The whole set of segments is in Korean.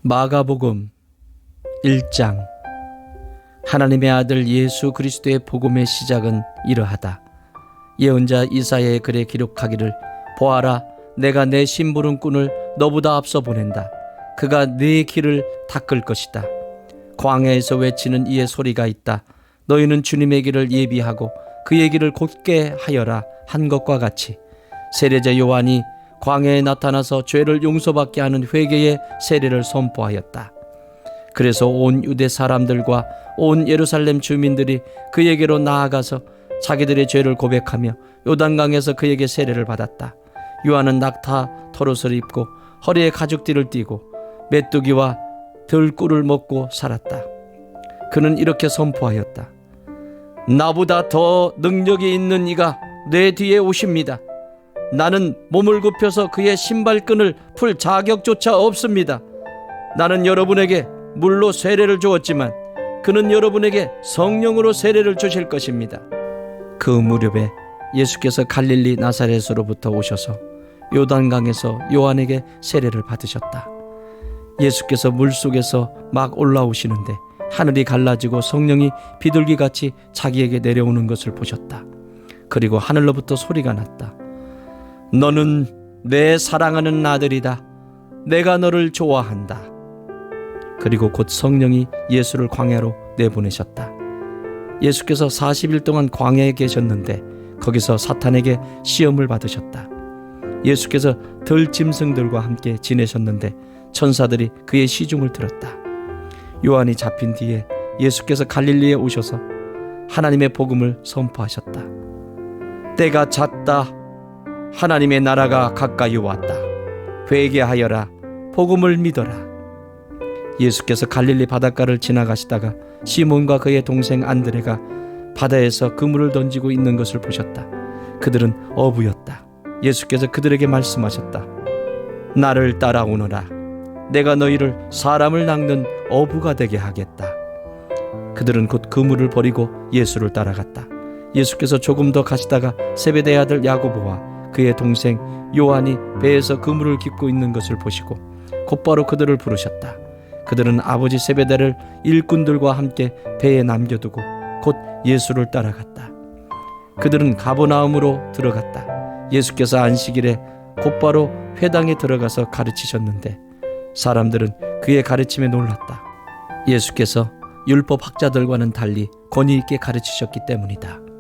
마가복음 1장. 하나님의 아들 예수 그리스도의 복음의 시작은 이러하다. 예언자 이사야의 글에 기록하기를, 보아라, 내가 내 심부름꾼을 너보다 앞서 보낸다. 그가 네 길을 닦을 것이다. 광야에서 외치는 이의 소리가 있다. 너희는 주님의 길을 예비하고 그의 길을 곧게 하여라 한 것과 같이, 세례자 요한이 광야에 나타나서 죄를 용서받게 하는 회개의 세례를 선포하였다. 그래서 온 유대 사람들과 온 예루살렘 주민들이 그에게로 나아가서 자기들의 죄를 고백하며 요단강에서 그에게 세례를 받았다. 요한은 낙타 털옷을 입고 허리에 가죽띠를 띠고 메뚜기와 들꿀을 먹고 살았다. 그는 이렇게 선포하였다. 나보다 더 능력이 있는 이가 내 뒤에 오십니다. 나는 몸을 굽혀서 그의 신발끈을 풀 자격조차 없습니다. 나는 여러분에게 물로 세례를 주었지만 그는 여러분에게 성령으로 세례를 주실 것입니다. 그 무렵에 예수께서 갈릴리 나사렛으로부터 오셔서 요단강에서 요한에게 세례를 받으셨다. 예수께서 물속에서 막 올라오시는데 하늘이 갈라지고 성령이 비둘기같이 자기에게 내려오는 것을 보셨다. 그리고 하늘로부터 소리가 났다. 너는 내 사랑하는 아들이다. 내가 너를 좋아한다. 그리고 곧 성령이 예수를 광야로 내보내셨다. 예수께서 40일 동안 광야에 계셨는데 거기서 사탄에게 시험을 받으셨다. 예수께서 들짐승들과 함께 지내셨는데 천사들이 그의 시중을 들었다. 요한이 잡힌 뒤에 예수께서 갈릴리에 오셔서 하나님의 복음을 선포하셨다. 때가 찼다. 하나님의 나라가 가까이 왔다. 회개하여라. 복음을 믿어라. 예수께서 갈릴리 바닷가를 지나가시다가 시몬과 그의 동생 안드레가 바다에서 그물을 던지고 있는 것을 보셨다. 그들은 어부였다. 예수께서 그들에게 말씀하셨다. 나를 따라오너라. 내가 너희를 사람을 낚는 어부가 되게 하겠다. 그들은 곧 그물을 버리고 예수를 따라갔다. 예수께서 조금 더 가시다가 세베대의 아들 야고보와 그의 동생 요한이 배에서 그물을 깁고 있는 것을 보시고 곧바로 그들을 부르셨다. 그들은 아버지 세베대를 일꾼들과 함께 배에 남겨두고 곧 예수를 따라갔다. 그들은 가버나움으로 들어갔다. 예수께서 안식일에 곧바로 회당에 들어가서 가르치셨는데 사람들은 그의 가르침에 놀랐다. 예수께서 율법 학자들과는 달리 권위 있게 가르치셨기 때문이다.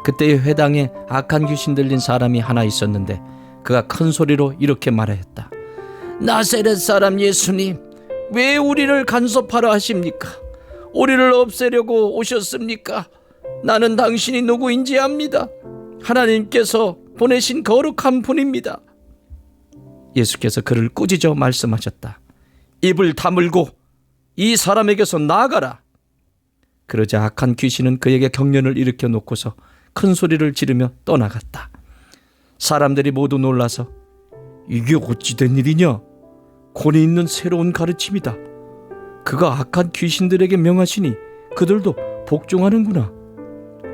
그때의 회당에 악한 귀신 들린 사람이 하나 있었는데 그가 큰 소리로 이렇게 말하였다. 나사렛 사람 예수님, 왜 우리를 간섭하려 하십니까? 우리를 없애려고 오셨습니까? 나는 당신이 누구인지 압니다. 하나님께서 보내신 거룩한 분입니다. 예수께서 그를 꾸짖어 말씀하셨다. 입을 다물고 이 사람에게서 나가라. 그러자 악한 귀신은 그에게 경련을 일으켜 놓고서 큰 소리를 지르며 떠나갔다. 사람들이 모두 놀라서 이게 어찌 된 일이냐? 권위 있는 새로운 가르침이다. 그가 악한 귀신들에게 명하시니 그들도 복종하는구나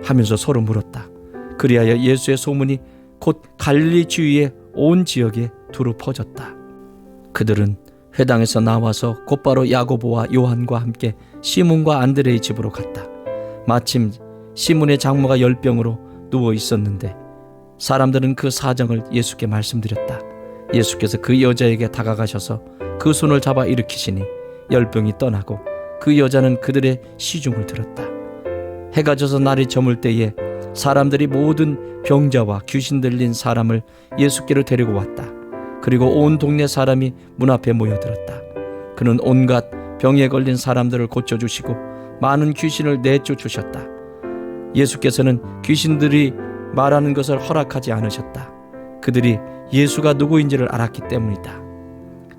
하면서 서로 물었다. 그리하여 예수의 소문이 곧 갈릴리 주위의 온 지역에 두루 퍼졌다. 그들은 회당에서 나와서 곧바로 야고보와 요한과 함께 시몬과 안드레의 집으로 갔다. 마침 시몬의 장모가 열병으로 누워 있었는데 사람들은 그 사정을 예수께 말씀드렸다. 예수께서 그 여자에게 다가가셔서 그 손을 잡아 일으키시니 열병이 떠나고 그 여자는 그들의 시중을 들었다. 해가 져서 날이 저물 때에 사람들이 모든 병자와 귀신 들린 사람을 예수께로 데리고 왔다. 그리고 온 동네 사람이 문 앞에 모여들었다. 그는 온갖 병에 걸린 사람들을 고쳐주시고 많은 귀신을 내쫓으셨다. 예수께서는 귀신들이 말하는 것을 허락하지 않으셨다. 그들이 예수가 누구인지를 알았기 때문이다.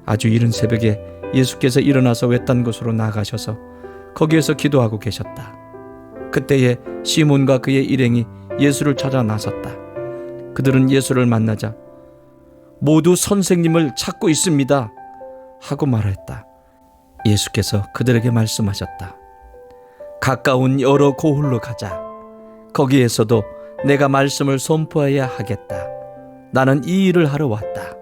아주 이른 새벽에 예수께서 일어나서 외딴 곳으로 나가셔서 거기에서 기도하고 계셨다. 그때에 시몬과 그의 일행이 예수를 찾아 나섰다. 그들은 예수를 만나자 모두 선생님을 찾고 있습니다 하고 말했다. 예수께서 그들에게 말씀하셨다. 가까운 여러 고을로 가자. 거기에서도 내가 말씀을 선포해야 하겠다. 나는 이 일을 하러 왔다.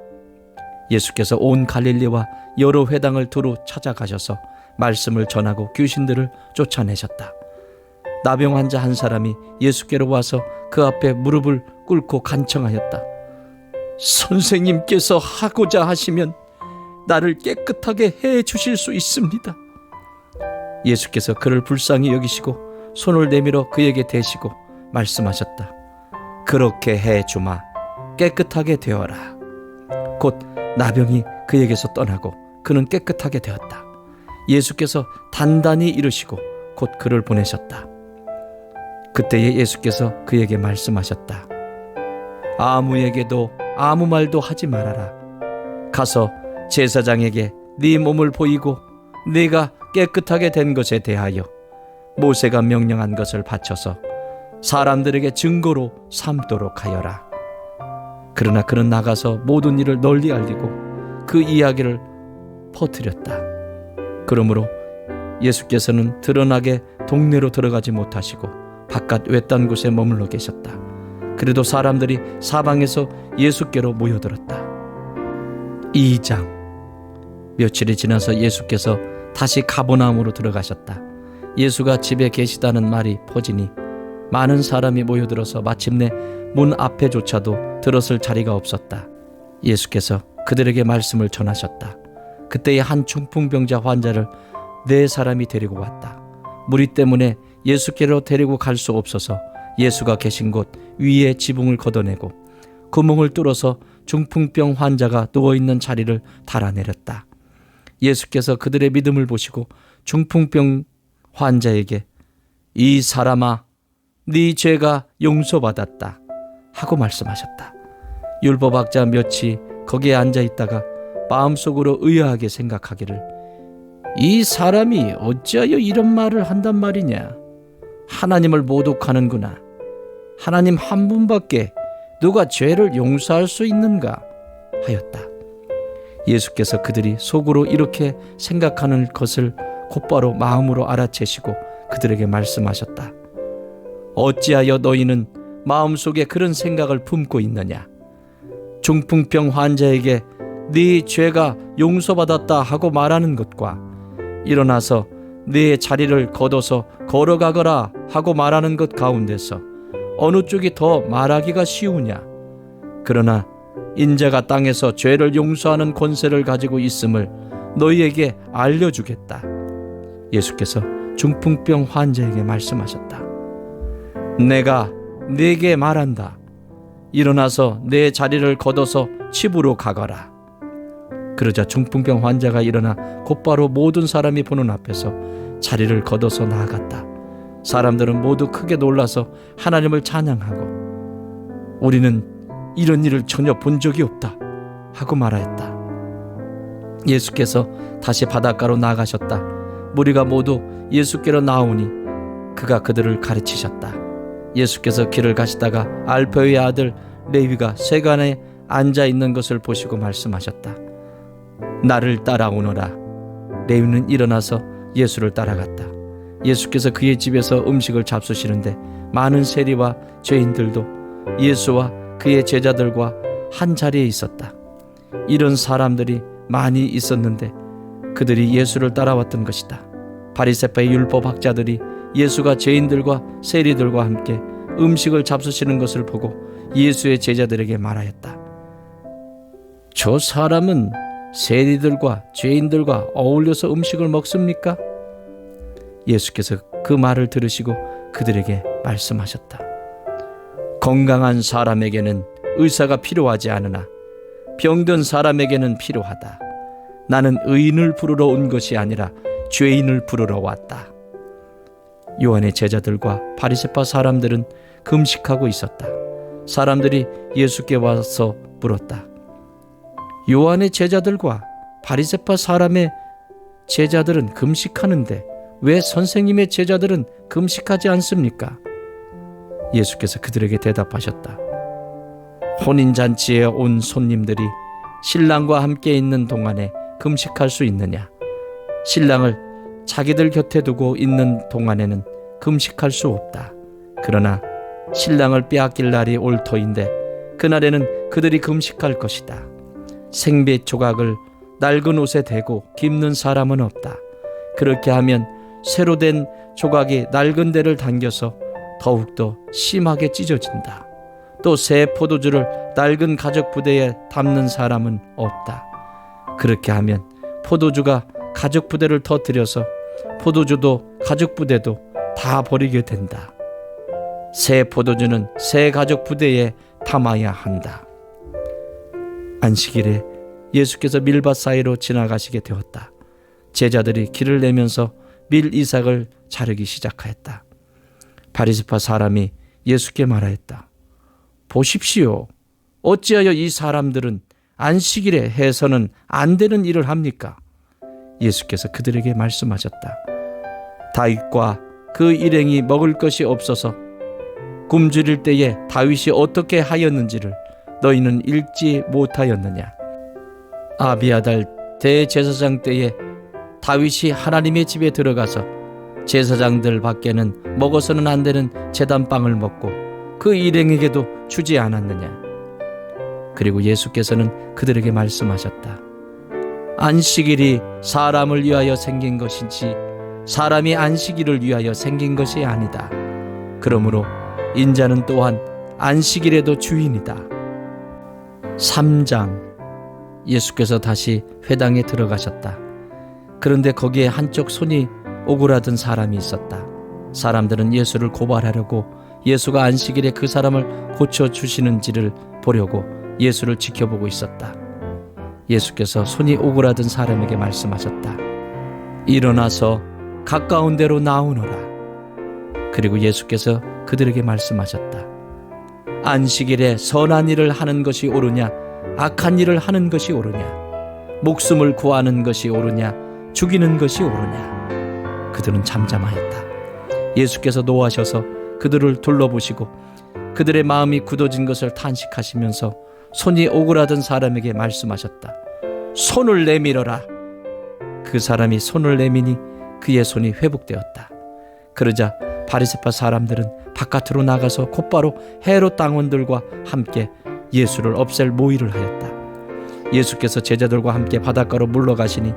예수께서 온 갈릴리와 여러 회당을 두루 찾아가셔서 말씀을 전하고 귀신들을 쫓아내셨다. 나병 환자 한 사람이 예수께로 와서 그 앞에 무릎을 꿇고 간청하였다. 선생님께서 하고자 하시면 나를 깨끗하게 해 주실 수 있습니다. 예수께서 그를 불쌍히 여기시고 손을 내밀어 그에게 대시고 말씀하셨다. 그렇게 해 주마. 깨끗하게 되어라. 곧 나병이 그에게서 떠나고 그는 깨끗하게 되었다. 예수께서 단단히 이르시고 곧 그를 보내셨다. 그때에 예수께서 그에게 말씀하셨다. 아무에게도 아무 말도 하지 말아라. 가서 제사장에게 네 몸을 보이고 네가 깨끗하게 된 것에 대하여 모세가 명령한 것을 바쳐서 사람들에게 증거로 삼도록 하여라. 그러나 그는 나가서 모든 일을 널리 알리고 그 이야기를 퍼뜨렸다. 그러므로 예수께서는 드러나게 동네로 들어가지 못하시고 바깥 외딴 곳에 머물러 계셨다. 그래도 사람들이 사방에서 예수께로 모여들었다. 2장. 며칠이 지나서 예수께서 다시 가버나움으로 들어가셨다. 예수가 집에 계시다는 말이 퍼지니 많은 사람이 모여들어서 마침내 문 앞에조차도 들어설 자리가 없었다. 예수께서 그들에게 말씀을 전하셨다. 그때에 한 중풍병자 환자를 4사람이 데리고 왔다. 무리 때문에 예수께로 데리고 갈 수 없어서 예수가 계신 곳 위에 지붕을 걷어내고 구멍을 뚫어서 중풍병 환자가 누워있는 자리를 달아내렸다. 예수께서 그들의 믿음을 보시고 중풍병 환자에게 이 사람아, 네 죄가 용서받았다 하고 말씀하셨다. 율법학자 몇이 거기에 앉아있다가 마음속으로 의아하게 생각하기를 이 사람이 어찌하여 이런 말을 한단 말이냐. 하나님을 모독하는구나. 하나님 한 분밖에 누가 죄를 용서할 수 있는가 하였다. 예수께서 그들이 속으로 이렇게 생각하는 것을 곧바로 마음으로 알아채시고 그들에게 말씀하셨다. 어찌하여 너희는 마음속에 그런 생각을 품고 있느냐. 중풍병 환자에게 네 죄가 용서받았다 하고 말하는 것과 일어나서 네 자리를 걷어서 걸어가거라 하고 말하는 것 가운데서 어느 쪽이 더 말하기가 쉬우냐. 그러나 인자가 땅에서 죄를 용서하는 권세를 가지고 있음을 너희에게 알려주겠다. 예수께서 중풍병 환자에게 말씀하셨다. 내가 네게 말한다. 일어나서 내 자리를 걷어서 집으로 가거라. 그러자 중풍병 환자가 일어나 곧바로 모든 사람이 보는 앞에서 자리를 걷어서 나아갔다. 사람들은 모두 크게 놀라서 하나님을 찬양하고 우리는 이런 일을 전혀 본 적이 없다 하고 말하였다. 예수께서 다시 바닷가로 나가셨다. 무리가 모두 예수께로 나오니 그가 그들을 가르치셨다. 예수께서 길을 가시다가 알페의 아들 레위가 세간에 앉아있는 것을 보시고 말씀하셨다. 나를 따라오너라. 레위는 일어나서 예수를 따라갔다. 예수께서 그의 집에서 음식을 잡수시는데 많은 세리와 죄인들도 예수와 그의 제자들과 한 자리에 있었다. 이런 사람들이 많이 있었는데 그들이 예수를 따라왔던 것이다. 바리새파의 율법학자들이 예수가 죄인들과 세리들과 함께 음식을 잡수시는 것을 보고 예수의 제자들에게 말하였다. 저 사람은 세리들과 죄인들과 어울려서 음식을 먹습니까? 예수께서 그 말을 들으시고 그들에게 말씀하셨다. 건강한 사람에게는 의사가 필요하지 않으나 병든 사람에게는 필요하다. 나는 의인을 부르러 온 것이 아니라 죄인을 부르러 왔다. 요한의 제자들과 바리새파 사람들은 금식하고 있었다. 사람들이 예수께 와서 물었다. 요한의 제자들과 바리새파 사람의 제자들은 금식하는데 왜 선생님의 제자들은 금식하지 않습니까? 예수께서 그들에게 대답하셨다. 혼인잔치에 온 손님들이 신랑과 함께 있는 동안에 금식할 수 있느냐? 신랑을 자기들 곁에 두고 있는 동안에는 금식할 수 없다. 그러나 신랑을 빼앗길 날이 올 터인데 그날에는 그들이 금식할 것이다. 생배 조각을 낡은 옷에 대고 깁는 사람은 없다. 그렇게 하면 새로 된 조각이 낡은 데를 당겨서 더욱더 심하게 찢어진다. 또 새 포도주를 낡은 가죽 부대에 담는 사람은 없다. 그렇게 하면 포도주가 가죽 부대를 터뜨려서 포도주도 가죽 부대도 다 버리게 된다. 새 포도주는 새 가죽 부대에 담아야 한다. 안식일에 예수께서 밀밭 사이로 지나가시게 되었다. 제자들이 길을 내면서 밀 이삭을 자르기 시작하였다. 바리새파 사람이 예수께 말하였다. 보십시오. 어찌하여 이 사람들은 안식일에 해서는 안 되는 일을 합니까? 예수께서 그들에게 말씀하셨다. 다윗과 그 일행이 먹을 것이 없어서 굶주릴 때에 다윗이 어떻게 하였는지를 너희는 읽지 못하였느냐? 아비아달 대제사장 때에 다윗이 하나님의 집에 들어가서 제사장들 밖에는 먹어서는 안 되는 제단빵을 먹고 그 일행에게도 주지 않았느냐? 그리고 예수께서는 그들에게 말씀하셨다. 안식일이 사람을 위하여 생긴 것이지 사람이 안식일을 위하여 생긴 것이 아니다. 그러므로 인자는 또한 안식일에도 주인이다. 3장. 예수께서 다시 회당에 들어가셨다. 그런데 거기에 한쪽 손이 오그라든 사람이 있었다. 사람들은 예수를 고발하려고 예수가 안식일에 그 사람을 고쳐주시는지를 보려고 예수를 지켜보고 있었다. 예수께서 손이 오그라든 사람에게 말씀하셨다. 일어나서 가까운 데로 나오너라. 그리고 예수께서 그들에게 말씀하셨다. 안식일에 선한 일을 하는 것이 옳으냐 악한 일을 하는 것이 옳으냐 목숨을 구하는 것이 옳으냐 죽이는 것이 옳으냐. 그들은 잠잠하였다. 예수께서 노하셔서 그들을 둘러보시고 그들의 마음이 굳어진 것을 탄식하시면서 손이 오그라든 사람에게 말씀하셨다. 손을 내밀어라. 그 사람이 손을 내미니 그의 손이 회복되었다. 그러자 바리새파 사람들은 바깥으로 나가서 곧바로 헤롯 당원들과 함께 예수를 없앨 모의를 하였다. 예수께서 제자들과 함께 바닷가로 물러가시니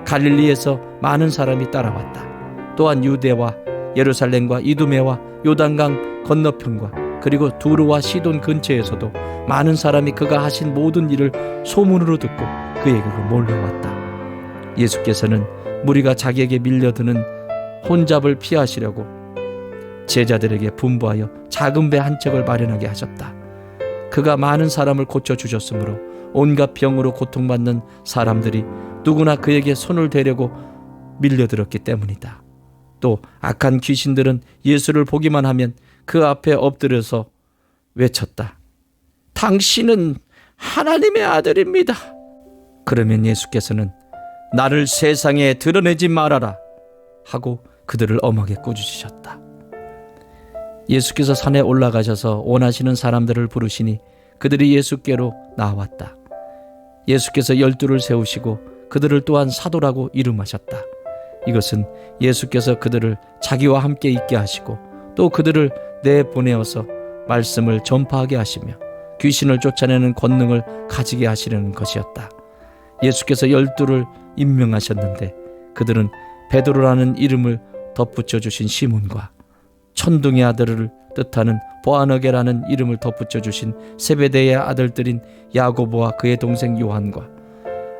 갈릴리에서 많은 사람이 따라왔다. 또한 유대와 예루살렘과 이두메와 요단강 건너편과 그리고 두루와 시돈 근처에서도 많은 사람이 그가 하신 모든 일을 소문으로 듣고 그에게로 몰려왔다. 예수께서는 무리가 자기에게 밀려드는 혼잡을 피하시려고 제자들에게 분부하여 작은 배 한 척을 마련하게 하셨다. 그가 많은 사람을 고쳐주셨으므로 온갖 병으로 고통받는 사람들이 누구나 그에게 손을 대려고 밀려들었기 때문이다. 또 악한 귀신들은 예수를 보기만 하면 그 앞에 엎드려서 외쳤다. 당신은 하나님의 아들입니다. 그러면 예수께서는 나를 세상에 드러내지 말아라 하고 그들을 엄하게 꾸짖으셨다. 예수께서 산에 올라가셔서 원하시는 사람들을 부르시니 그들이 예수께로 나왔다. 예수께서 12를 세우시고 그들을 또한 사도라고 이름하셨다. 이것은 예수께서 그들을 자기와 함께 있게 하시고 또 그들을 내보내어서 말씀을 전파하게 하시며 귀신을 쫓아내는 권능을 가지게 하시려는 것이었다. 예수께서 12를 임명하셨는데 그들은 베드로라는 이름을 덧붙여 주신 시몬과 천둥의 아들을 뜻하는 보아너게라는 이름을 덧붙여 주신 세베대의 아들들인 야고보와 그의 동생 요한과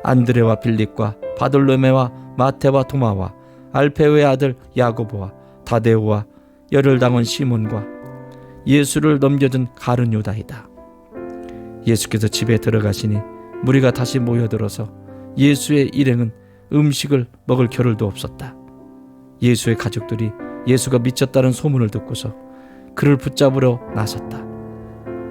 안드레와 빌립과 바돌로메와 마테와 도마와 알페오의 아들 야고보와 다데오와 열혈당원 시몬과 예수를 넘겨준 가룟 유다이다. 예수께서 집에 들어가시니 무리가 다시 모여들어서 예수의 일행은 음식을 먹을 겨를도 없었다. 예수의 가족들이 예수가 미쳤다는 소문을 듣고서 그를 붙잡으러 나섰다.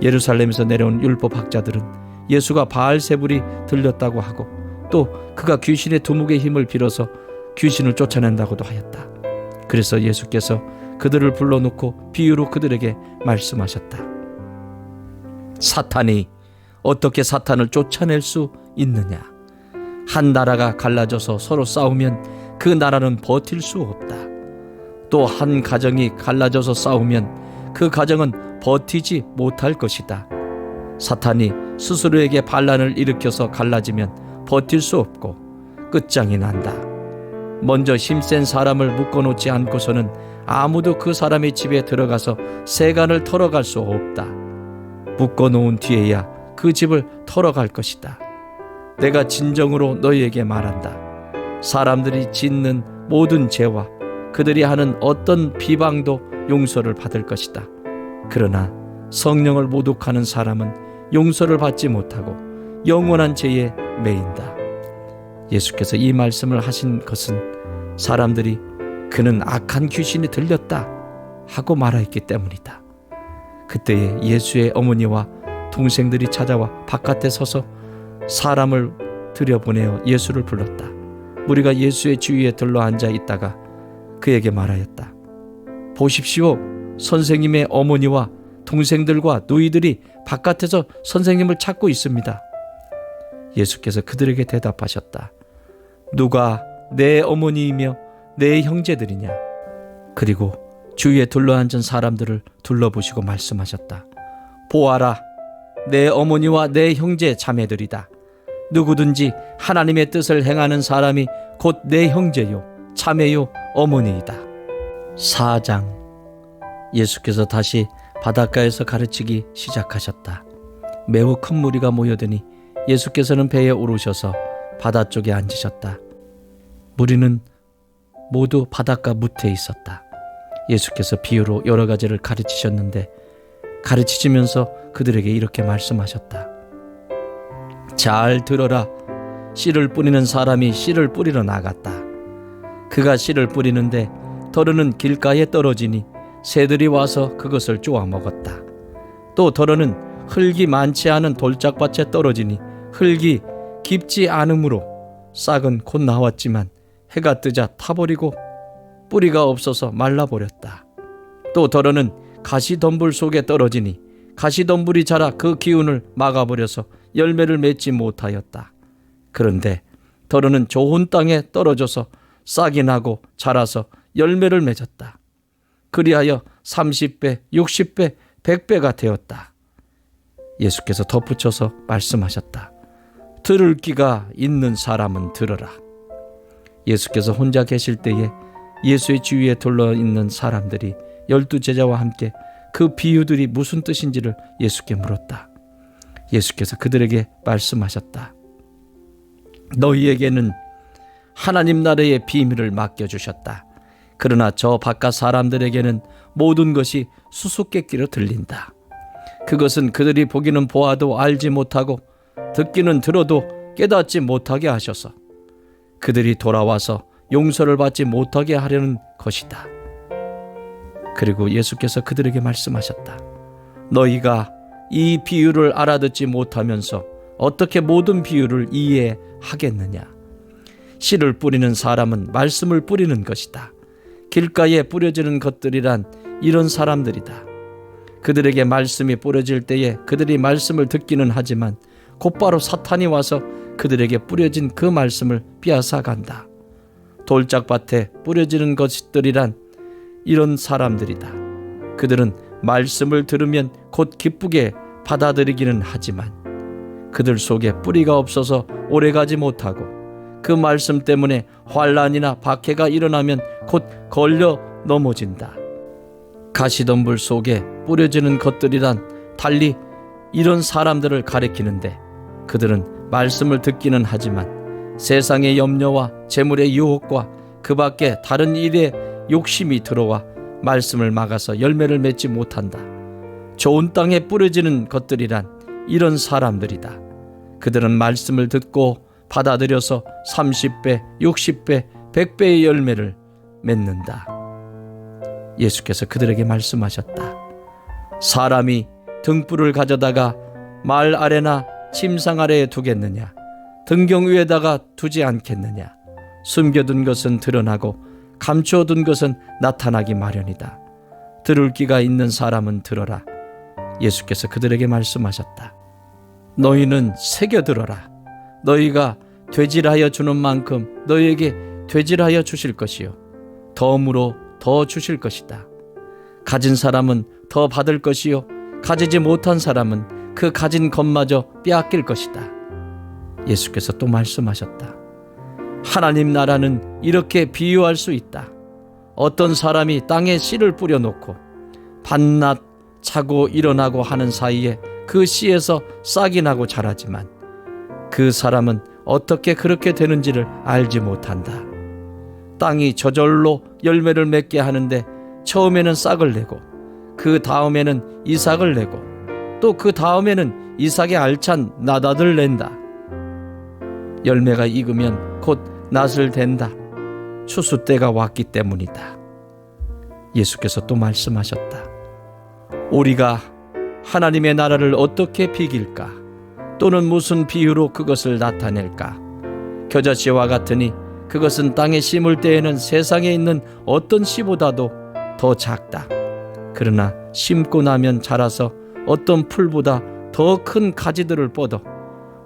예루살렘에서 내려온 율법학자들은 예수가 바알세불이 들렸다고 하고 또 그가 귀신의 두목의 힘을 빌어서 귀신을 쫓아낸다고도 하였다. 그래서 예수께서 그들을 불러놓고 비유로 그들에게 말씀하셨다. 사탄이 어떻게 사탄을 쫓아낼 수 있느냐? 한 나라가 갈라져서 서로 싸우면 그 나라는 버틸 수 없다. 또 한 가정이 갈라져서 싸우면 그 가정은 버티지 못할 것이다. 사탄이 스스로에게 반란을 일으켜서 갈라지면 버틸 수 없고 끝장이 난다. 먼저 힘센 사람을 묶어놓지 않고서는 아무도 그 사람의 집에 들어가서 세간을 털어갈 수 없다. 묶어놓은 뒤에야 그 집을 털어갈 것이다. 내가 진정으로 너희에게 말한다. 사람들이 짓는 모든 죄와 그들이 하는 어떤 비방도 용서를 받을 것이다. 그러나 성령을 모독하는 사람은 용서를 받지 못하고 영원한 죄에 매인다. 예수께서 이 말씀을 하신 것은 사람들이 그는 악한 귀신이 들렸다 하고 말하였기 때문이다. 그때에 예수의 어머니와 동생들이 찾아와 바깥에 서서 사람을 들여보내어 예수를 불렀다. 무리가 예수의 주위에 들러앉아 있다가 그에게 말하였다. 보십시오. 선생님의 어머니와 동생들과 누이들이 바깥에서 선생님을 찾고 있습니다. 예수께서 그들에게 대답하셨다. 누가 내 어머니이며 내 형제들이냐? 그리고 주위에 둘러앉은 사람들을 둘러보시고 말씀하셨다. 보아라, 내 어머니와 내 형제 자매들이다. 누구든지 하나님의 뜻을 행하는 사람이 곧 내 형제요, 자매요, 어머니이다. 4장. 예수께서 다시 바닷가에서 가르치기 시작하셨다. 매우 큰 무리가 모여드니 예수께서는 배에 오르셔서 바다 쪽에 앉으셨다. 무리는 모두 바닷가 무태에 있었다. 예수께서 비유로 여러 가지를 가르치셨는데 가르치시면서 그들에게 이렇게 말씀하셨다. 잘 들어라. 씨를 뿌리는 사람이 씨를 뿌리러 나갔다. 그가 씨를 뿌리는데 더러는 길가에 떨어지니 새들이 와서 그것을 쪼아 먹었다. 또 더러는 흙이 많지 않은 돌짝밭에 떨어지니 흙이 깊지 않으므로 싹은 곧 나왔지만 해가 뜨자 타버리고 뿌리가 없어서 말라버렸다. 또 더러는 가시덤불 속에 떨어지니 가시덤불이 자라 그 기운을 막아버려서 열매를 맺지 못하였다. 그런데 더러는 좋은 땅에 떨어져서 싹이 나고 자라서 열매를 맺었다. 그리하여 30배, 60배, 100배가 되었다. 예수께서 덧붙여서 말씀하셨다. 들을 귀가 있는 사람은 들으라. 예수께서 혼자 계실 때에 예수의 주위에 둘러있는 사람들이 12제자와 함께 그 비유들이 무슨 뜻인지를 예수께 물었다. 예수께서 그들에게 말씀하셨다. 너희에게는 하나님 나라의 비밀을 맡겨주셨다. 그러나 저 바깥 사람들에게는 모든 것이 수수께끼로 들린다. 그것은 그들이 보기는 보아도 알지 못하고 듣기는 들어도 깨닫지 못하게 하셔서 그들이 돌아와서 용서를 받지 못하게 하려는 것이다. 그리고 예수께서 그들에게 말씀하셨다. 너희가 이 비유를 알아듣지 못하면서 어떻게 모든 비유를 이해하겠느냐? 씨를 뿌리는 사람은 말씀을 뿌리는 것이다. 길가에 뿌려지는 것들이란 이런 사람들이다. 그들에게 말씀이 뿌려질 때에 그들이 말씀을 듣기는 하지만 곧바로 사탄이 와서 그들에게 뿌려진 그 말씀을 빼앗아간다. 돌짝밭에 뿌려지는 것들이란 이런 사람들이다. 그들은 말씀을 들으면 곧 기쁘게 받아들이기는 하지만 그들 속에 뿌리가 없어서 오래가지 못하고 그 말씀 때문에 환난이나 박해가 일어나면 곧 걸려 넘어진다. 가시덤불 속에 뿌려지는 것들이란 달리 이런 사람들을 가리키는데 그들은 말씀을 듣기는 하지만 세상의 염려와 재물의 유혹과 그 밖에 다른 일에 욕심이 들어와 말씀을 막아서 열매를 맺지 못한다. 좋은 땅에 뿌려지는 것들이란 이런 사람들이다. 그들은 말씀을 듣고 받아들여서 30배, 60배, 100배의 열매를 맺는다. 예수께서 그들에게 말씀하셨다. 사람이 등불을 가져다가 말 아래나 침상 아래에 두겠느냐? 등경 위에다가 두지 않겠느냐? 숨겨둔 것은 드러나고 감추어둔 것은 나타나기 마련이다. 들을 귀가 있는 사람은 들어라. 예수께서 그들에게 말씀하셨다. 너희는 새겨들어라. 너희가 되질하여 주는 만큼 너희에게 되질하여 주실 것이요 덤으로 더 주실 것이다. 가진 사람은 더 받을 것이요 가지지 못한 사람은 그 가진 것마저 빼앗길 것이다. 예수께서 또 말씀하셨다. 하나님 나라는 이렇게 비유할 수 있다. 어떤 사람이 땅에 씨를 뿌려놓고 밤낮 자고 일어나고 하는 사이에 그 씨에서 싹이 나고 자라지만 그 사람은 어떻게 그렇게 되는지를 알지 못한다. 땅이 저절로 열매를 맺게 하는데 처음에는 싹을 내고 그 다음에는 이삭을 내고 또 그 다음에는 이삭의 알찬 나닷을 낸다. 열매가 익으면 곧 낫을 댄다. 추수 때가 왔기 때문이다. 예수께서 또 말씀하셨다. 우리가 하나님의 나라를 어떻게 비길까? 또는 무슨 비유로 그것을 나타낼까? 겨자씨와 같으니 그것은 땅에 심을 때에는 세상에 있는 어떤 씨보다도 더 작다. 그러나 심고 나면 자라서 어떤 풀보다 더 큰 가지들을 뻗어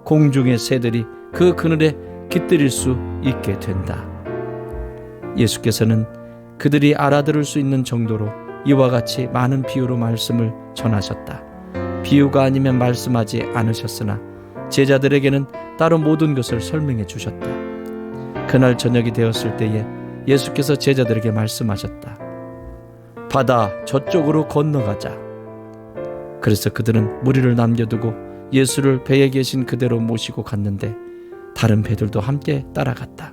공중의 새들이 그 그늘에 깃들일 수 있게 된다. 예수께서는 그들이 알아들을 수 있는 정도로 이와 같이 많은 비유로 말씀을 전하셨다. 비유가 아니면 말씀하지 않으셨으나 제자들에게는 따로 모든 것을 설명해 주셨다. 그날 저녁이 되었을 때에 예수께서 제자들에게 말씀하셨다. 바다 저쪽으로 건너가자. 그래서 그들은 무리를 남겨두고 예수를 배에 계신 그대로 모시고 갔는데 다른 배들도 함께 따라갔다.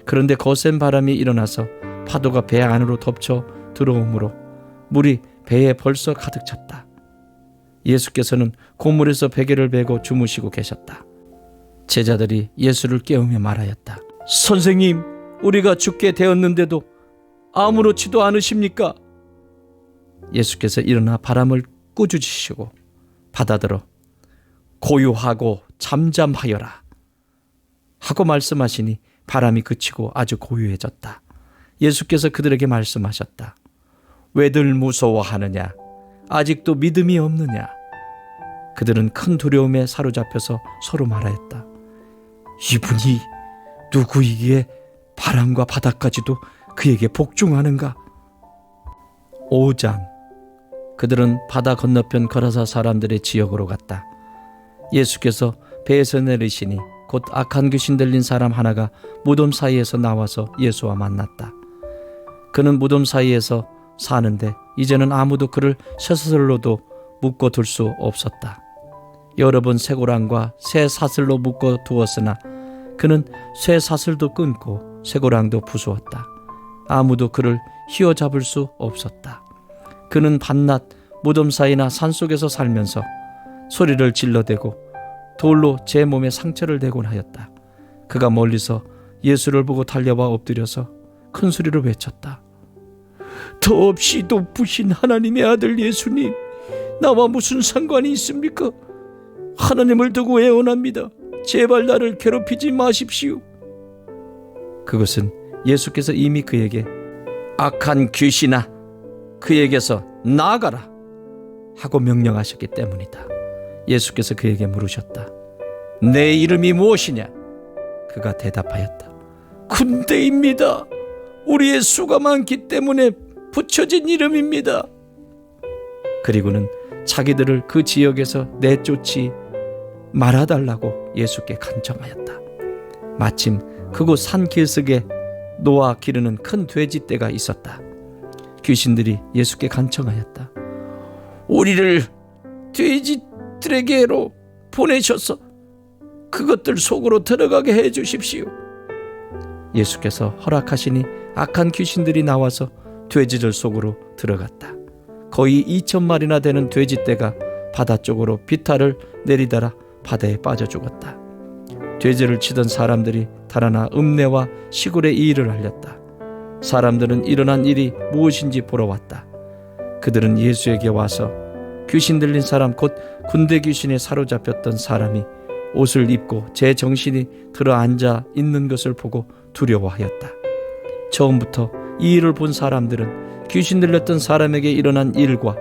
그런데 거센 바람이 일어나서 파도가 배 안으로 덮쳐 들어오므로 물이 배에 벌써 가득 찼다. 예수께서는 고물에서 베개를 베고 주무시고 계셨다. 제자들이 예수를 깨우며 말하였다. 선생님, 우리가 죽게 되었는데도 아무렇지도 않으십니까? 예수께서 일어나 바람을 꾸짖으시고 바다들어 고요하고 잠잠하여라 하고 말씀하시니 바람이 그치고 아주 고요해졌다. 예수께서 그들에게 말씀하셨다. 왜들 무서워하느냐? 아직도 믿음이 없느냐? 그들은 큰 두려움에 사로잡혀서 서로 말하였다. 이분이 누구이기에 바람과 바다까지도 그에게 복종하는가? 5장. 그들은 바다 건너편 거라사 사람들의 지역으로 갔다. 예수께서 배에서 내리시니 곧 악한 귀신 들린 사람 하나가 무덤 사이에서 나와서 예수와 만났다. 그는 무덤 사이에서 사는데 이제는 아무도 그를 쇠사슬로도 묶어둘 수 없었다. 여러 번 쇠고랑과 쇠사슬로 묶어 두었으나 그는 쇠사슬도 끊고 쇠고랑도 부수었다. 아무도 그를 휘어잡을 수 없었다. 그는 밤낮 무덤 사이나 산속에서 살면서 소리를 질러대고 돌로 제 몸에 상처를 내곤 하였다. 그가 멀리서 예수를 보고 달려와 엎드려서 큰 소리로 외쳤다. 더없이 높으신 하나님의 아들 예수님, 나와 무슨 상관이 있습니까? 하나님을 두고 애원합니다. 제발 나를 괴롭히지 마십시오. 그것은 예수께서 이미 그에게 악한 귀신아, 그에게서 나가라 하고 명령하셨기 때문이다. 예수께서 그에게 물으셨다. 내 이름이 무엇이냐? 그가 대답하였다. 군대입니다. 우리의 수가 많기 때문에 붙여진 이름입니다. 그리고는 자기들을 그 지역에서 내쫓지 말아달라고 예수께 간청하였다. 마침 그곳 산 길석에 노아 기르는 큰 돼지떼가 있었다. 귀신들이 예수께 간청하였다. 우리를 돼지들에게로 보내셔서 그것들 속으로 들어가게 해주십시오. 예수께서 허락하시니 악한 귀신들이 나와서 돼지들 속으로 들어갔다. 거의 2,000마리나 되는 돼지떼가 바다 쪽으로 비탈을 내리달아 바다에 빠져 죽었다. 돼지를 치던 사람들이 달아나 읍내와 시골에 이 일을 알렸다. 사람들은 일어난 일이 무엇인지 보러 왔다. 그들은 예수에게 와서 귀신 들린 사람 곧 군대 귀신에 사로잡혔던 사람이 옷을 입고 제 정신이 들어앉아 있는 것을 보고 두려워하였다. 처음부터 이 일을 본 사람들은 귀신 들렸던 사람에게 일어난 일과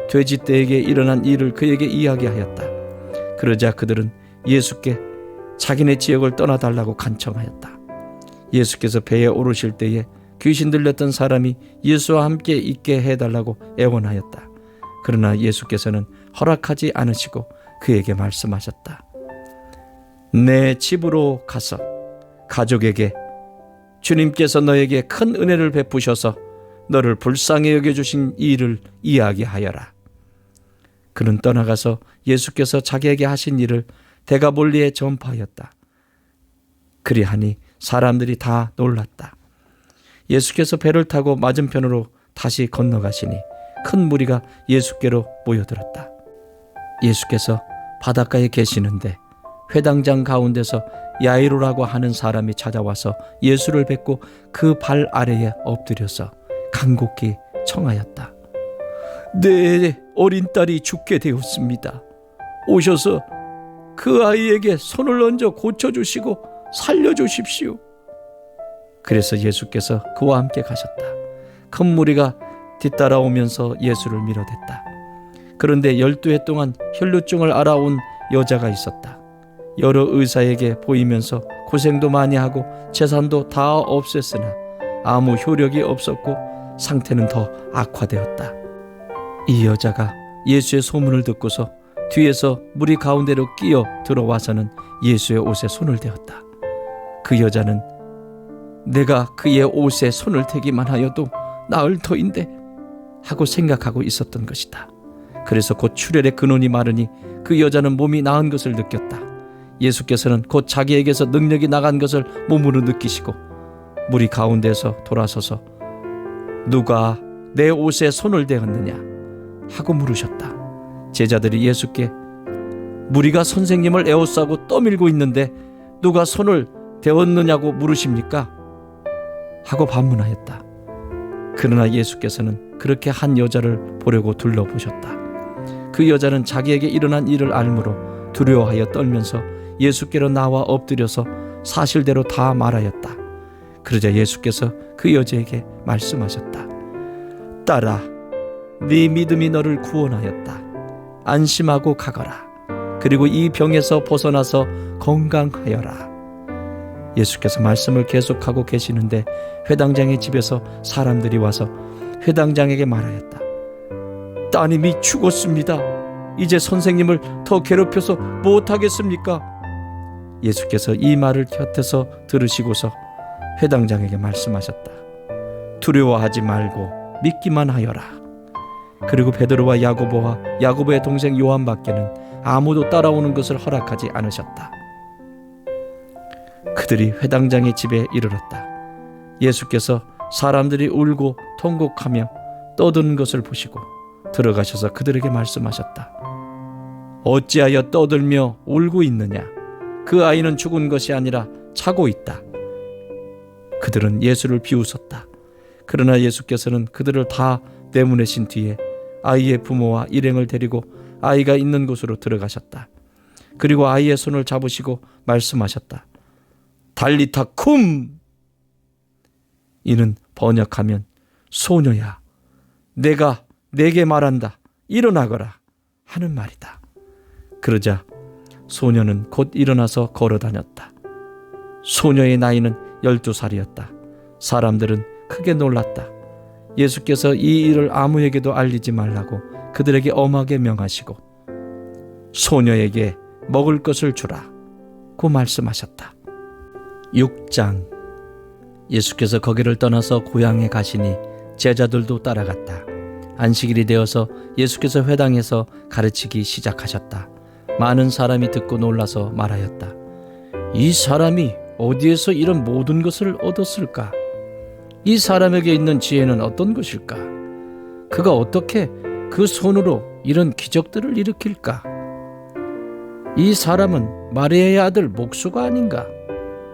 돼지떼에게 일어난 일을 그에게 이야기하였다. 그러자 그들은 예수께 자기네 지역을 떠나달라고 간청하였다. 예수께서 배에 오르실 때에 귀신 들렸던 사람이 예수와 함께 있게 해달라고 애원하였다. 그러나 예수께서는 허락하지 않으시고 그에게 말씀하셨다. 내 집으로 가서 가족에게 주님께서 너에게 큰 은혜를 베푸셔서 너를 불쌍히 여겨주신 이 일을 이야기하여라. 그는 떠나가서 예수께서 자기에게 하신 일을 데가볼리에 전파하였다. 그리하니 사람들이 다 놀랐다. 예수께서 배를 타고 맞은편으로 다시 건너가시니 큰 무리가 예수께로 모여들었다. 예수께서 바닷가에 계시는데 회당장 가운데서 야이로라고 하는 사람이 찾아와서 예수를 뵙고 그 발 아래에 엎드려서 간곡히 청하였다. 내 어린 딸이 죽게 되었습니다. 오셔서 그 아이에게 손을 얹어 고쳐주시고 살려주십시오. 그래서 예수께서 그와 함께 가셨다. 큰 무리가 뒤따라오면서 예수를 밀어댔다. 그런데 12해 동안 혈루증을 앓아온 여자가 있었다. 여러 의사에게 보이면서 고생도 많이 하고 재산도 다 없앴으나 아무 효력이 없었고 상태는 더 악화되었다. 이 여자가 예수의 소문을 듣고서 뒤에서 무리 가운데로 끼어 들어와서는 예수의 옷에 손을 대었다. 그 여자는 내가 그의 옷에 손을 대기만 하여도 나을 터인데 하고 생각하고 있었던 것이다. 그래서 곧 출혈의 근원이 마르니 그 여자는 몸이 나은 것을 느꼈다. 예수께서는 곧 자기에게서 능력이 나간 것을 몸으로 느끼시고 무리 가운데서 돌아서서 누가 내 옷에 손을 대었느냐 하고 물으셨다. 제자들이 예수께 무리가 선생님을 에워싸고 떠밀고 있는데 누가 손을 대었느냐고 물으십니까? 하고 반문하였다. 그러나 예수께서는 그렇게 한 여자를 보려고 둘러보셨다. 그 여자는 자기에게 일어난 일을 알므로 두려워하여 떨면서 예수께로 나와 엎드려서 사실대로 다 말하였다. 그러자 예수께서 그 여자에게 말씀하셨다. 딸아, 네 믿음이 너를 구원하였다. 안심하고 가거라. 그리고 이 병에서 벗어나서 건강하여라. 예수께서 말씀을 계속하고 계시는데 회당장의 집에서 사람들이 와서 회당장에게 말하였다. 따님이 죽었습니다. 이제 선생님을 더 괴롭혀서 무엇하겠습니까? 예수께서 이 말을 곁에서 들으시고서 회당장에게 말씀하셨다. 두려워하지 말고 믿기만 하여라. 그리고 베드로와 야고보와 야고보의 동생 요한밖에는 아무도 따라오는 것을 허락하지 않으셨다. 그들이 회당장의 집에 이르렀다. 예수께서 사람들이 울고 통곡하며 떠드는 것을 보시고 들어가셔서 그들에게 말씀하셨다. 어찌하여 떠들며 울고 있느냐? 그 아이는 죽은 것이 아니라 자고 있다. 그들은 예수를 비웃었다. 그러나 예수께서는 그들을 다 내보내신 뒤에 아이의 부모와 일행을 데리고 아이가 있는 곳으로 들어가셨다. 그리고 아이의 손을 잡으시고 말씀하셨다. 달리타 쿰! 이는 번역하면 소녀야, 내가 내게 말한다. 일어나거라 하는 말이다. 그러자 소녀는 곧 일어나서 걸어 다녔다. 소녀의 나이는 12살이었다. 사람들은 크게 놀랐다. 예수께서 이 일을 아무에게도 알리지 말라고 그들에게 엄하게 명하시고 소녀에게 먹을 것을 주라 고 말씀하셨다. 6장. 예수께서 거기를 떠나서 고향에 가시니 제자들도 따라갔다. 안식일이 되어서 예수께서 회당에서 가르치기 시작하셨다. 많은 사람이 듣고 놀라서 말하였다. 이 사람이 어디에서 이런 모든 것을 얻었을까? 이 사람에게 있는 지혜는 어떤 것일까? 그가 어떻게 그 손으로 이런 기적들을 일으킬까? 이 사람은 마리아의 아들 목수가 아닌가?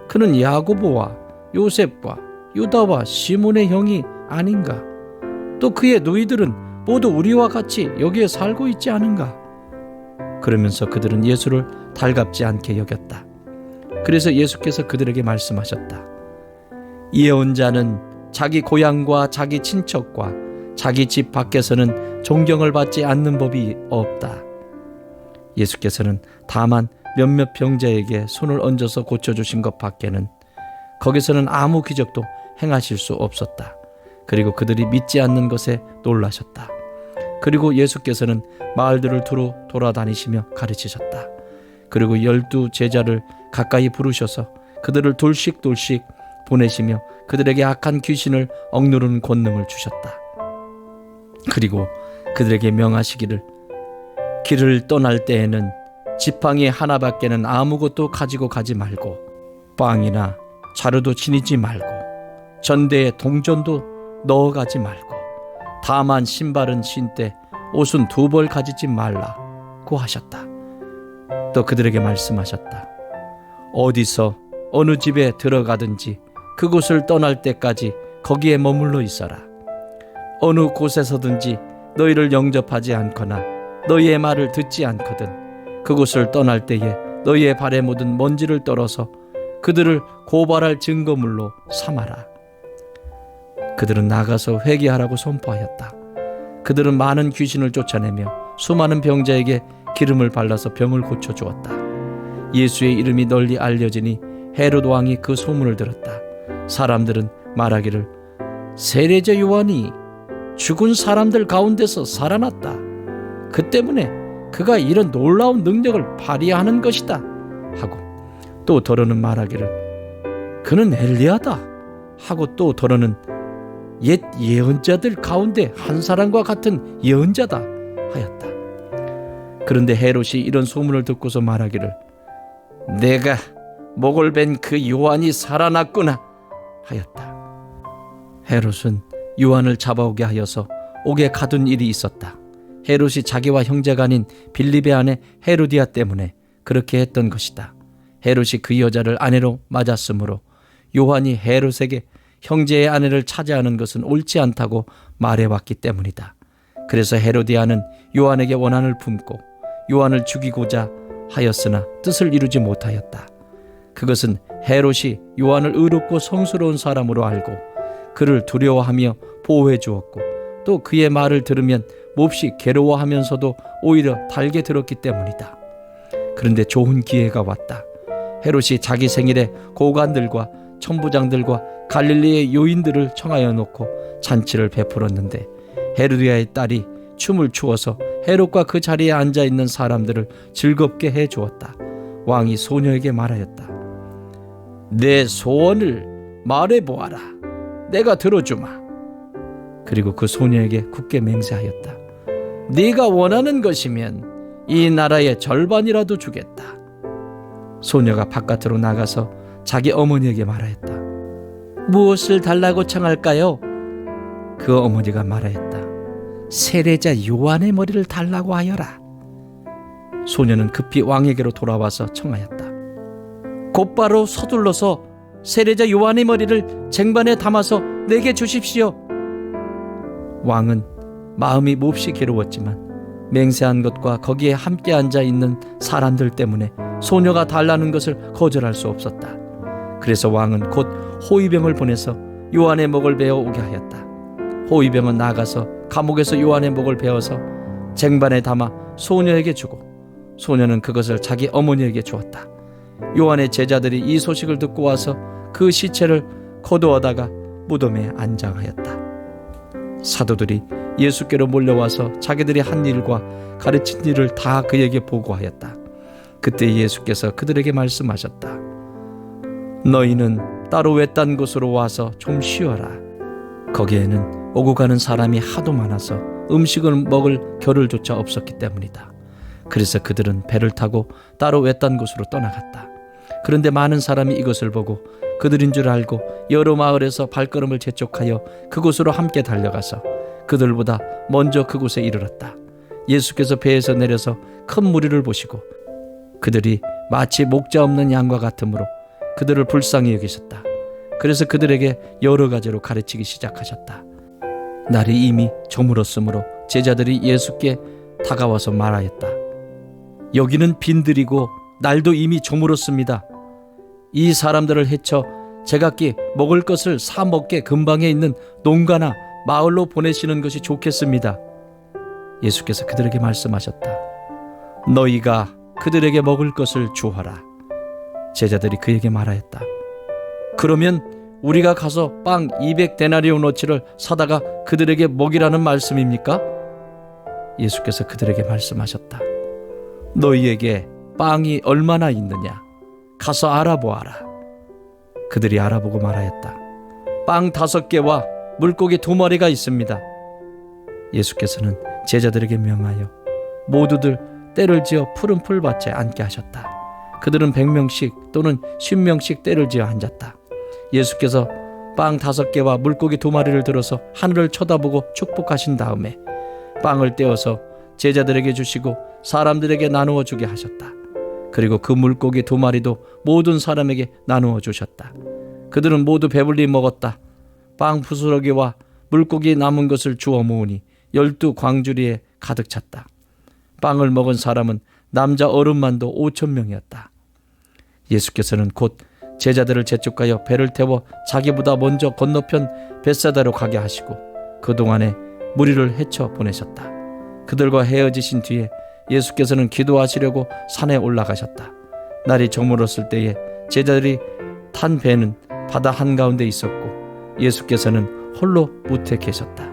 그는 야고보와 요셉과 유다와 시몬의 형이 아닌가? 또 그의 누이들은 모두 우리와 같이 여기에 살고 있지 않은가? 그러면서 그들은 예수를 달갑지 않게 여겼다. 그래서 예수께서 그들에게 말씀하셨다. 예언자는 자기 고향과 자기 친척과 자기 집 밖에서는 존경을 받지 않는 법이 없다. 예수께서는 다만 몇몇 병자에게 손을 얹어서 고쳐주신 것 밖에는 거기서는 아무 기적도 행하실 수 없었다. 그리고 그들이 믿지 않는 것에 놀라셨다. 그리고 예수께서는 마을들을 두루 돌아다니시며 가르치셨다. 그리고 12 제자를 가까이 부르셔서 그들을 둘씩 보내시며 그들에게 악한 귀신을 억누르는 권능을 주셨다. 그리고 그들에게 명하시기를 길을 떠날 때에는 지팡이 하나밖에는 아무것도 가지고 가지 말고 빵이나 자루도 지니지 말고 전대에 동전도 넣어가지 말고 다만 신발은 신되 옷은 2벌 가지지 말라고 하셨다. 또 그들에게 말씀하셨다. 어디서 어느 집에 들어가든지 그곳을 떠날 때까지 거기에 머물러 있어라. 어느 곳에서든지 너희를 영접하지 않거나 너희의 말을 듣지 않거든 그곳을 떠날 때에 너희의 발에 묻은 먼지를 떨어서 그들을 고발할 증거물로 삼아라. 그들은 나가서 회개하라고 선포하였다. 그들은 많은 귀신을 쫓아내며 수많은 병자에게 기름을 발라서 병을 고쳐주었다. 예수의 이름이 널리 알려지니 헤롯 왕이 그 소문을 들었다. 사람들은 말하기를 세례자 요한이 죽은 사람들 가운데서 살아났다. 그 때문에 그가 이런 놀라운 능력을 발휘하는 것이다 하고 또 더러는 말하기를 그는 엘리야다 하고 또 더러는 옛 예언자들 가운데 한 사람과 같은 예언자다 하였다. 그런데 헤롯이 이런 소문을 듣고서 말하기를 내가 목을 벤 그 요한이 살아났구나 하였다. 헤롯은 요한을 잡아오게 하여서 옥에 가둔 일이 있었다. 헤롯이 자기와 형제가 아닌 빌립의 아내 헤로디아 때문에 그렇게 했던 것이다. 헤롯이 그 여자를 아내로 맞았으므로 요한이 헤롯에게 형제의 아내를 차지하는 것은 옳지 않다고 말해왔기 때문이다. 그래서 헤로디아는 요한에게 원한을 품고 요한을 죽이고자 하였으나 뜻을 이루지 못하였다. 그것은 헤롯이 요한을 의롭고 성스러운 사람으로 알고 그를 두려워하며 보호해 주었고 또 그의 말을 들으면 몹시 괴로워하면서도 오히려 달게 들었기 때문이다. 그런데 좋은 기회가 왔다. 헤롯이 자기 생일에 고관들과 천부장들과 갈릴리의 요인들을 청하여 놓고 잔치를 베풀었는데 헤로디아의 딸이 춤을 추어서 헤롯과 그 자리에 앉아있는 사람들을 즐겁게 해주었다. 왕이 소녀에게 말하였다. 내 소원을 말해보아라. 내가 들어주마. 그리고 그 소녀에게 굳게 맹세하였다. 네가 원하는 것이면 이 나라의 절반이라도 주겠다. 소녀가 바깥으로 나가서 자기 어머니에게 말하였다. 무엇을 달라고 청할까요? 그 어머니가 말하였다. 세례자 요한의 머리를 달라고 하여라. 소녀는 급히 왕에게로 돌아와서 청하였다. 곧바로 서둘러서 세례자 요한의 머리를 쟁반에 담아서 내게 주십시오. 왕은 마음이 몹시 괴로웠지만 맹세한 것과 거기에 함께 앉아있는 사람들 때문에 소녀가 달라는 것을 거절할 수 없었다. 그래서 왕은 곧 호위병을 보내서 요한의 목을 베어 오게 하였다. 호위병은 나가서 감옥에서 요한의 목을 베어서 쟁반에 담아 소녀에게 주고 소녀는 그것을 자기 어머니에게 주었다. 요한의 제자들이 이 소식을 듣고 와서 그 시체를 거두어다가 무덤에 안장하였다. 사도들이 예수께로 몰려와서 자기들이 한 일과 가르친 일을 다 그에게 보고하였다. 그때 예수께서 그들에게 말씀하셨다. 너희는 따로 외딴 곳으로 와서 좀 쉬어라. 거기에는 오고 가는 사람이 하도 많아서 음식을 먹을 겨를조차 없었기 때문이다. 그래서 그들은 배를 타고 따로 외딴 곳으로 떠나갔다. 그런데 많은 사람이 이것을 보고 그들인 줄 알고 여러 마을에서 발걸음을 재촉하여 그곳으로 함께 달려가서 그들보다 먼저 그곳에 이르렀다. 예수께서 배에서 내려서 큰 무리를 보시고 그들이 마치 목자 없는 양과 같으므로 그들을 불쌍히 여기셨다. 그래서 그들에게 여러 가지로 가르치기 시작하셨다. 날이 이미 저물었으므로 제자들이 예수께 다가와서 말하였다. 여기는 빈들이고 날도 이미 저물었습니다. 이 사람들을 해쳐 제각기 먹을 것을 사 먹게 근방에 있는 농가나 마을로 보내시는 것이 좋겠습니다. 예수께서 그들에게 말씀하셨다. 너희가 그들에게 먹을 것을 주어라. 제자들이 그에게 말하였다. 그러면 우리가 가서 빵 200데나리온어치를 사다가 그들에게 먹이라는 말씀입니까? 예수께서 그들에게 말씀하셨다. 너희에게 빵이 얼마나 있느냐? 가서 알아보아라. 그들이 알아보고 말하였다. 빵 5개와 물고기 2마리가 있습니다. 예수께서는 제자들에게 명하여 모두들 떼를 지어 푸른 풀밭에 앉게 하셨다. 그들은 100명씩 또는 10명씩 떼를 지어 앉았다. 예수께서 빵 5개와 물고기 2마리를 들어서 하늘을 쳐다보고 축복하신 다음에 빵을 떼어서 제자들에게 주시고 사람들에게 나누어 주게 하셨다. 그리고 그 물고기 2마리도 모든 사람에게 나누어 주셨다. 그들은 모두 배불리 먹었다. 빵 부스러기와 물고기 남은 것을 주워 모으니 12광주리에 가득 찼다. 빵을 먹은 사람은 남자 어른만도 5,000명이었다. 예수께서는 곧 제자들을 재촉하여 배를 태워 자기보다 먼저 건너편 벳사다로 가게 하시고 그동안에 무리를 헤쳐 보내셨다. 그들과 헤어지신 뒤에 예수께서는 기도하시려고 산에 올라가셨다. 날이 저물었을 때에 제자들이 탄 배는 바다 한가운데 있었고 예수께서는 홀로 우태 계셨다.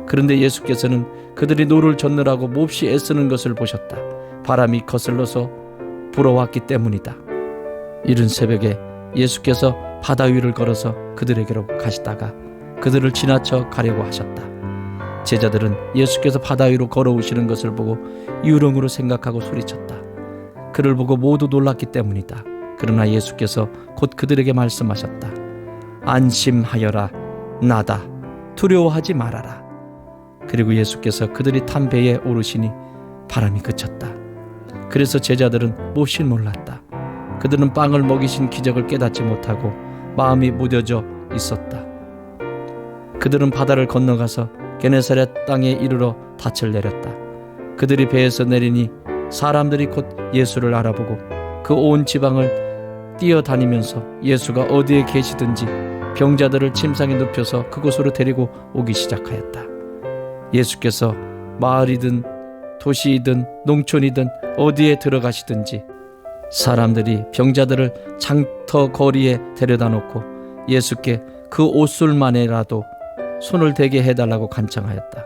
그런데 예수께서는 그들이 노를 젓느라고 몹시 애쓰는 것을 보셨다. 바람이 거슬러서 불어왔기 때문이다. 이른 새벽에 예수께서 바다 위를 걸어서 그들에게로 가시다가 그들을 지나쳐 가려고 하셨다. 제자들은 예수께서 바다 위로 걸어오시는 것을 보고 유령으로 생각하고 소리쳤다. 그를 보고 모두 놀랐기 때문이다. 그러나 예수께서 곧 그들에게 말씀하셨다. 안심하여라. 나다. 두려워하지 말아라. 그리고 예수께서 그들이 탄 배에 오르시니 바람이 그쳤다. 그래서 제자들은 몹시 놀랐다. 그들은 빵을 먹이신 기적을 깨닫지 못하고 마음이 무뎌져 있었다. 그들은 바다를 건너가서 게네사렛 땅에 이르러 닻을 내렸다. 그들이 배에서 내리니 사람들이 곧 예수를 알아보고 그 온 지방을 뛰어다니면서 예수가 어디에 계시든지 병자들을 침상에 눕혀서 그곳으로 데리고 오기 시작하였다. 예수께서 마을이든 도시이든 농촌이든 어디에 들어가시든지 사람들이 병자들을 장터 거리에 데려다 놓고 예수께 그 옷술만이라도 손을 대게 해달라고 간청하였다.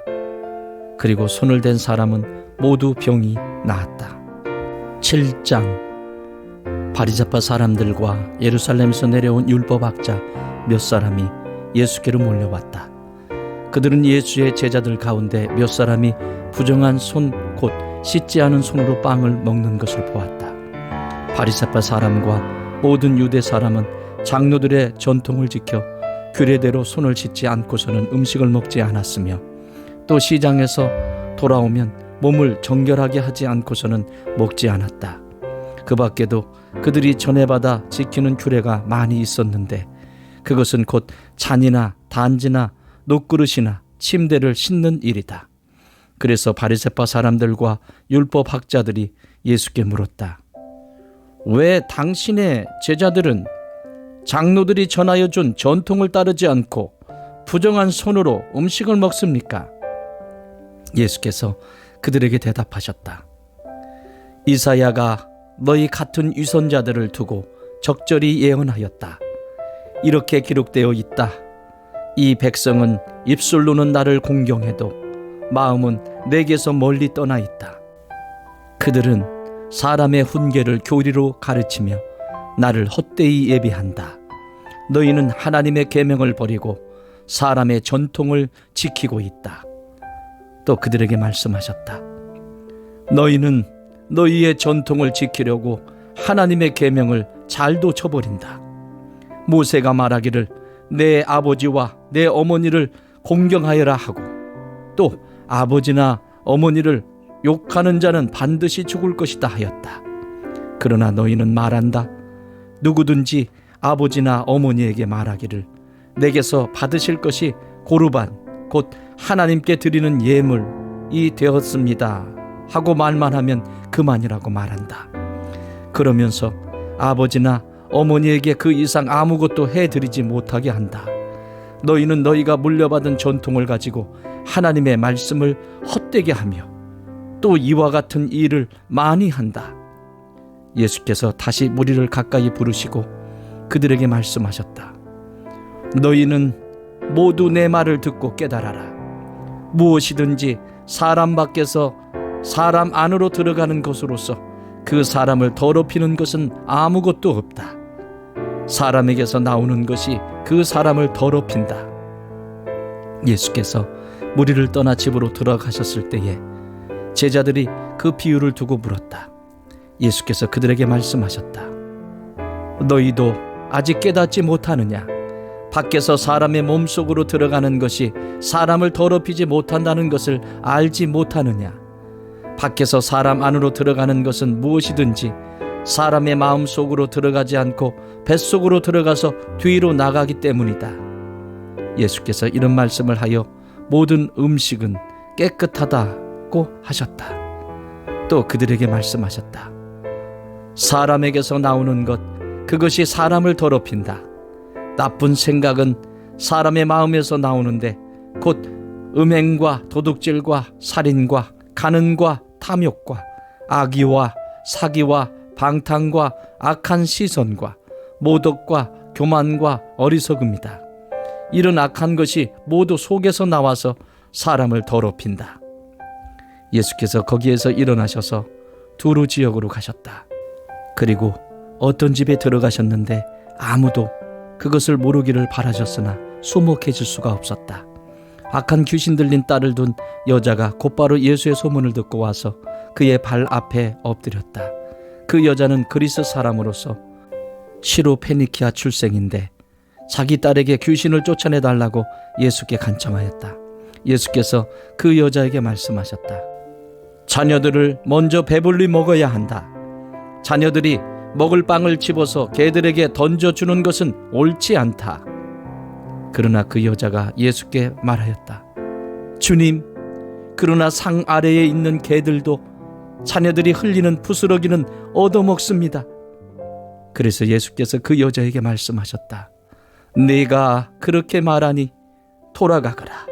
그리고 손을 댄 사람은 모두 병이 나았다. 7장. 바리새파 사람들과 예루살렘에서 내려온 율법학자 몇 사람이 예수께로 몰려왔다. 그들은 예수의 제자들 가운데 몇 사람이 부정한 손 곧 씻지 않은 손으로 빵을 먹는 것을 보았다. 바리새파 사람과 모든 유대 사람은 장로들의 전통을 지켜 규례대로 손을 씻지 않고서는 음식을 먹지 않았으며 또 시장에서 돌아오면 몸을 정결하게 하지 않고서는 먹지 않았다. 그 밖에도 그들이 전해받아 지키는 규례가 많이 있었는데 그것은 곧 잔이나 단지나 녹그릇이나 침대를 씻는 일이다. 그래서 바리새파 사람들과 율법학자들이 예수께 물었다. 왜 당신의 제자들은 장로들이 전하여 준 전통을 따르지 않고 부정한 손으로 음식을 먹습니까? 예수께서 그들에게 대답하셨다. 이사야가 너희 같은 위선자들을 두고 적절히 예언하였다. 이렇게 기록되어 있다. 이 백성은 입술로는 나를 공경해도 마음은 내게서 멀리 떠나 있다. 그들은 사람의 훈계를 교리로 가르치며 나를 헛되이 예비한다. 너희는 하나님의 계명을 버리고 사람의 전통을 지키고 있다. 또 그들에게 말씀하셨다. 너희는 너희의 전통을 지키려고 하나님의 계명을 잘도 쳐버린다. 모세가 말하기를 내 아버지와 내 어머니를 공경하여라 하고 또 아버지나 어머니를 욕하는 자는 반드시 죽을 것이다 하였다. 그러나 너희는 말한다. 누구든지 아버지나 어머니에게 말하기를 내게서 받으실 것이 고르반 곧 하나님께 드리는 예물이 되었습니다 하고 말만 하면 그만이라고 말한다. 그러면서 아버지나 어머니에게 그 이상 아무것도 해드리지 못하게 한다. 너희는 너희가 물려받은 전통을 가지고 하나님의 말씀을 헛되게 하며 또 이와 같은 일을 많이 한다. 예수께서 다시 무리를 가까이 부르시고 그들에게 말씀하셨다. 너희는 모두 내 말을 듣고 깨달아라. 무엇이든지 사람 밖에서 사람 안으로 들어가는 것으로서 그 사람을 더럽히는 것은 아무것도 없다. 사람에게서 나오는 것이 그 사람을 더럽힌다. 예수께서 무리를 떠나 집으로 들어가셨을 때에 제자들이 그 비유를 두고 물었다. 예수께서 그들에게 말씀하셨다. 너희도 아직 깨닫지 못하느냐? 밖에서 사람의 몸속으로 들어가는 것이 사람을 더럽히지 못한다는 것을 알지 못하느냐? 밖에서 사람 안으로 들어가는 것은 무엇이든지 사람의 마음속으로 들어가지 않고 뱃속으로 들어가서 뒤로 나가기 때문이다. 예수께서 이런 말씀을 하여 모든 음식은 깨끗하다고 하셨다. 또 그들에게 말씀하셨다. 사람에게서 나오는 것, 그것이 사람을 더럽힌다. 나쁜 생각은 사람의 마음에서 나오는데 곧 음행과 도둑질과 살인과 간음과 탐욕과 악의와 사기와 방탕과 악한 시선과 모독과 교만과 어리석음이다. 이런 악한 것이 모두 속에서 나와서 사람을 더럽힌다. 예수께서 거기에서 일어나셔서 두루 지역으로 가셨다. 그리고 어떤 집에 들어가셨는데 아무도 그것을 모르기를 바라셨으나 수목해질 수가 없었다. 악한 귀신 들린 딸을 둔 여자가 곧바로 예수의 소문을 듣고 와서 그의 발 앞에 엎드렸다. 그 여자는 그리스 사람으로서 시로페니키아 출생인데 자기 딸에게 귀신을 쫓아내달라고 예수께 간청하였다. 예수께서 그 여자에게 말씀하셨다. 자녀들을 먼저 배불리 먹어야 한다. 자녀들이 먹을 빵을 집어서 개들에게 던져주는 것은 옳지 않다. 그러나 그 여자가 예수께 말하였다. 주님, 그러나 상 아래에 있는 개들도 자녀들이 흘리는 부스러기는 얻어먹습니다. 그래서 예수께서 그 여자에게 말씀하셨다. 네가 그렇게 말하니 돌아가거라.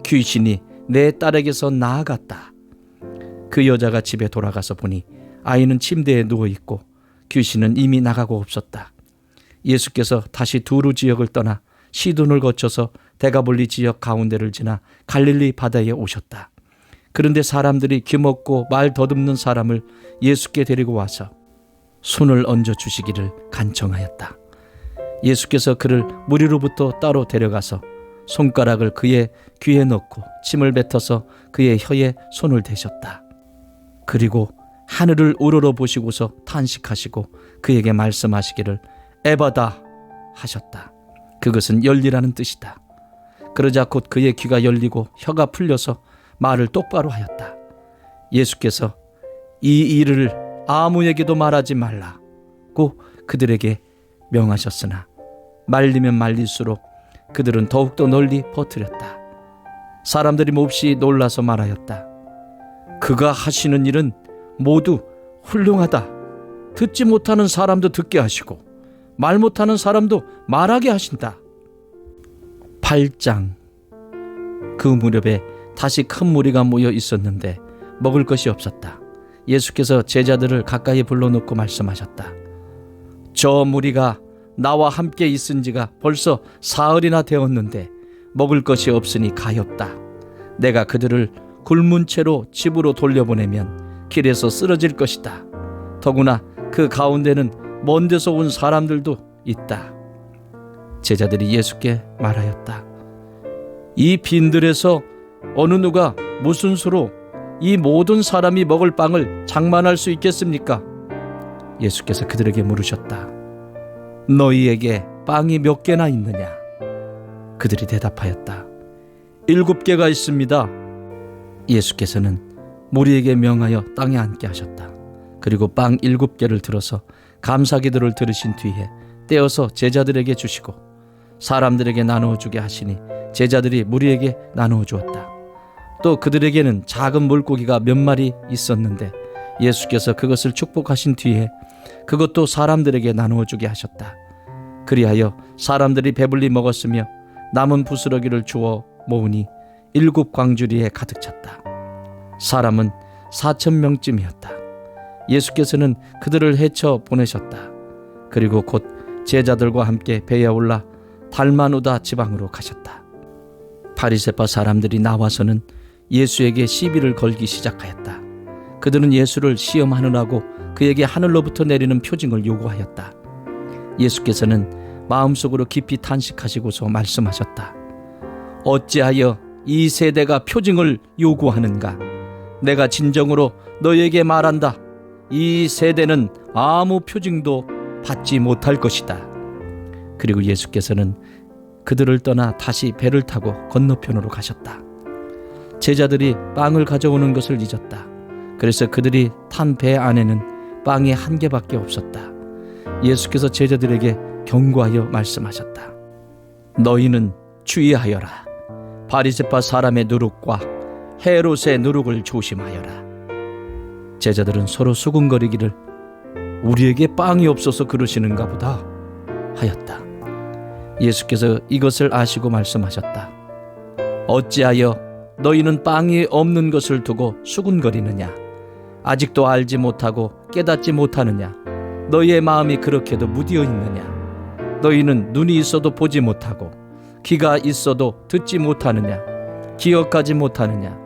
귀신이 내 딸에게서 나아갔다. 그 여자가 집에 돌아가서 보니 아이는 침대에 누워있고 귀신은 이미 나가고 없었다. 예수께서 다시 두루 지역을 떠나 시돈을 거쳐서 데가볼리 지역 가운데를 지나 갈릴리 바다에 오셨다. 그런데 사람들이 귀먹고 말 더듬는 사람을 예수께 데리고 와서 손을 얹어 주시기를 간청하였다. 예수께서 그를 무리로부터 따로 데려가서 손가락을 그의 귀에 넣고 침을 뱉어서 그의 혀에 손을 대셨다. 그리고 하늘을 우러러 보시고서 탄식하시고 그에게 말씀하시기를 에바다 하셨다. 그것은 열리라는 뜻이다. 그러자 곧 그의 귀가 열리고 혀가 풀려서 말을 똑바로 하였다. 예수께서 이 일을 아무에게도 말하지 말라고 그들에게 명하셨으나 말리면 말릴수록 그들은 더욱더 널리 퍼뜨렸다. 사람들이 몹시 놀라서 말하였다. 그가 하시는 일은 모두 훌륭하다. 듣지 못하는 사람도 듣게 하시고 말 못하는 사람도 말하게 하신다. 8장. 그 무렵에 다시 큰 무리가 모여 있었는데 먹을 것이 없었다. 예수께서 제자들을 가까이 불러놓고 말씀하셨다. 저 무리가 나와 함께 있은 지가 벌써 사흘이나 되었는데 먹을 것이 없으니 가엾다. 내가 그들을 굶은 채로 집으로 돌려보내면 길에서 쓰러질 것이다. 더구나 그 가운데는 먼 데서 온 사람들도 있다. 제자들이 예수께 말하였다. 이 빈들에서 어느 누가 무슨 수로 이 모든 사람이 먹을 빵을 장만할 수 있겠습니까? 예수께서 그들에게 물으셨다. 너희에게 빵이 몇 개나 있느냐? 그들이 대답하였다. 7개가 있습니다. 예수께서는 무리에게 명하여 땅에 앉게 하셨다. 그리고 빵 7개를 들어서 감사기도를 들으신 뒤에 떼어서 제자들에게 주시고 사람들에게 나누어 주게 하시니 제자들이 무리에게 나누어 주었다. 또 그들에게는 작은 물고기가 몇 마리 있었는데 예수께서 그것을 축복하신 뒤에 그것도 사람들에게 나누어 주게 하셨다. 그리하여 사람들이 배불리 먹었으며 남은 부스러기를 주워 모으니 7 광주리에 가득 찼다. 사람은 4,000명쯤이었다. 예수께서는 그들을 헤쳐 보내셨다. 그리고 곧 제자들과 함께 배에 올라 달마누다 지방으로 가셨다. 바리새파 사람들이 나와서는 예수에게 시비를 걸기 시작하였다. 그들은 예수를 시험하느라고 그에게 하늘로부터 내리는 표징을 요구하였다. 예수께서는 마음속으로 깊이 탄식하시고서 말씀하셨다. 어찌하여 이 세대가 표징을 요구하는가? 내가 진정으로 너에게 말한다. 이 세대는 아무 표징도 받지 못할 것이다. 그리고 예수께서는 그들을 떠나 다시 배를 타고 건너편으로 가셨다. 제자들이 빵을 가져오는 것을 잊었다. 그래서 그들이 탄 배 안에는 빵이 한 개밖에 없었다. 예수께서 제자들에게 경고하여 말씀하셨다. 너희는 주의하여라. 바리새파 사람의 누룩과 헤롯의 누룩을 조심하여라. 제자들은 서로 수군거리기를 우리에게 빵이 없어서 그러시는가 보다 하였다. 예수께서 이것을 아시고 말씀하셨다. 어찌하여 너희는 빵이 없는 것을 두고 수군거리느냐? 아직도 알지 못하고 깨닫지 못하느냐? 너희의 마음이 그렇게도 무디어 있느냐? 너희는 눈이 있어도 보지 못하고 귀가 있어도 듣지 못하느냐? 기억하지 못하느냐?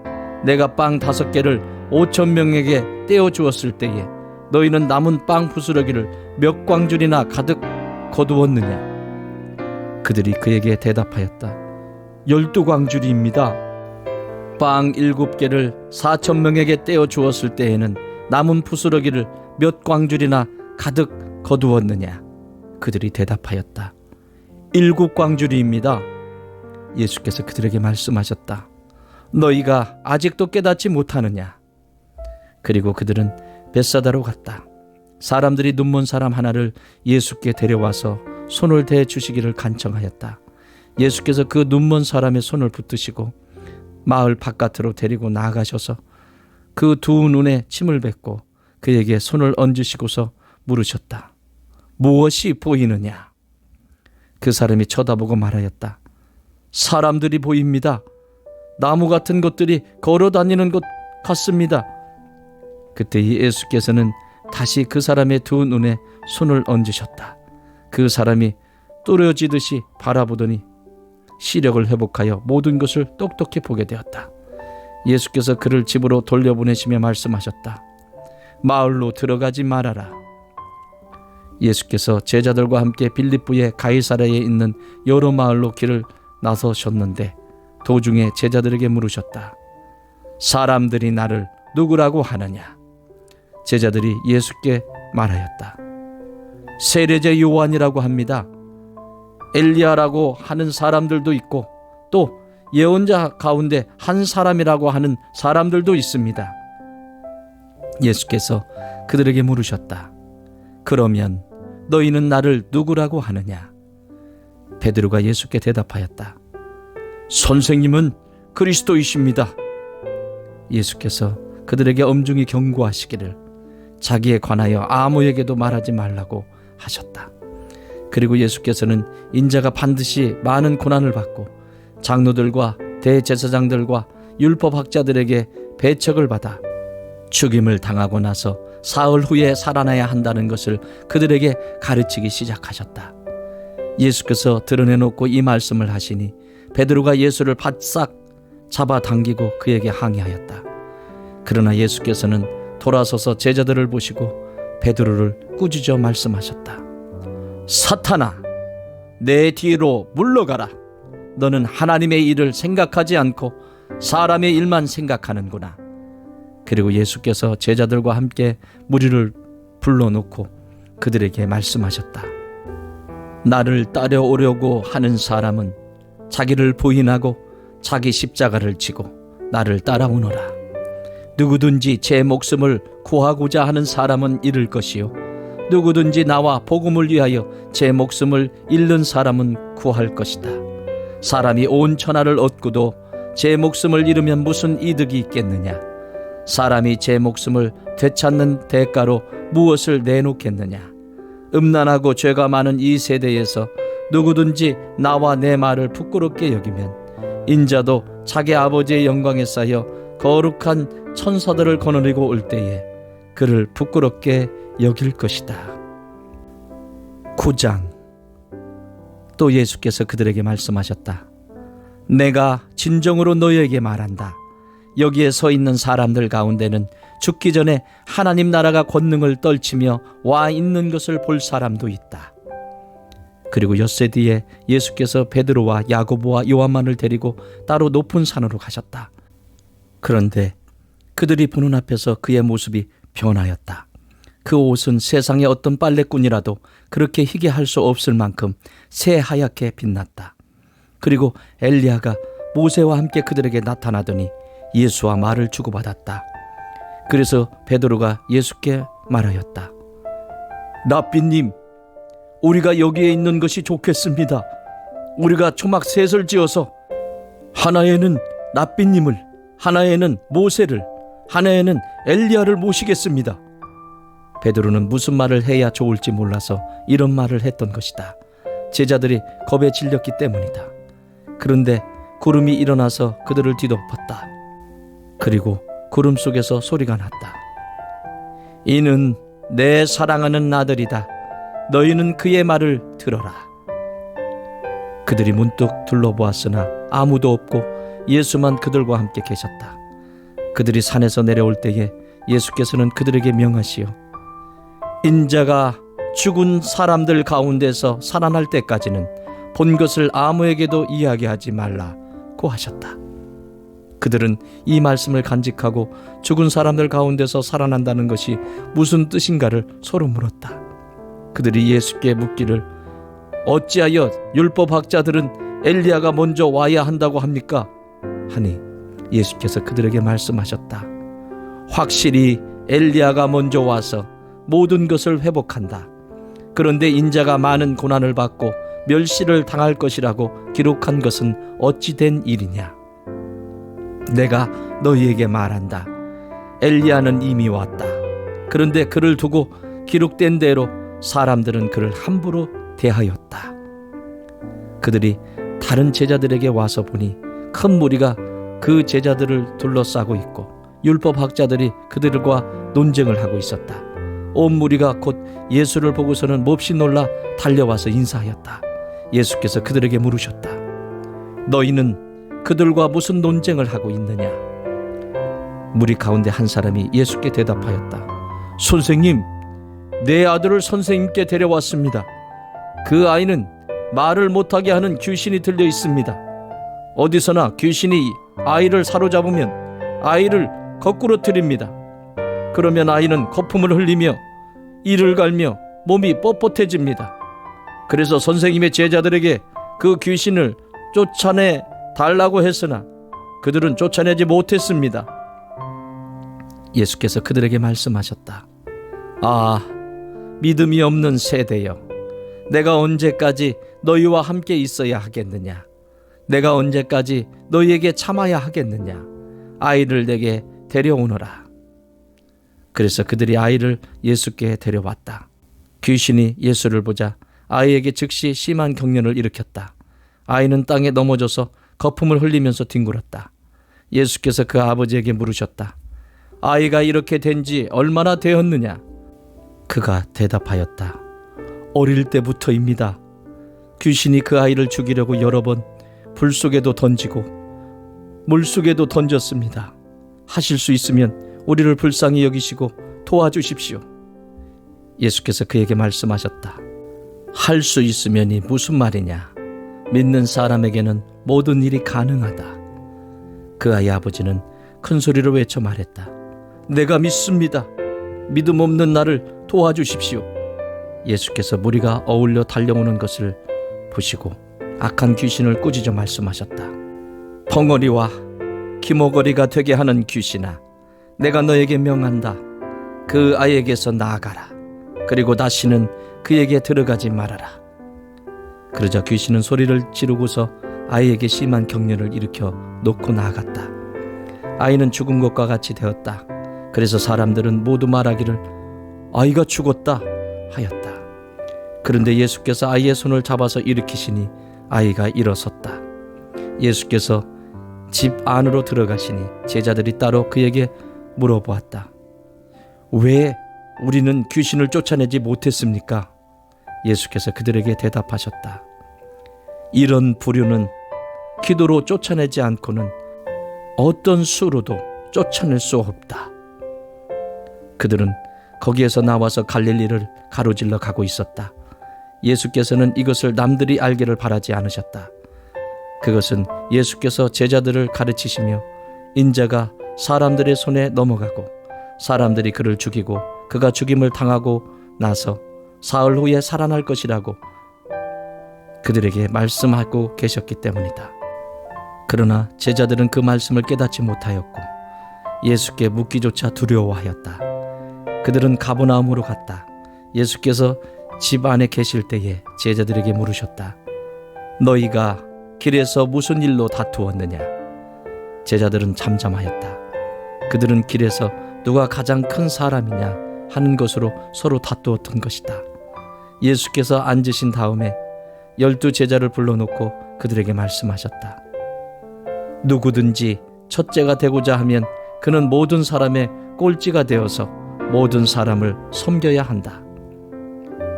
내가 빵 5개를 5,000명에게 떼어주었을 때에 너희는 남은 빵 부스러기를 몇 광줄이나 가득 거두었느냐? 그들이 그에게 대답하였다. 12광줄입니다. 빵 7개를 4,000명에게 떼어주었을 때에는 남은 부스러기를 몇 광줄이나 가득 거두었느냐? 그들이 대답하였다. 7광줄입니다. 예수께서 그들에게 말씀하셨다. 너희가 아직도 깨닫지 못하느냐? 그리고 그들은 벳사다로 갔다. 사람들이 눈먼 사람 하나를 예수께 데려와서 손을 대 주시기를 간청하였다. 예수께서 그 눈먼 사람의 손을 붙드시고 마을 바깥으로 데리고 나아가셔서 그 두 눈에 침을 뱉고 그에게 손을 얹으시고서 물으셨다. 무엇이 보이느냐? 그 사람이 쳐다보고 말하였다. 사람들이 보입니다. 나무 같은 것들이 걸어다니는 것 같습니다. 그때 예수께서는 다시 그 사람의 두 눈에 손을 얹으셨다. 그 사람이 뚫어지듯이 바라보더니 시력을 회복하여 모든 것을 똑똑히 보게 되었다. 예수께서 그를 집으로 돌려보내시며 말씀하셨다. 마을로 들어가지 말아라. 예수께서 제자들과 함께 빌립보의 가이사랴에 있는 여러 마을로 길을 나서셨는데 도중에 제자들에게 물으셨다. 사람들이 나를 누구라고 하느냐? 제자들이 예수께 말하였다. 세례자 요한이라고 합니다. 엘리야라고 하는 사람들도 있고 또 예언자 가운데 한 사람이라고 하는 사람들도 있습니다. 예수께서 그들에게 물으셨다. 그러면 너희는 나를 누구라고 하느냐? 베드로가 예수께 대답하였다. 선생님은 그리스도이십니다. 예수께서 그들에게 엄중히 경고하시기를 자기에 관하여 아무에게도 말하지 말라고 하셨다. 그리고 예수께서는 인자가 반드시 많은 고난을 받고 장로들과 대제사장들과 율법학자들에게 배척을 받아 죽임을 당하고 나서 사흘 후에 살아나야 한다는 것을 그들에게 가르치기 시작하셨다. 예수께서 드러내놓고 이 말씀을 하시니 베드로가 예수를 바싹 잡아당기고 그에게 항의하였다. 그러나 예수께서는 돌아서서 제자들을 보시고 베드로를 꾸짖어 말씀하셨다. 사탄아, 내 뒤로 물러가라. 너는 하나님의 일을 생각하지 않고 사람의 일만 생각하는구나. 그리고 예수께서 제자들과 함께 무리를 불러놓고 그들에게 말씀하셨다. 나를 따라오려고 하는 사람은 자기를 부인하고 자기 십자가를 지고 나를 따라오너라. 누구든지 제 목숨을 구하고자 하는 사람은 잃을 것이요 누구든지 나와 복음을 위하여 제 목숨을 잃는 사람은 구할 것이다. 사람이 온 천하를 얻고도 제 목숨을 잃으면 무슨 이득이 있겠느냐? 사람이 제 목숨을 되찾는 대가로 무엇을 내놓겠느냐? 음란하고 죄가 많은 이 세대에서 누구든지 나와 내 말을 부끄럽게 여기면 인자도 자기 아버지의 영광에 쌓여 거룩한 천사들을 거느리고 올 때에 그를 부끄럽게 여길 것이다. 9장. 또 예수께서 그들에게 말씀하셨다. 내가 진정으로 너희에게 말한다. 여기에 서 있는 사람들 가운데는 죽기 전에 하나님 나라가 권능을 떨치며 와 있는 것을 볼 사람도 있다. 그리고 엿새 뒤에 예수께서 베드로와 야고보와 요한만을 데리고 따로 높은 산으로 가셨다. 그런데 그들이 보는 앞에서 그의 모습이 변하였다. 그 옷은 세상의 어떤 빨래꾼이라도 그렇게 희게 할 수 없을 만큼 새하얗게 빛났다. 그리고 엘리야가 모세와 함께 그들에게 나타나더니 예수와 말을 주고받았다. 그래서 베드로가 예수께 말하였다. 랍비님, 우리가 여기에 있는 것이 좋겠습니다. 우리가 초막 셋을 지어서 하나에는 랍비님을, 하나에는 모세를, 하나에는 엘리야를 모시겠습니다. 베드로는 무슨 말을 해야 좋을지 몰라서 이런 말을 했던 것이다. 제자들이 겁에 질렸기 때문이다. 그런데 구름이 일어나서 그들을 뒤덮었다. 그리고 구름 속에서 소리가 났다. 이는 내 사랑하는 아들이다. 너희는 그의 말을 들어라. 그들이 문득 둘러보았으나 아무도 없고 예수만 그들과 함께 계셨다. 그들이 산에서 내려올 때에 예수께서는 그들에게 명하시어 인자가 죽은 사람들 가운데서 살아날 때까지는 본 것을 아무에게도 이야기하지 말라고 하셨다. 그들은 이 말씀을 간직하고 죽은 사람들 가운데서 살아난다는 것이 무슨 뜻인가를 서로 물었다. 그들이 예수께 묻기를 어찌하여 율법학자들은 엘리야가 먼저 와야 한다고 합니까? 하니 예수께서 그들에게 말씀하셨다. 확실히 엘리야가 먼저 와서 모든 것을 회복한다. 그런데 인자가 많은 고난을 받고 멸시를 당할 것이라고 기록한 것은 어찌 된 일이냐? 내가 너희에게 말한다. 엘리야는 이미 왔다. 그런데 그를 두고 기록된 대로 사람들은 그를 함부로 대하였다. 그들이 다른 제자들에게 와서 보니 큰 무리가 그 제자들을 둘러싸고 있고 율법학자들이 그들과 논쟁을 하고 있었다. 온 무리가 곧 예수를 보고서는 몹시 놀라 달려와서 인사하였다. 예수께서 그들에게 물으셨다. 너희는 그들과 무슨 논쟁을 하고 있느냐? 무리 가운데 한 사람이 예수께 대답하였다. 선생님, 내 아들을 선생님께 데려왔습니다. 그 아이는 말을 못하게 하는 귀신이 들려 있습니다. 어디서나 귀신이 아이를 사로잡으면 아이를 거꾸로 트립니다. 그러면 아이는 거품을 흘리며 이를 갈며 몸이 뻣뻣해집니다. 그래서 선생님의 제자들에게 그 귀신을 쫓아내 달라고 했으나 그들은 쫓아내지 못했습니다. 예수께서 그들에게 말씀하셨다. 아, 믿음이 없는 세대여, 내가 언제까지 너희와 함께 있어야 하겠느냐? 내가 언제까지 너희에게 참아야 하겠느냐? 아이를 내게 데려오너라. 그래서 그들이 아이를 예수께 데려왔다. 귀신이 예수를 보자 아이에게 즉시 심한 경련을 일으켰다. 아이는 땅에 넘어져서 거품을 흘리면서 뒹굴었다. 예수께서 그 아버지에게 물으셨다. 아이가 이렇게 된 지 얼마나 되었느냐? 그가 대답하였다. 어릴 때부터입니다. 귀신이 그 아이를 죽이려고 여러 번 불 속에도 던지고 물 속에도 던졌습니다. 하실 수 있으면 우리를 불쌍히 여기시고 도와주십시오. 예수께서 그에게 말씀하셨다. 할 수 있으면이 무슨 말이냐? 믿는 사람에게는 모든 일이 가능하다. 그 아이 아버지는 큰 소리로 외쳐 말했다. 내가 믿습니다. 믿음 없는 나를 도와주십시오. 예수께서 무리가 어울려 달려오는 것을 보시고 악한 귀신을 꾸짖어 말씀하셨다. 벙어리와 기모거리가 되게 하는 귀신아, 내가 너에게 명한다. 그 아이에게서 나아가라. 그리고 다시는 그에게 들어가지 말아라. 그러자 귀신은 소리를 지르고서 아이에게 심한 경련을 일으켜 놓고 나아갔다. 아이는 죽은 것과 같이 되었다. 그래서 사람들은 모두 말하기를 아이가 죽었다 하였다. 그런데 예수께서 아이의 손을 잡아서 일으키시니 아이가 일어섰다. 예수께서 집 안으로 들어가시니 제자들이 따로 그에게 물어보았다. 왜 우리는 귀신을 쫓아내지 못했습니까? 예수께서 그들에게 대답하셨다. 이런 부류는 기도로 쫓아내지 않고는 어떤 수로도 쫓아낼 수 없다. 그들은 거기에서 나와서 갈릴리를 가로질러 가고 있었다. 예수께서는 이것을 남들이 알기를 바라지 않으셨다. 그것은 예수께서 제자들을 가르치시며 인자가 사람들의 손에 넘어가고 사람들이 그를 죽이고 그가 죽임을 당하고 나서 사흘 후에 살아날 것이라고 그들에게 말씀하고 계셨기 때문이다. 그러나 제자들은 그 말씀을 깨닫지 못하였고 예수께 묻기조차 두려워하였다. 그들은 가버나움으로 갔다. 예수께서 집 안에 계실 때에 제자들에게 물으셨다. 너희가 길에서 무슨 일로 다투었느냐? 제자들은 잠잠하였다. 그들은 길에서 누가 가장 큰 사람이냐 하는 것으로 서로 다투었던 것이다. 예수께서 앉으신 다음에 12 제자를 불러놓고 그들에게 말씀하셨다. 누구든지 첫째가 되고자 하면 그는 모든 사람의 꼴찌가 되어서 모든 사람을 섬겨야 한다.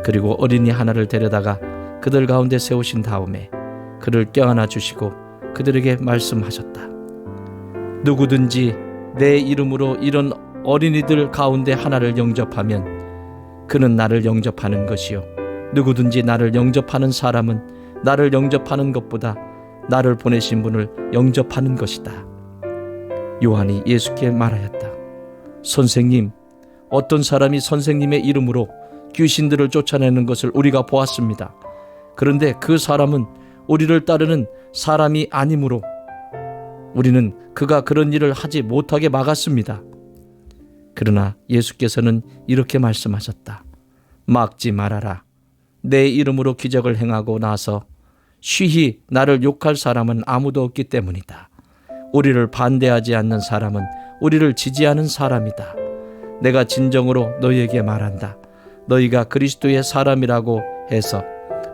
그리고 어린이 하나를 데려다가 그들 가운데 세우신 다음에 그를 껴안아 주시고 그들에게 말씀하셨다. 누구든지 내 이름으로 이런 어린이들 가운데 하나를 영접하면 그는 나를 영접하는 것이요 누구든지 나를 영접하는 사람은 나를 영접하는 것보다 나를 보내신 분을 영접하는 것이다. 요한이 예수께 말하였다. 선생님, 어떤 사람이 선생님의 이름으로 귀신들을 쫓아내는 것을 우리가 보았습니다. 그런데 그 사람은 우리를 따르는 사람이 아니므로 우리는 그가 그런 일을 하지 못하게 막았습니다. 그러나 예수께서는 이렇게 말씀하셨다. 막지 말아라. 내 이름으로 기적을 행하고 나서 쉬히 나를 욕할 사람은 아무도 없기 때문이다. 우리를 반대하지 않는 사람은 우리를 지지하는 사람이다. 내가 진정으로 너희에게 말한다. 너희가 그리스도의 사람이라고 해서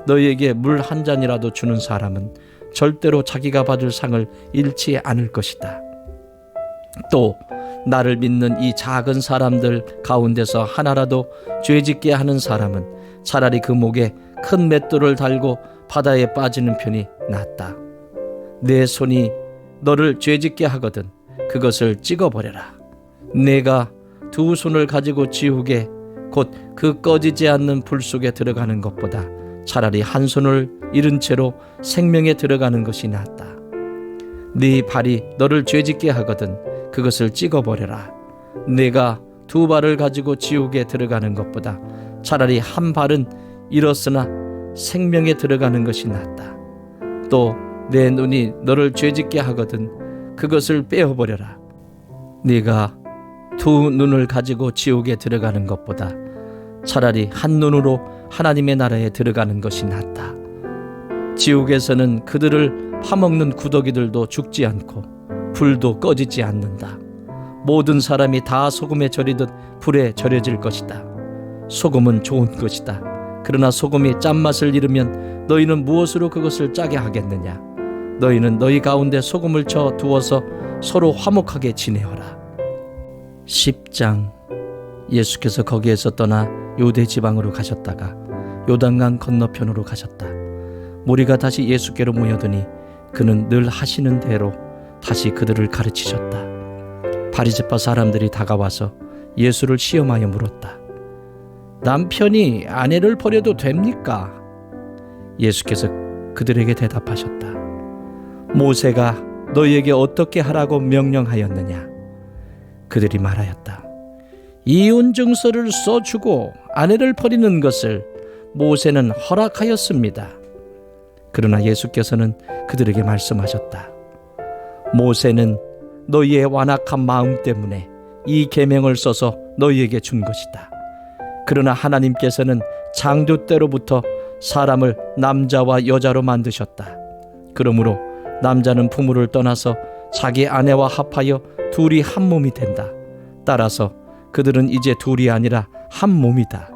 너희에게 물 한 잔이라도 주는 사람은 절대로 자기가 받을 상을 잃지 않을 것이다. 또 나를 믿는 이 작은 사람들 가운데서 하나라도 죄짓게 하는 사람은 차라리 그 목에 큰 맷돌을 달고 바다에 빠지는 편이 낫다. 내 손이 너를 죄짓게 하거든 그것을 찍어버려라. 내가 2 손을 가지고 지옥에 곧 그 꺼지지 않는 불 속에 들어가는 것보다 차라리 1 손을 잃은 채로 생명에 들어가는 것이 낫다. 네 발이 너를 죄짓게 하거든 그것을 찍어버려라. 내가 2 발을 가지고 지옥에 들어가는 것보다 차라리 1 발은 잃었으나 생명에 들어가는 것이 낫다. 또 내 눈이 너를 죄짓게 하거든 그것을 빼어버려라. 네가 2 눈을 가지고 지옥에 들어가는 것보다 차라리 1 눈으로 하나님의 나라에 들어가는 것이 낫다. 지옥에서는 그들을 파먹는 구더기들도 죽지 않고 불도 꺼지지 않는다. 모든 사람이 다 소금에 절이듯 불에 절여질 것이다. 소금은 좋은 것이다. 그러나 소금이 짠맛을 잃으면 너희는 무엇으로 그것을 짜게 하겠느냐? 너희는 너희 가운데 소금을 쳐 두어서 서로 화목하게 지내어라. 10장. 예수께서 거기에서 떠나 요대 지방으로 가셨다가 요단강 건너편으로 가셨다. 무리가 다시 예수께로 모여드니 그는 늘 하시는 대로 다시 그들을 가르치셨다. 바리새파 사람들이 다가와서 예수를 시험하여 물었다. 남편이 아내를 버려도 됩니까? 예수께서 그들에게 대답하셨다. 모세가 너희에게 어떻게 하라고 명령하였느냐? 그들이 말하였다. 이혼 증서를 써주고 아내를 버리는 것을 모세는 허락하였습니다. 그러나 예수께서는 그들에게 말씀하셨다. 모세는 너희의 완악한 마음 때문에 이 계명을 써서 너희에게 준 것이다. 그러나 하나님께서는 창조 때로부터 사람을 남자와 여자로 만드셨다. 그러므로 남자는 부모를 떠나서 자기 아내와 합하여 둘이 한 몸이 된다. 따라서 그들은 이제 둘이 아니라 한 몸이다.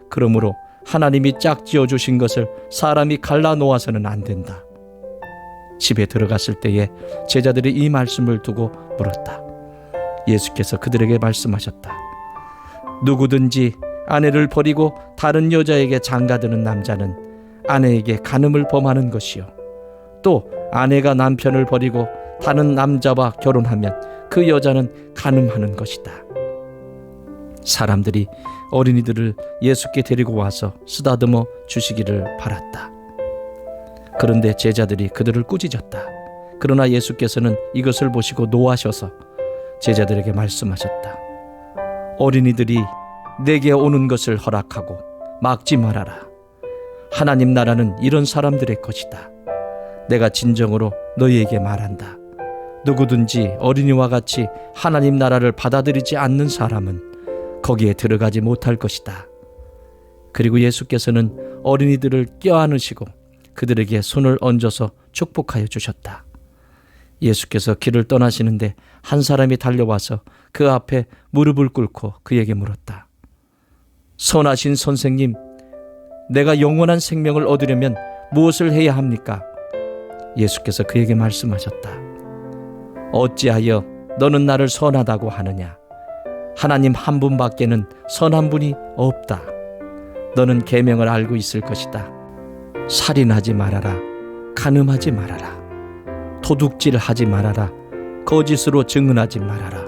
그러므로 하나님이 짝지어 주신 것을 사람이 갈라 놓아서는 안 된다. 집에 들어갔을 때에 제자들이 이 말씀을 두고 물었다. 예수께서 그들에게 말씀하셨다. 누구든지 아내를 버리고 다른 여자에게 장가드는 남자는 아내에게 간음을 범하는 것이요 또 아내가 남편을 버리고 다른 남자와 결혼하면 그 여자는 간음하는 것이다. 사람들이 어린이들을 예수께 데리고 와서 쓰다듬어 주시기를 바랐다. 그런데 제자들이 그들을 꾸짖었다. 그러나 예수께서는 이것을 보시고 노하셔서 제자들에게 말씀하셨다. 어린이들이 내게 오는 것을 허락하고 막지 말아라. 하나님 나라는 이런 사람들의 것이다. 내가 진정으로 너희에게 말한다. 누구든지 어린이와 같이 하나님 나라를 받아들이지 않는 사람은 거기에 들어가지 못할 것이다. 그리고 예수께서는 어린이들을 껴안으시고 그들에게 손을 얹어서 축복하여 주셨다. 예수께서 길을 떠나시는데 한 사람이 달려와서 그 앞에 무릎을 꿇고 그에게 물었다. 선하신 선생님, 내가 영원한 생명을 얻으려면 무엇을 해야 합니까? 예수께서 그에게 말씀하셨다. 어찌하여 너는 나를 선하다고 하느냐? 하나님 한 분밖에는 선한 분이 없다. 너는 계명을 알고 있을 것이다. 살인하지 말아라. 간음하지 말아라. 도둑질하지 말아라. 거짓으로 증언하지 말아라.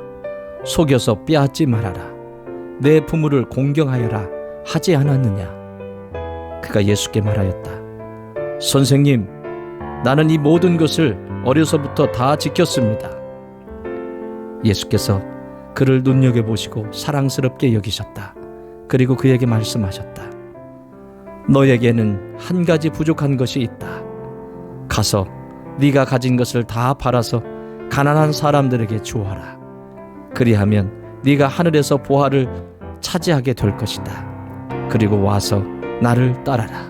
속여서 빼앗지 말아라. 내 부모를 공경하여라 하지 않았느냐? 그가 예수께 말하였다. 선생님, 나는 이 모든 것을 어려서부터 다 지켰습니다. 예수께서 그를 눈여겨보시고 사랑스럽게 여기셨다. 그리고 그에게 말씀하셨다. 너에게는 한 가지 부족한 것이 있다. 가서 네가 가진 것을 다 팔아서 가난한 사람들에게 주어라. 그리하면 네가 하늘에서 보화를 차지하게 될 것이다. 그리고 와서 나를 따라라.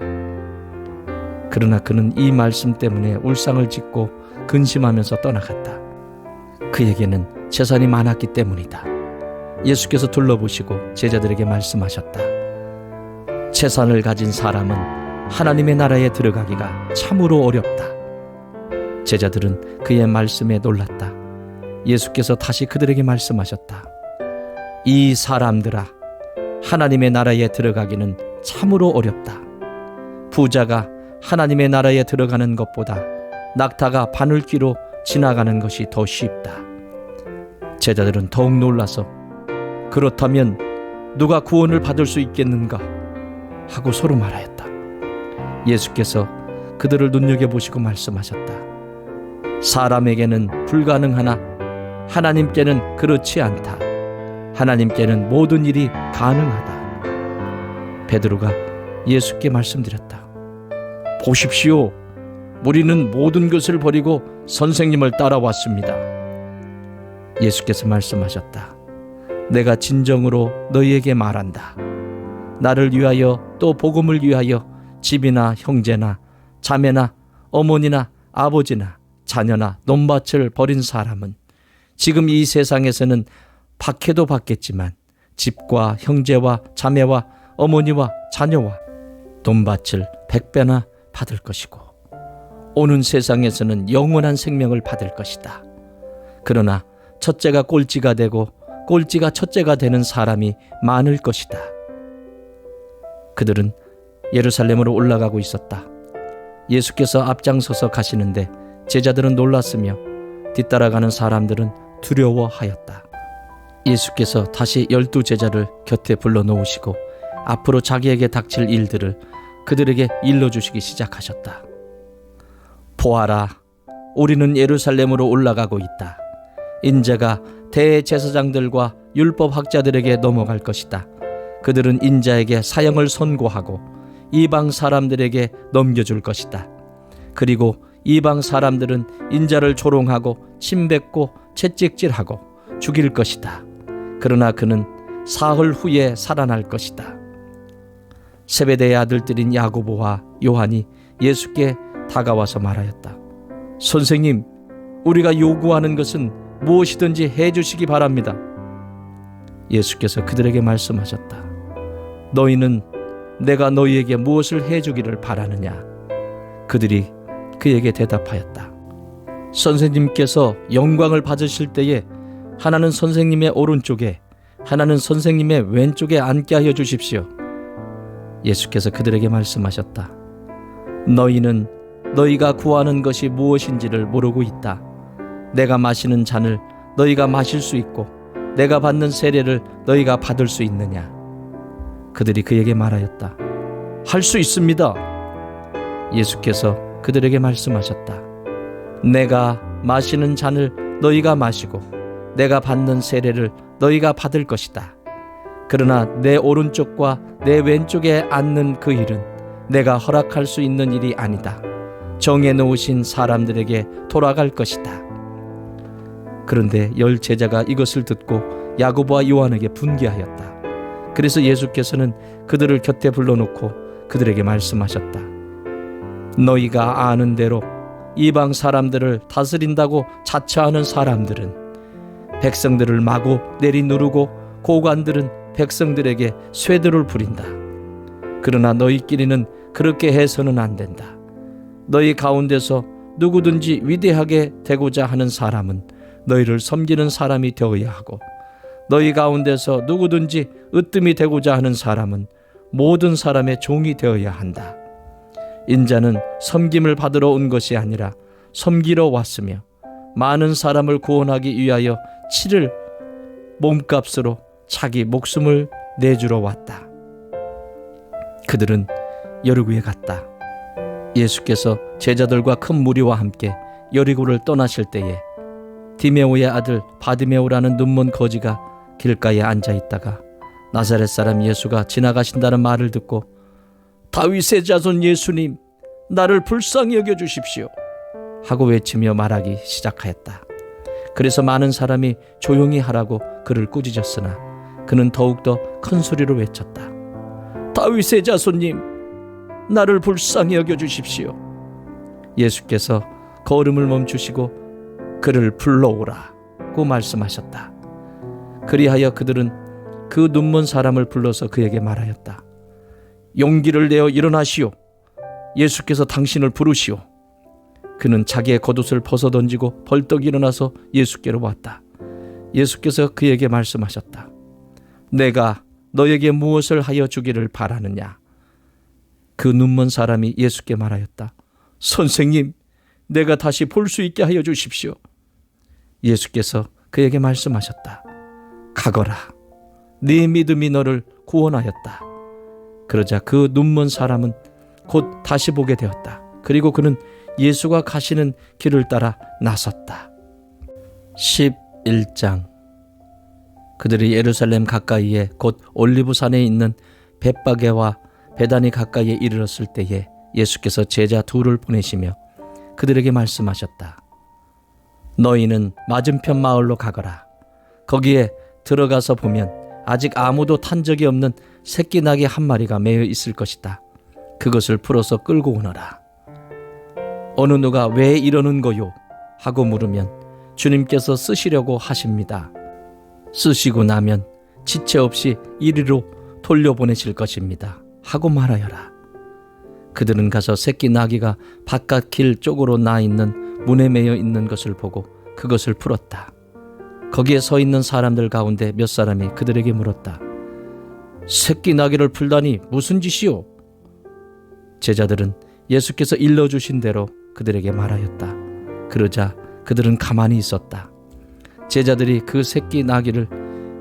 그러나 그는 이 말씀 때문에 울상을 짓고 근심하면서 떠나갔다. 그에게는 재산이 많았기 때문이다. 예수께서 둘러보시고 제자들에게 말씀하셨다. 재산을 가진 사람은 하나님의 나라에 들어가기가 참으로 어렵다. 제자들은 그의 말씀에 놀랐다. 예수께서 다시 그들에게 말씀하셨다. 이 사람들아, 하나님의 나라에 들어가기는 참으로 어렵다. 부자가 하나님의 나라에 들어가는 것보다 낙타가 바늘귀로 지나가는 것이 더 쉽다. 제자들은 더욱 놀라서 그렇다면 누가 구원을 받을 수 있겠는가 하고 서로 말하였다. 예수께서 그들을 눈여겨보시고 말씀하셨다. 사람에게는 불가능하나 하나님께는 그렇지 않다. 하나님께는 모든 일이 가능하다. 베드로가 예수께 말씀드렸다. 보십시오. 우리는 모든 것을 버리고 선생님을 따라왔습니다. 예수께서 말씀하셨다. 내가 진정으로 너희에게 말한다. 나를 위하여 또 복음을 위하여 집이나 형제나 자매나 어머니나 아버지나 자녀나 논밭을 버린 사람은 지금 이 세상에서는 박해도 받겠지만 집과 형제와 자매와 어머니와 자녀와 논밭을 100배나 받을 것이고 오는 세상에서는 영원한 생명을 받을 것이다. 그러나 첫째가 꼴찌가 되고 꼴찌가 첫째가 되는 사람이 많을 것이다. 그들은 예루살렘으로 올라가고 있었다. 예수께서 앞장서서 가시는데 제자들은 놀랐으며 뒤따라가는 사람들은 두려워하였다. 예수께서 다시 12 제자를 곁에 불러놓으시고 앞으로 자기에게 닥칠 일들을 그들에게 일러주시기 시작하셨다. 보아라, 우리는 예루살렘으로 올라가고 있다. 인자가 대제사장들과 율법학자들에게 넘어갈 것이다. 그들은 인자에게 사형을 선고하고 이방 사람들에게 넘겨줄 것이다. 그리고 이방 사람들은 인자를 조롱하고 침뱉고 채찍질하고 죽일 것이다. 그러나 그는 사흘 후에 살아날 것이다. 세베대의 아들들인 야고보와 요한이 예수께 다가와서 말하였다. 선생님, 우리가 요구하는 것은 무엇이든지 해주시기 바랍니다. 예수께서 그들에게 말씀하셨다. 너희는 내가 너희에게 무엇을 해주기를 바라느냐? 그들이 그에게 대답하였다. 선생님께서 영광을 받으실 때에 하나는 선생님의 오른쪽에 하나는 선생님의 왼쪽에 앉게 하여 주십시오. 예수께서 그들에게 말씀하셨다. 너희는 너희가 구하는 것이 무엇인지를 모르고 있다. 내가 마시는 잔을 너희가 마실 수 있고 내가 받는 세례를 너희가 받을 수 있느냐? 그들이 그에게 말하였다. 할 수 있습니다. 예수께서 그들에게 말씀하셨다. 내가 마시는 잔을 너희가 마시고 내가 받는 세례를 너희가 받을 것이다. 그러나 내 오른쪽과 내 왼쪽에 앉는 그 일은 내가 허락할 수 있는 일이 아니다. 정해놓으신 사람들에게 돌아갈 것이다. 그런데 10 제자가 이것을 듣고 야고보와 요한에게 분개하였다. 그래서 예수께서는 그들을 곁에 불러놓고 그들에게 말씀하셨다. 너희가 아는 대로 이방 사람들을 다스린다고 자처하는 사람들은 백성들을 마구 내리누르고 고관들은 백성들에게 쇠들을 부린다. 그러나 너희끼리는 그렇게 해서는 안 된다. 너희 가운데서 누구든지 위대하게 되고자 하는 사람은 너희를 섬기는 사람이 되어야 하고 너희 가운데서 누구든지 으뜸이 되고자 하는 사람은 모든 사람의 종이 되어야 한다. 인자는 섬김을 받으러 온 것이 아니라 섬기러 왔으며 많은 사람을 구원하기 위하여 치를 몸값으로 자기 목숨을 내주러 왔다. 그들은 여리고에 갔다. 예수께서 제자들과 큰 무리와 함께 여리고를 떠나실 때에 디메오의 아들 바디메오라는 눈먼 거지가 길가에 앉아 있다가 나사렛 사람 예수가 지나가신다는 말을 듣고 다윗의 자손 예수님, 나를 불쌍히 여겨주십시오 하고 외치며 말하기 시작하였다. 그래서 많은 사람이 조용히 하라고 그를 꾸짖었으나 그는 더욱더 큰 소리로 외쳤다. 다윗의 자손님, 나를 불쌍히 여겨주십시오. 예수께서 걸음을 멈추시고 그를 불러오라고 말씀하셨다. 그리하여 그들은 그 눈먼 사람을 불러서 그에게 말하였다. 용기를 내어 일어나시오. 예수께서 당신을 부르시오. 그는 자기의 겉옷을 벗어던지고 벌떡 일어나서 예수께로 왔다. 예수께서 그에게 말씀하셨다. 내가 너에게 무엇을 하여 주기를 바라느냐? 그 눈먼 사람이 예수께 말하였다. 선생님, 내가 다시 볼 수 있게 하여 주십시오. 예수께서 그에게 말씀하셨다. 가거라. 네 믿음이 너를 구원하였다. 그러자 그 눈먼 사람은 곧 다시 보게 되었다. 그리고 그는 예수가 가시는 길을 따라 나섰다. 11장. 그들이 예루살렘 가까이에 곧 올리브산에 있는 벳바게와 베다니 가까이에 이르렀을 때에 예수께서 제자 둘을 보내시며 그들에게 말씀하셨다. 너희는 맞은편 마을로 가거라. 거기에 들어가서 보면 아직 아무도 탄 적이 없는 새끼 나귀 한 마리가 매여 있을 것이다. 그것을 풀어서 끌고 오너라. 어느 누가 왜 이러는 거요? 하고 물으면 주님께서 쓰시려고 하십니다. 쓰시고 나면 지체 없이 이리로 돌려보내실 것입니다. 하고 말하여라. 그들은 가서 새끼 나귀가 바깥 길 쪽으로 나 있는 문에 매여 있는 것을 보고 그것을 풀었다. 거기에 서 있는 사람들 가운데 몇 사람이 그들에게 물었다. 새끼 나귀를 풀다니 무슨 짓이요? 제자들은 예수께서 일러주신 대로 그들에게 말하였다. 그러자 그들은 가만히 있었다. 제자들이 그 새끼 나귀를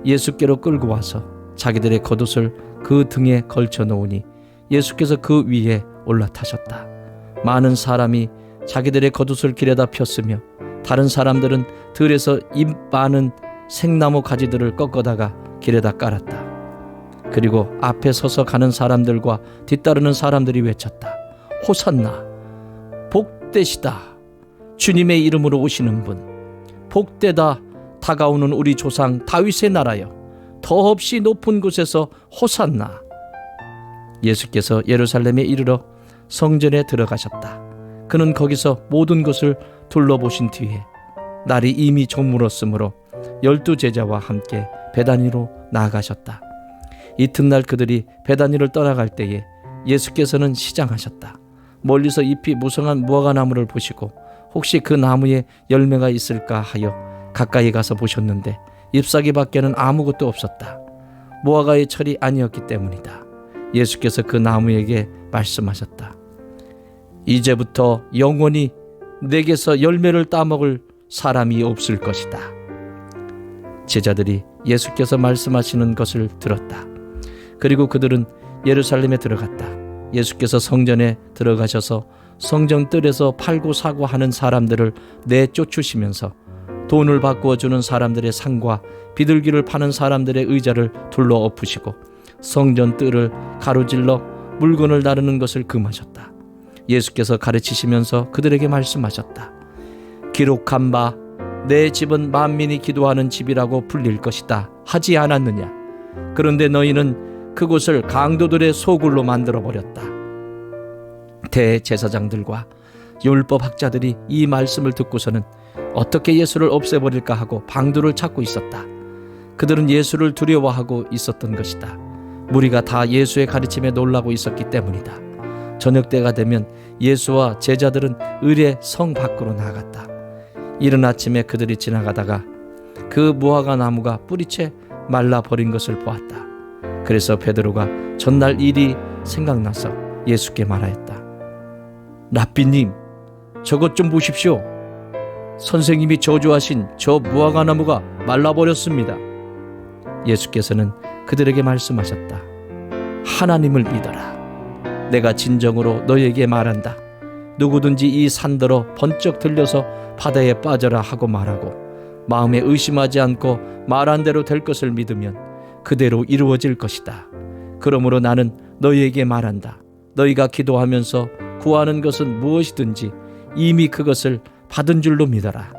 예수께로 끌고 와서 자기들의 겉옷을 그 등에 걸쳐 놓으니 예수께서 그 위에 올라타셨다. 많은 사람이 자기들의 겉옷을 길에다 폈으며 다른 사람들은 들에서 잎 많은 생나무 가지들을 꺾어다가 길에다 깔았다. 그리고 앞에 서서 가는 사람들과 뒤따르는 사람들이 외쳤다. 호산나, 복되시다. 주님의 이름으로 오시는 분. 복되다. 다가오는 우리 조상 다윗의 나라여. 더없이 높은 곳에서 호산나. 예수께서 예루살렘에 이르러 성전에 들어가셨다. 그는 거기서 모든 것을 둘러보신 뒤에 날이 이미 저물었으므로 12 제자와 함께 베다니로 나아가셨다. 이튿날 그들이 베다니를 떠나갈 때에 예수께서는 시장하셨다. 멀리서 잎이 무성한 무화과나무를 보시고 혹시 그 나무에 열매가 있을까 하여 가까이 가서 보셨는데 잎사귀 밖에는 아무것도 없었다. 무화과의 철이 아니었기 때문이다. 예수께서 그 나무에게 말씀하셨다. 이제부터 영원히 내게서 열매를 따먹을 사람이 없을 것이다. 제자들이 예수께서 말씀하시는 것을 들었다. 그리고 그들은 예루살렘에 들어갔다. 예수께서 성전에 들어가셔서 성전 뜰에서 팔고 사고 하는 사람들을 내쫓으시면서 돈을 바꾸어 주는 사람들의 상과 비둘기를 파는 사람들의 의자를 둘러 엎으시고 성전 뜰을 가로질러 물건을 나르는 것을 금하셨다. 예수께서 가르치시면서 그들에게 말씀하셨다. 기록한 바 내 집은 만민이 기도하는 집이라고 불릴 것이다 하지 않았느냐? 그런데 너희는 그곳을 강도들의 소굴로 만들어버렸다. 대제사장들과 율법학자들이 이 말씀을 듣고서는 어떻게 예수를 없애버릴까 하고 방도를 찾고 있었다. 그들은 예수를 두려워하고 있었던 것이다. 무리가 다 예수의 가르침에 놀라고 있었기 때문이다. 저녁 때가 되면 예수와 제자들은 을의 성 밖으로 나갔다. 이른 아침에 그들이 지나가다가 그 무화과 나무가 뿌리채 말라버린 것을 보았다. 그래서 베드로가 전날 일이 생각나서 예수께 말하였다. 랍비님, 저것 좀 보십시오. 선생님이 저주하신 저 무화과 나무가 말라버렸습니다. 예수께서는 그들에게 말씀하셨다. 하나님을 믿어라. 내가 진정으로 너에게 말한다. 누구든지 이 산더러 번쩍 들려서 바다에 빠져라 하고 말하고 마음에 의심하지 않고 말한 대로 될 것을 믿으면 그대로 이루어질 것이다. 그러므로 나는 너희에게 말한다. 너희가 기도하면서 구하는 것은 무엇이든지 이미 그것을 받은 줄로 믿어라.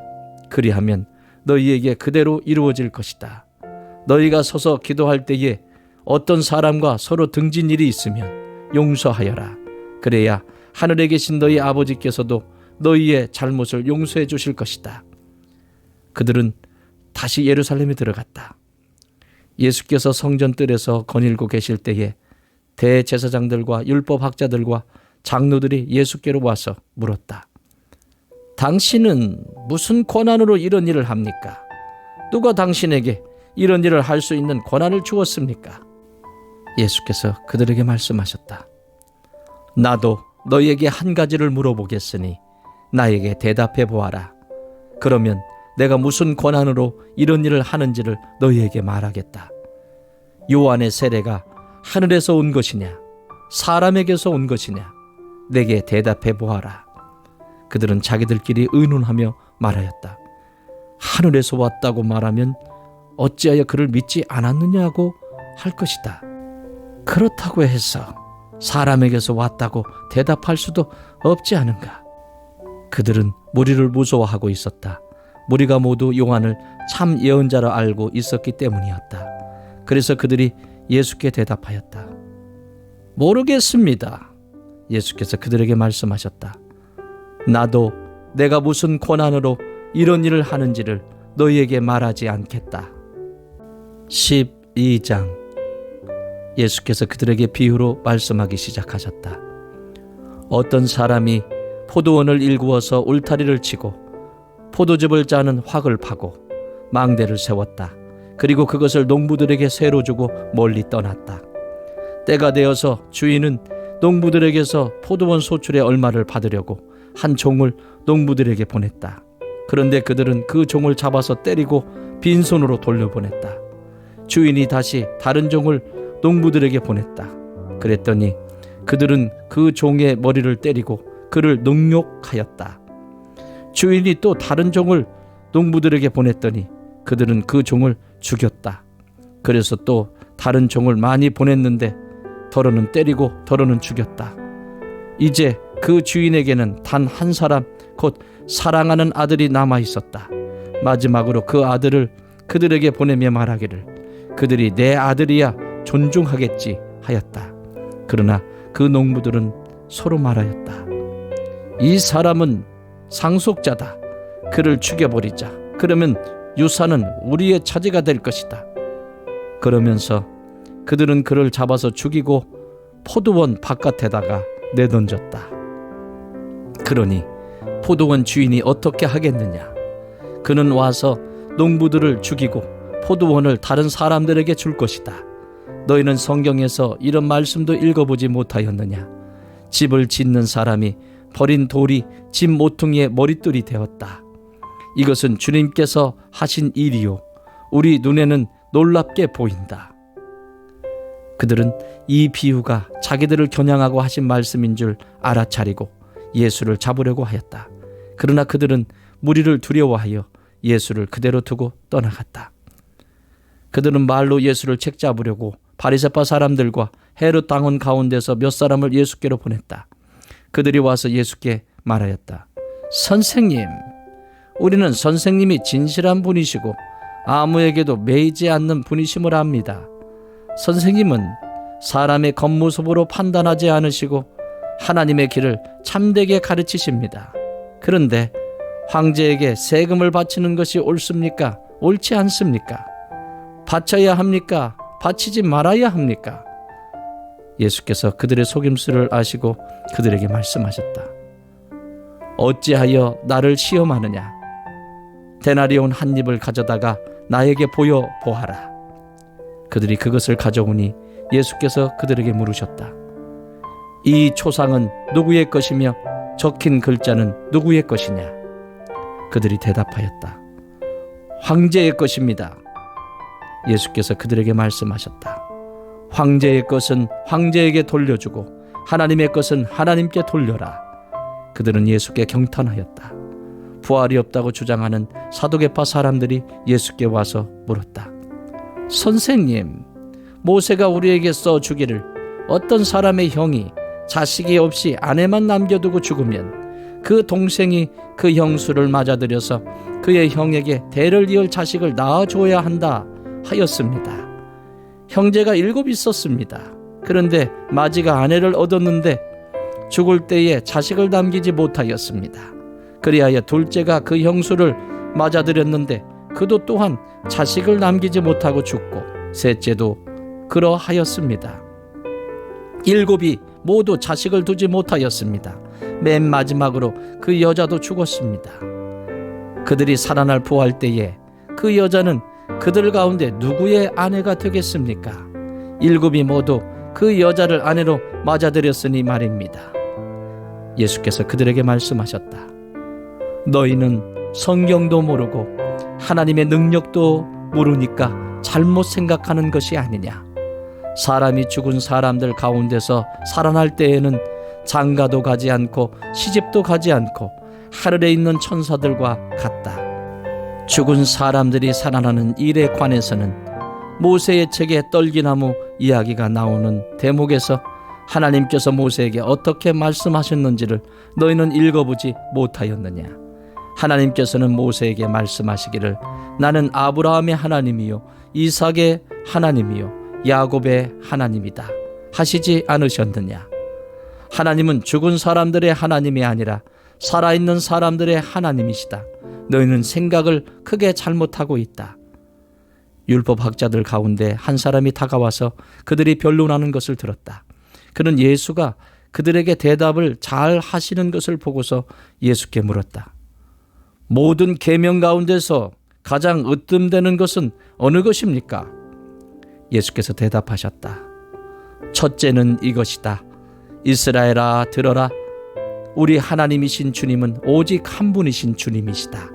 그리하면 너희에게 그대로 이루어질 것이다. 너희가 서서 기도할 때에 어떤 사람과 서로 등진 일이 있으면 용서하여라. 그래야 하늘에 계신 너희 아버지께서도 너희의 잘못을 용서해 주실 것이다. 그들은 다시 예루살렘에 들어갔다. 예수께서 성전 뜰에서 거닐고 계실 때에 대제사장들과 율법학자들과 장로들이 예수께로 와서 물었다. 당신은 무슨 권한으로 이런 일을 합니까? 누가 당신에게 이런 일을 할 수 있는 권한을 주었습니까? 예수께서 그들에게 말씀하셨다. 나도 너희에게 한 가지를 물어보겠으니 나에게 대답해 보아라. 그러면 내가 무슨 권한으로 이런 일을 하는지를 너희에게 말하겠다. 요한의 세례가 하늘에서 온 것이냐 사람에게서 온 것이냐 내게 대답해 보아라. 그들은 자기들끼리 의논하며 말하였다. 하늘에서 왔다고 말하면 어찌하여 그를 믿지 않았느냐고 할 것이다. 그렇다고 해서 사람에게서 왔다고 대답할 수도 없지 않은가. 그들은 무리를 무서워하고 있었다. 무리가 모두 요한을 참 예언자로 알고 있었기 때문이었다. 그래서 그들이 예수께 대답하였다. 모르겠습니다. 예수께서 그들에게 말씀하셨다. 나도 내가 무슨 권한으로 이런 일을 하는지를 너희에게 말하지 않겠다. 12장. 예수께서 그들에게 비유로 말씀하기 시작하셨다. 어떤 사람이 포도원을 일구어서 울타리를 치고 포도즙을 짜는 확을 파고 망대를 세웠다. 그리고 그것을 농부들에게 새로 주고 멀리 떠났다. 때가 되어서 주인은 농부들에게서 포도원 소출의 얼마를 받으려고 한 종을 농부들에게 보냈다. 그런데 그들은 그 종을 잡아서 때리고 빈손으로 돌려보냈다. 주인이 다시 다른 종을 농부들에게 보냈다. 그랬더니 그들은 그 종의 머리를 때리고 그를 능욕하였다. 주인이 또 다른 종을 농부들에게 보냈더니 그들은 그 종을 죽였다. 그래서 또 다른 종을 많이 보냈는데 더러는 때리고 더러는 죽였다. 이제 그 주인에게는 단 한 사람 곧 사랑하는 아들이 남아 있었다. 마지막으로 그 아들을 그들에게 보내며 말하기를 그들이 내 아들이야 존중하겠지 하였다. 그러나 그 농부들은 서로 말하였다. 이 사람은 상속자다. 그를 죽여버리자. 그러면 유산은 우리의 차지가 될 것이다. 그러면서 그들은 그를 잡아서 죽이고 포도원 바깥에다가 내던졌다. 그러니 포도원 주인이 어떻게 하겠느냐? 그는 와서 농부들을 죽이고 포도원을 다른 사람들에게 줄 것이다. 너희는 성경에서 이런 말씀도 읽어보지 못하였느냐? 집을 짓는 사람이 버린 돌이 집 모퉁이의 머릿돌이 되었다. 이것은 주님께서 하신 일이요 우리 눈에는 놀랍게 보인다. 그들은 이 비유가 자기들을 겨냥하고 하신 말씀인 줄 알아차리고 예수를 잡으려고 하였다. 그러나 그들은 무리를 두려워하여 예수를 그대로 두고 떠나갔다. 그들은 말로 예수를 책잡으려고 바리새파 사람들과 헤롯 당원 가운데서 몇 사람을 예수께로 보냈다. 그들이 와서 예수께 말하였다. 선생님, 우리는 선생님이 진실한 분이시고 아무에게도 매이지 않는 분이심을 압니다. 선생님은 사람의 겉모습으로 판단하지 않으시고 하나님의 길을 참되게 가르치십니다. 그런데 황제에게 세금을 바치는 것이 옳습니까? 옳지 않습니까? 바쳐야 합니까? 바치지 말아야 합니까? 예수께서 그들의 속임수를 아시고 그들에게 말씀하셨다. 어찌하여 나를 시험하느냐? 데나리온 한 입을 가져다가 나에게 보여 보아라. 그들이 그것을 가져오니 예수께서 그들에게 물으셨다. 이 초상은 누구의 것이며 적힌 글자는 누구의 것이냐? 그들이 대답하였다. 황제의 것입니다. 예수께서 그들에게 말씀하셨다. 황제의 것은 황제에게 돌려주고 하나님의 것은 하나님께 돌려라. 그들은 예수께 경탄하였다. 부활이 없다고 주장하는 사두개파 사람들이 예수께 와서 물었다. 선생님, 모세가 우리에게 써주기를 어떤 사람의 형이 자식이 없이 아내만 남겨두고 죽으면 그 동생이 그 형수를 맞아들여서 그의 형에게 대를 이을 자식을 낳아줘야 한다 하였습니다. 형제가 7 있었습니다. 그런데 마지가 아내를 얻었는데 죽을 때에 자식을 남기지 못하였습니다. 그리하여 둘째가 그 형수를 맞아들였는데 그도 또한 자식을 남기지 못하고 죽고 셋째도 그러하였습니다. 7이 모두 자식을 두지 못하였습니다. 맨 마지막으로 그 여자도 죽었습니다. 그들이 살아날 부활 때에 그 여자는 그들 가운데 누구의 아내가 되겠습니까? 7이 모두 그 여자를 아내로 맞아들였으니 말입니다. 예수께서 그들에게 말씀하셨다. 너희는 성경도 모르고 하나님의 능력도 모르니까 잘못 생각하는 것이 아니냐. 사람이 죽은 사람들 가운데서 살아날 때에는 장가도 가지 않고 시집도 가지 않고 하늘에 있는 천사들과 같다. 죽은 사람들이 살아나는 일에 관해서는 모세의 책에 떨기나무 이야기가 나오는 대목에서 하나님께서 모세에게 어떻게 말씀하셨는지를 너희는 읽어보지 못하였느냐. 하나님께서는 모세에게 말씀하시기를 나는 아브라함의 하나님이요 이삭의 하나님이요 야곱의 하나님이다 하시지 않으셨느냐. 하나님은 죽은 사람들의 하나님이 아니라 살아있는 사람들의 하나님이시다. 너희는 생각을 크게 잘못하고 있다. 율법학자들 가운데 한 사람이 다가와서 그들이 변론하는 것을 들었다. 그는 예수가 그들에게 대답을 잘 하시는 것을 보고서 예수께 물었다. 모든 계명 가운데서 가장 으뜸되는 것은 어느 것입니까? 예수께서 대답하셨다. 첫째는 이것이다. 이스라엘아 들어라. 우리 하나님이신 주님은 오직 한 분이신 주님이시다.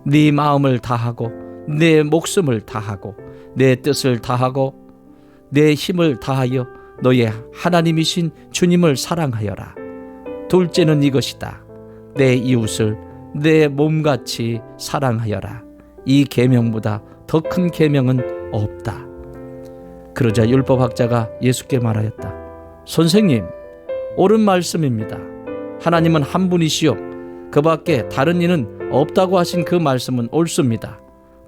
네 마음을 다하고 내 목숨을 다하고 내 뜻을 다하고 내 힘을 다하여 너의 하나님이신 주님을 사랑하여라. 둘째는 이것이다. 내 이웃을 내 몸같이 사랑하여라. 이 계명보다 더 큰 계명은 없다. 그러자 율법학자가 예수께 말하였다. 선생님, 옳은 말씀입니다. 하나님은 한 분이시요 그 밖에 다른 이는 없다고 하신 그 말씀은 옳습니다.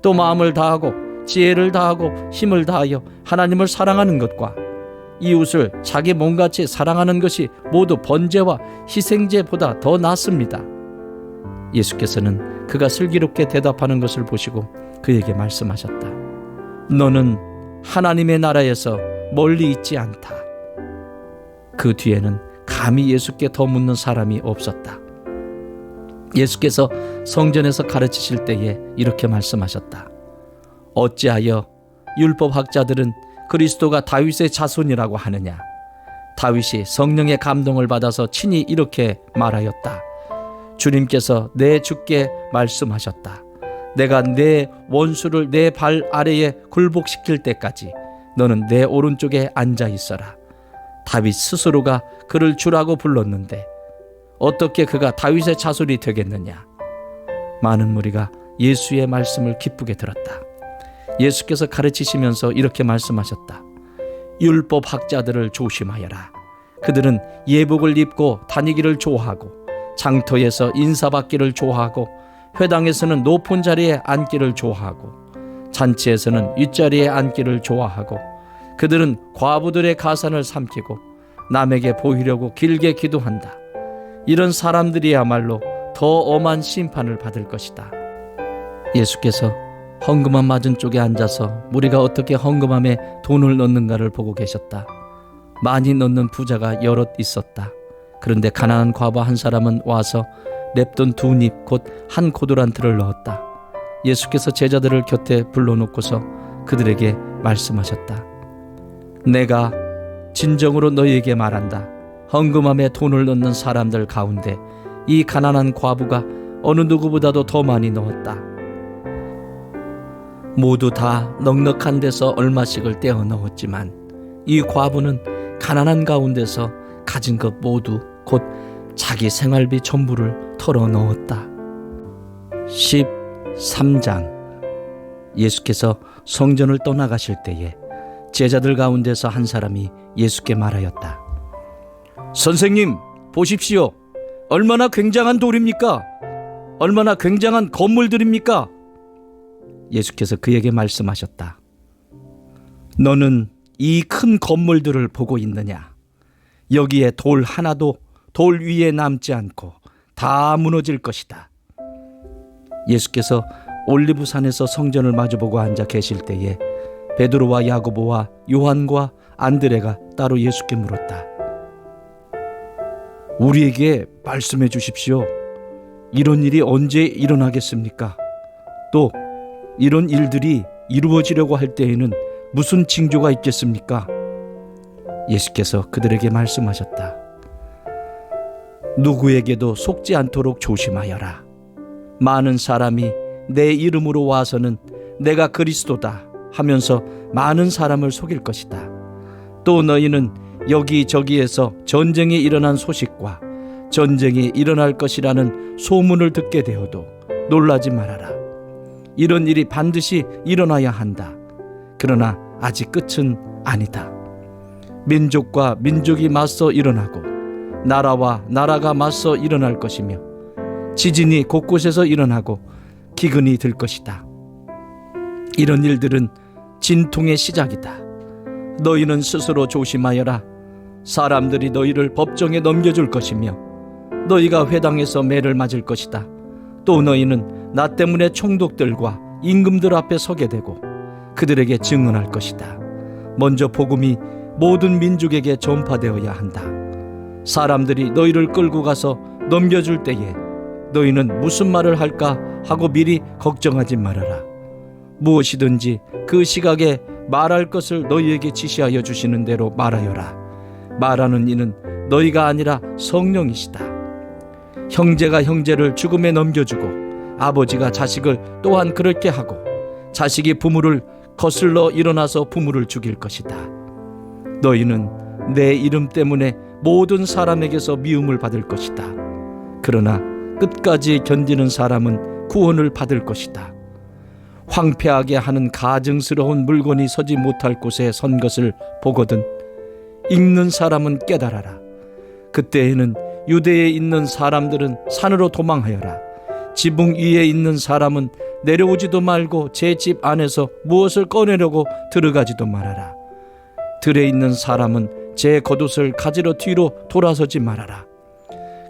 또 마음을 다하고 지혜를 다하고 힘을 다하여 하나님을 사랑하는 것과 이웃을 자기 몸같이 사랑하는 것이 모두 번제와 희생제보다 더 낫습니다. 예수께서는 그가 슬기롭게 대답하는 것을 보시고 그에게 말씀하셨다. 너는 하나님의 나라에서 멀리 있지 않다. 그 뒤에는 감히 예수께 더 묻는 사람이 없었다. 예수께서 성전에서 가르치실 때에 이렇게 말씀하셨다. 어찌하여 율법학자들은 그리스도가 다윗의 자손이라고 하느냐. 다윗이 성령의 감동을 받아서 친히 이렇게 말하였다. 주님께서 내 주께 말씀하셨다. 내가 내 원수를 내 발 아래에 굴복시킬 때까지 너는 내 오른쪽에 앉아 있어라. 다윗 스스로가 그를 주라고 불렀는데 어떻게 그가 다윗의 자손이 되겠느냐. 많은 무리가 예수의 말씀을 기쁘게 들었다. 예수께서 가르치시면서 이렇게 말씀하셨다. 율법 학자들을 조심하여라. 그들은 예복을 입고 다니기를 좋아하고 장터에서 인사받기를 좋아하고 회당에서는 높은 자리에 앉기를 좋아하고 잔치에서는 윗자리에 앉기를 좋아하고 그들은 과부들의 가산을 삼키고 남에게 보이려고 길게 기도한다. 이런 사람들이야말로 더 엄한 심판을 받을 것이다. 예수께서 헌금함 맞은 쪽에 앉아서 무리가 어떻게 헌금함에 돈을 넣는가를 보고 계셨다. 많이 넣는 부자가 여럿 있었다. 그런데 가난한 과부 한 사람은 와서 랩돈 2닙 곧 한 고도란트를 넣었다. 예수께서 제자들을 곁에 불러놓고서 그들에게 말씀하셨다. 내가 진정으로 너희에게 말한다. 헌금함에 돈을 넣는 사람들 가운데 이 가난한 과부가 어느 누구보다도 더 많이 넣었다. 모두 다 넉넉한 데서 얼마씩을 떼어 넣었지만 이 과부는 가난한 가운데서 가진 것 모두 곧 자기 생활비 전부를 털어 넣었다. 13장. 예수께서 성전을 떠나가실 때에 제자들 가운데서 한 사람이 예수께 말하였다. 선생님, 보십시오. 얼마나 굉장한 돌입니까? 얼마나 굉장한 건물들입니까? 예수께서 그에게 말씀하셨다. 너는 이 큰 건물들을 보고 있느냐? 여기에 돌 하나도 돌 위에 남지 않고 다 무너질 것이다. 예수께서 올리브산에서 성전을 마주보고 앉아 계실 때에 베드로와 야고보와 요한과 안드레가 따로 예수께 물었다. 우리에게 말씀해 주십시오. 이런 일이 언제 일어나겠습니까? 또 이런 일들이 이루어지려고 할 때에는 무슨 징조가 있겠습니까? 예수께서 그들에게 말씀하셨다. 누구에게도 속지 않도록 조심하여라. 많은 사람이 내 이름으로 와서는 내가 그리스도다 하면서 많은 사람을 속일 것이다. 또 너희는 여기저기에서 전쟁이 일어난 소식과 전쟁이 일어날 것이라는 소문을 듣게 되어도 놀라지 말아라. 이런 일이 반드시 일어나야 한다. 그러나 아직 끝은 아니다. 민족과 민족이 맞서 일어나고 나라와 나라가 맞서 일어날 것이며 지진이 곳곳에서 일어나고 기근이 들 것이다. 이런 일들은 진통의 시작이다. 너희는 스스로 조심하여라. 사람들이 너희를 법정에 넘겨줄 것이며 너희가 회당에서 매를 맞을 것이다. 또 너희는 나 때문에 총독들과 임금들 앞에 서게 되고 그들에게 증언할 것이다. 먼저 복음이 모든 민족에게 전파되어야 한다. 사람들이 너희를 끌고 가서 넘겨줄 때에 너희는 무슨 말을 할까 하고 미리 걱정하지 말아라. 무엇이든지 그 시각에 말할 것을 너희에게 지시하여 주시는 대로 말하여라. 말하는 이는 너희가 아니라 성령이시다. 형제가 형제를 죽음에 넘겨주고 아버지가 자식을 또한 그렇게 하고 자식이 부모를 거슬러 일어나서 부모를 죽일 것이다. 너희는 내 이름 때문에 모든 사람에게서 미움을 받을 것이다. 그러나 끝까지 견디는 사람은 구원을 받을 것이다. 황폐하게 하는 가증스러운 물건이 서지 못할 곳에 선 것을 보거든 읽는 사람은 깨달아라. 그때에는 유대에 있는 사람들은 산으로 도망하여라. 지붕 위에 있는 사람은 내려오지도 말고 제 집 안에서 무엇을 꺼내려고 들어가지도 말아라. 들에 있는 사람은 제 겉옷을 가지러 뒤로 돌아서지 말아라.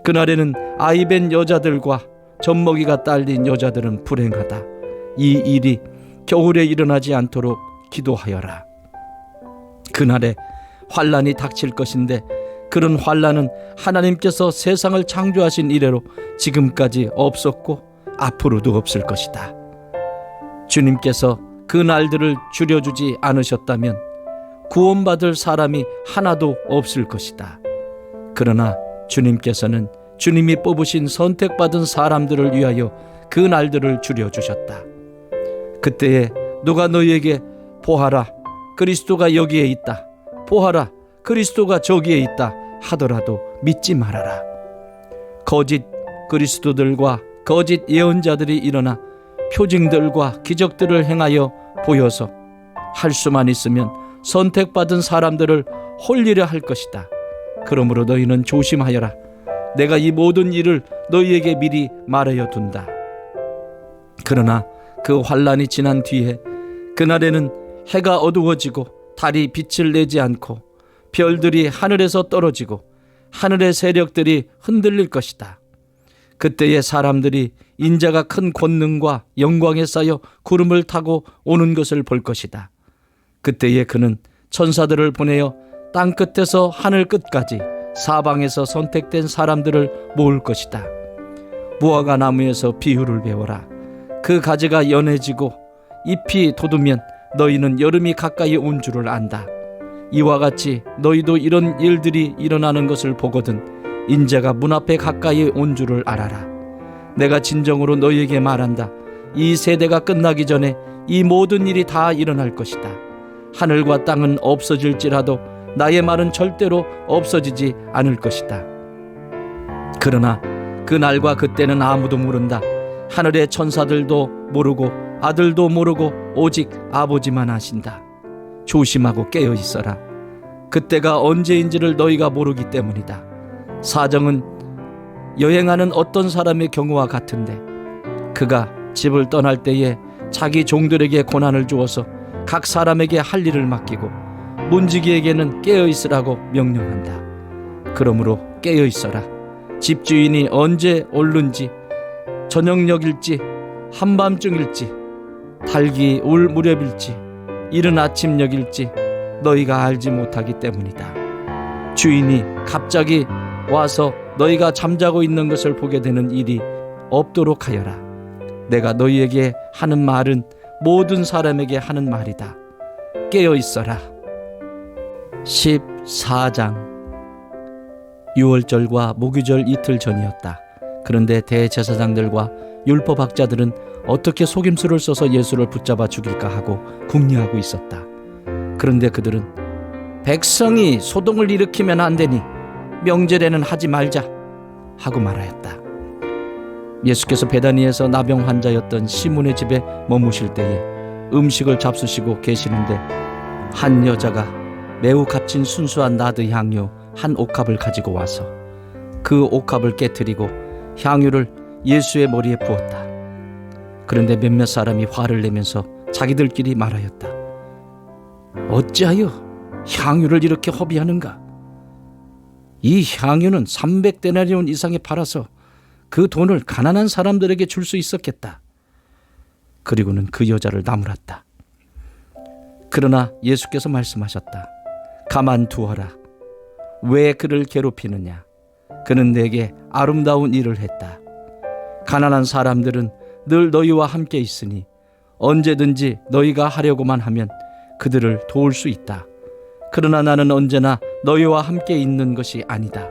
그날에는 아이벤 여자들과 젖먹이가 딸린 여자들은 불행하다. 이 일이 겨울에 일어나지 않도록 기도하여라. 그날에 환난이 닥칠 것인데 그런 환난은 하나님께서 세상을 창조하신 이래로 지금까지 없었고 앞으로도 없을 것이다. 주님께서 그 날들을 줄여주지 않으셨다면 구원받을 사람이 하나도 없을 것이다. 그러나 주님께서는 주님이 뽑으신 선택받은 사람들을 위하여 그 날들을 줄여주셨다. 그때에 누가 너희에게 보아라, 그리스도가 여기에 있다, 보아라, 그리스도가 저기에 있다 하더라도 믿지 말아라. 거짓 그리스도들과 거짓 예언자들이 일어나 표징들과 기적들을 행하여 보여서 할 수만 있으면 선택받은 사람들을 홀리려 할 것이다. 그러므로 너희는 조심하여라. 내가 이 모든 일을 너희에게 미리 말하여 둔다. 그러나 그 환란이 지난 뒤에 그날에는 해가 어두워지고 달이 빛을 내지 않고 별들이 하늘에서 떨어지고 하늘의 세력들이 흔들릴 것이다. 그때에 사람들이 인자가 큰 권능과 영광에 쌓여 구름을 타고 오는 것을 볼 것이다. 그때에 그는 천사들을 보내어 땅 끝에서 하늘 끝까지 사방에서 선택된 사람들을 모을 것이다. 무화과 나무에서 비유를 배워라. 그 가지가 연해지고 잎이 돋으면 너희는 여름이 가까이 온 줄을 안다. 이와 같이 너희도 이런 일들이 일어나는 것을 보거든 인자가 문 앞에 가까이 온 줄을 알아라. 내가 진정으로 너희에게 말한다. 이 세대가 끝나기 전에 이 모든 일이 다 일어날 것이다. 하늘과 땅은 없어질지라도 나의 말은 절대로 없어지지 않을 것이다. 그러나 그 날과 그때는 아무도 모른다. 하늘의 천사들도 모르고 아들도 모르고 오직 아버지만 아신다. 조심하고 깨어 있어라. 그때가 언제인지를 너희가 모르기 때문이다. 사정은 여행하는 어떤 사람의 경우와 같은데 그가 집을 떠날 때에 자기 종들에게 고난을 주어서 각 사람에게 할 일을 맡기고 문지기에게는 깨어 있으라고 명령한다. 그러므로 깨어 있어라. 집주인이 언제 올는지 저녁녘일지 한밤중일지 달기 올 무렵일지 이른 아침녘일지 너희가 알지 못하기 때문이다. 주인이 갑자기 와서 너희가 잠자고 있는 것을 보게 되는 일이 없도록 하여라. 내가 너희에게 하는 말은 모든 사람에게 하는 말이다. 깨어 있어라. 14장. 유월절과 무교절 이틀 전이었다. 그런데 대제사장들과 율법학자들은 어떻게 속임수를 써서 예수를 붙잡아 죽일까 하고 궁리하고 있었다. 그런데 그들은 백성이 소동을 일으키면 안 되니 명절에는 하지 말자 하고 말하였다. 예수께서 베다니에서 나병 환자였던 시몬의 집에 머무실 때에 음식을 잡수시고 계시는데 한 여자가 매우 값진 순수한 나드 향유 한 옥합을 가지고 와서 그 옥합을 깨뜨리고 향유를 예수의 머리에 부었다. 그런데 몇몇 사람이 화를 내면서 자기들끼리 말하였다. 어찌하여 향유를 이렇게 허비하는가? 이 향유는 300데나리온 이상에 팔아서 그 돈을 가난한 사람들에게 줄 수 있었겠다. 그리고는 그 여자를 나무랐다. 그러나 예수께서 말씀하셨다. 가만두어라. 왜 그를 괴롭히느냐? 그는 내게 아름다운 일을 했다. 가난한 사람들은 늘 너희와 함께 있으니 언제든지 너희가 하려고만 하면 그들을 도울 수 있다. 그러나 나는 언제나 너희와 함께 있는 것이 아니다.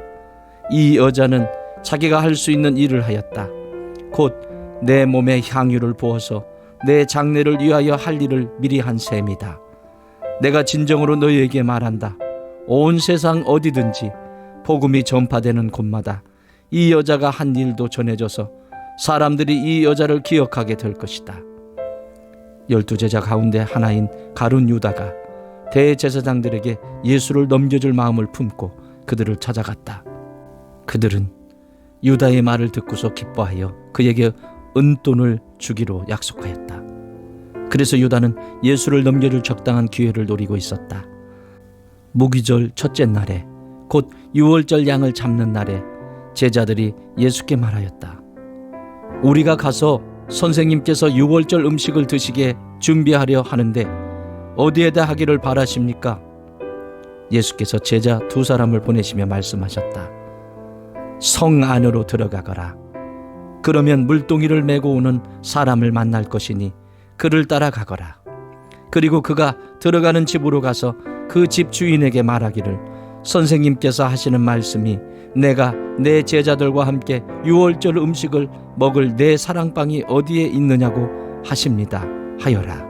이 여자는 자기가 할 수 있는 일을 하였다. 곧 내 몸에 향유를 부어서 내 장례를 위하여 할 일을 미리 한 셈이다. 내가 진정으로 너희에게 말한다. 온 세상 어디든지 복음이 전파되는 곳마다 이 여자가 한 일도 전해져서 사람들이 이 여자를 기억하게 될 것이다. 12제자 가운데 하나인 가룟 유다가 대제사장들에게 예수를 넘겨줄 마음을 품고 그들을 찾아갔다. 그들은 유다의 말을 듣고서 기뻐하여 그에게 은돈을 주기로 약속하였다. 그래서 유다는 예수를 넘겨줄 적당한 기회를 노리고 있었다. 무기절 첫째 날에 곧 유월절 양을 잡는 날에 제자들이 예수께 말하였다. 우리가 가서 선생님께서 유월절 음식을 드시게 준비하려 하는데 어디에다 하기를 바라십니까? 예수께서 제자 2사람을 보내시며 말씀하셨다. 성 안으로 들어가거라. 그러면 물동이를 메고 오는 사람을 만날 것이니 그를 따라가거라. 그리고 그가 들어가는 집으로 가서 그 집 주인에게 말하기를 선생님께서 하시는 말씀이 내가 내 제자들과 함께 유월절 음식을 먹을 내 사랑방이 어디에 있느냐고 하십니다 하여라.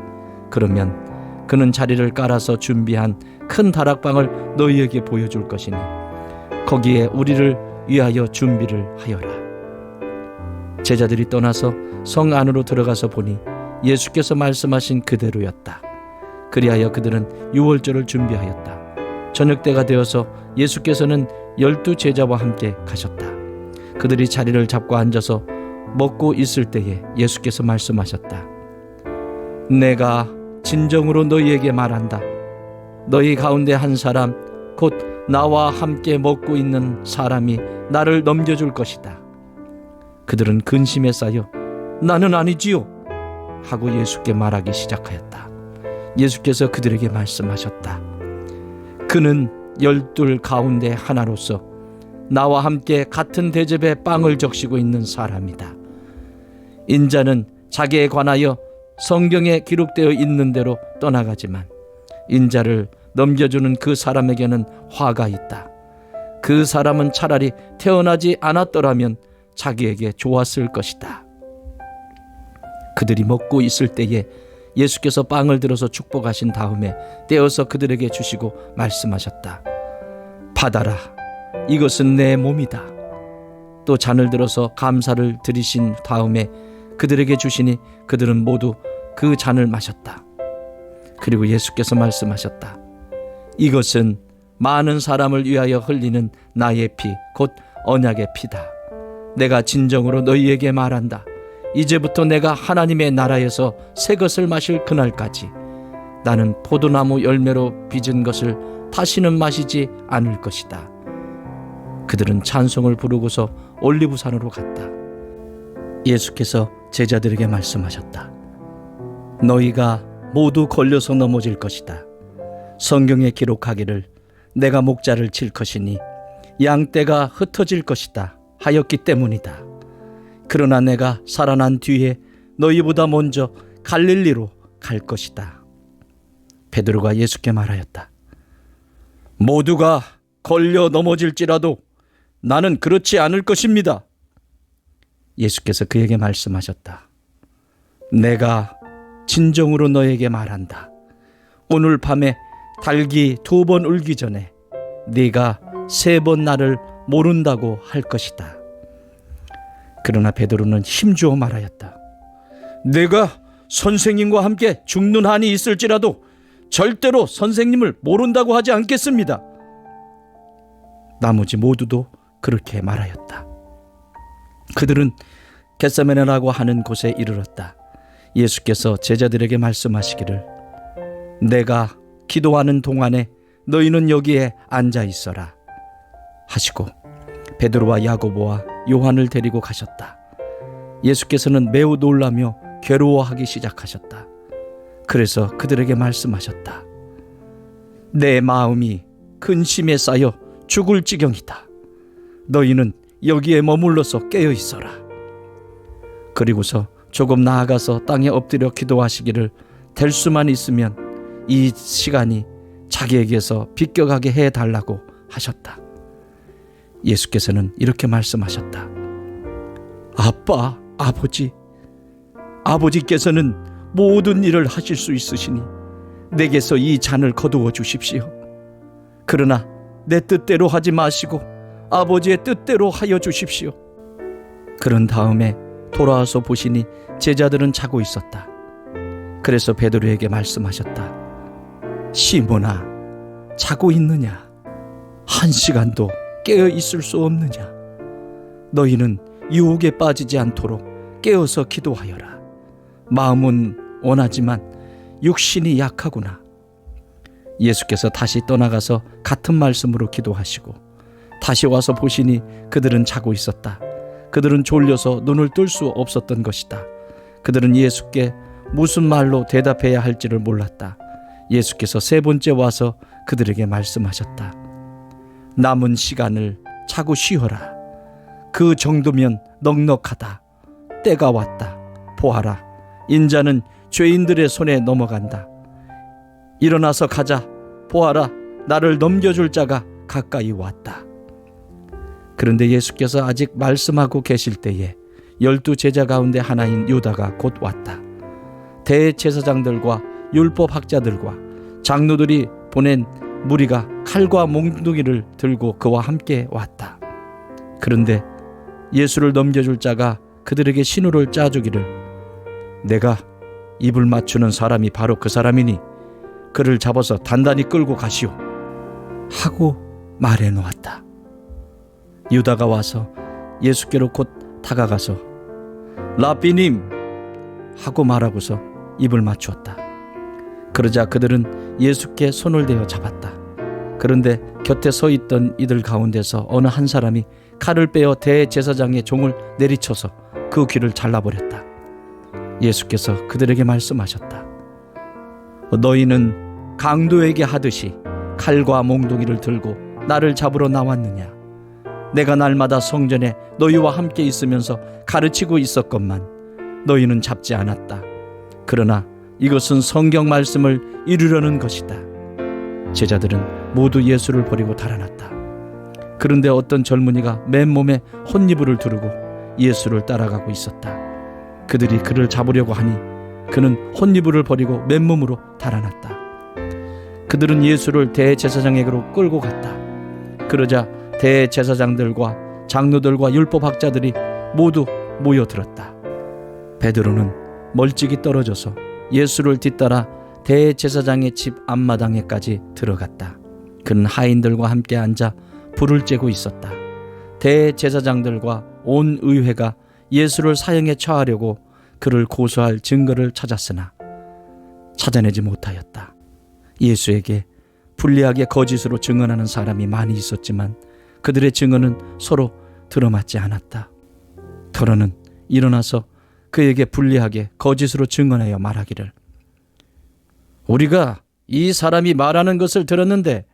그러면 그는 자리를 깔아서 준비한 큰 다락방을 너희에게 보여줄 것이니 거기에 우리를 위하여 준비를 하여라. 제자들이 떠나서 성 안으로 들어가서 보니 예수께서 말씀하신 그대로였다. 그리하여 그들은 유월절을 준비하였다. 저녁 때가 되어서 예수께서는 12 제자와 함께 가셨다. 그들이 자리를 잡고 앉아서 먹고 있을 때에 예수께서 말씀하셨다. 내가 진정으로 너희에게 말한다. 너희 가운데 한 사람, 곧 나와 함께 먹고 있는 사람이 나를 넘겨줄 것이다. 그들은 근심에 쌓여 나는 아니지요 하고 예수께 말하기 시작하였다. 예수께서 그들에게 말씀하셨다. 그는 12 가운데 하나로서 나와 함께 같은 대접에 빵을 적시고 있는 사람이다. 인자는 자기에 관하여 성경에 기록되어 있는 대로 떠나가지만 인자를 넘겨주는 그 사람에게는 화가 있다. 그 사람은 차라리 태어나지 않았더라면 자기에게 좋았을 것이다. 그들이 먹고 있을 때에 예수께서 빵을 들어서 축복하신 다음에 떼어서 그들에게 주시고 말씀하셨다. 받아라. 이것은 내 몸이다. 또 잔을 들어서 감사를 드리신 다음에 그들에게 주시니 그들은 모두 그 잔을 마셨다. 그리고 예수께서 말씀하셨다. 이것은 많은 사람을 위하여 흘리는 나의 피, 곧 언약의 피다. 내가 진정으로 너희에게 말한다. 이제부터 내가 하나님의 나라에서 새 것을 마실 그날까지 나는 포도나무 열매로 빚은 것을 다시는 마시지 않을 것이다. 그들은 찬송을 부르고서 올리브산으로 갔다. 예수께서 제자들에게 말씀하셨다. 너희가 모두 걸려서 넘어질 것이다. 성경에 기록하기를 내가 목자를 칠 것이니 양떼가 흩어질 것이다 하였기 때문이다. 그러나 내가 살아난 뒤에 너희보다 먼저 갈릴리로 갈 것이다. 베드로가 예수께 말하였다. 모두가 걸려 넘어질지라도 나는 그렇지 않을 것입니다. 예수께서 그에게 말씀하셨다. 내가 진정으로 너에게 말한다. 오늘 밤에 닭이 2번 울기 전에 네가 3번 나를 모른다고 할 것이다. 그러나 베드로는 힘주어 말하였다. 내가 선생님과 함께 죽는 한이 있을지라도 절대로 선생님을 모른다고 하지 않겠습니다. 나머지 모두도 그렇게 말하였다. 그들은 겟세마네라고 하는 곳에 이르렀다. 예수께서 제자들에게 말씀하시기를 내가 기도하는 동안에 너희는 여기에 앉아 있어라 하시고 베드로와 야고보와 요한을 데리고 가셨다. 예수께서는 매우 놀라며 괴로워하기 시작하셨다. 그래서 그들에게 말씀하셨다. 내 마음이 근심에 쌓여 죽을 지경이다. 너희는 여기에 머물러서 깨어 있어라. 그리고서 조금 나아가서 땅에 엎드려 기도하시기를 될 수만 있으면 이 시간이 자기에게서 비껴가게 해달라고 하셨다. 예수께서는 이렇게 말씀하셨다. 아빠, 아버지께서는 모든 일을 하실 수 있으시니 내게서 이 잔을 거두어 주십시오. 그러나 내 뜻대로 하지 마시고 아버지의 뜻대로 하여 주십시오. 그런 다음에 돌아와서 보시니 제자들은 자고 있었다. 그래서 베드로에게 말씀하셨다. 시몬아, 자고 있느냐? 1시간도 깨어 있을 수 없느냐? 너희는 유혹에 빠지지 않도록 깨어서 기도하여라. 마음은 원하지만 육신이 약하구나. 예수께서 다시 떠나가서 같은 말씀으로 기도하시고 다시 와서 보시니 그들은 자고 있었다. 그들은 졸려서 눈을 뜰 수 없었던 것이다. 그들은 예수께 무슨 말로 대답해야 할지를 몰랐다. 예수께서 3번째 와서 그들에게 말씀하셨다. 남은 시간을 자고 쉬어라. 그 정도면 넉넉하다. 때가 왔다. 보아라. 인자는 죄인들의 손에 넘어간다. 일어나서 가자. 보아라. 나를 넘겨줄 자가 가까이 왔다. 그런데 예수께서 아직 말씀하고 계실 때에 12 제자 가운데 하나인 유다가 곧 왔다. 대제사장들과 율법학자들과 장로들이 보낸 무리가 칼과 몽둥이를 들고 그와 함께 왔다. 그런데 예수를 넘겨줄 자가 그들에게 신호를 짜주기를, 내가 입을 맞추는 사람이 바로 그 사람이니 그를 잡아서 단단히 끌고 가시오 하고 말해 놓았다. 유다가 와서 예수께로 곧 다가가서 라삐님 하고 말하고서 입을 맞추었다. 그러자 그들은 예수께 손을 대어 잡았다. 그런데 곁에 서 있던 이들 가운데서 어느 한 사람이 칼을 빼어 대제사장의 종을 내리쳐서 그 귀를 잘라버렸다. 예수께서 그들에게 말씀하셨다. 너희는 강도에게 하듯이 칼과 몽둥이를 들고 나를 잡으러 나왔느냐? 내가 날마다 성전에 너희와 함께 있으면서 가르치고 있었건만 너희는 잡지 않았다. 그러나 이것은 성경 말씀을 이루려는 것이다. 제자들은 모두 예수를 버리고 달아났다. 그런데 어떤 젊은이가 맨몸에 혼이불을 두르고 예수를 따라가고 있었다. 그들이 그를 잡으려고 하니 그는 혼이불을 버리고 맨몸으로 달아났다. 그들은 예수를 대제사장에게로 끌고 갔다. 그러자 대제사장들과 장로들과 율법학자들이 모두 모여들었다. 베드로는 멀찍이 떨어져서 예수를 뒤따라 대제사장의 집 앞마당에까지 들어갔다. 그는 하인들과 함께 앉아 불을 쬐고 있었다. 대제사장들과 온 의회가 예수를 사형에 처하려고 그를 고소할 증거를 찾았으나 찾아내지 못하였다. 예수에게 불리하게 거짓으로 증언하는 사람이 많이 있었지만 그들의 증언은 서로 들어맞지 않았다. 더러는 일어나서 그에게 불리하게 거짓으로 증언하여 말하기를, 우리가 이 사람이 말하는 것을 들었는데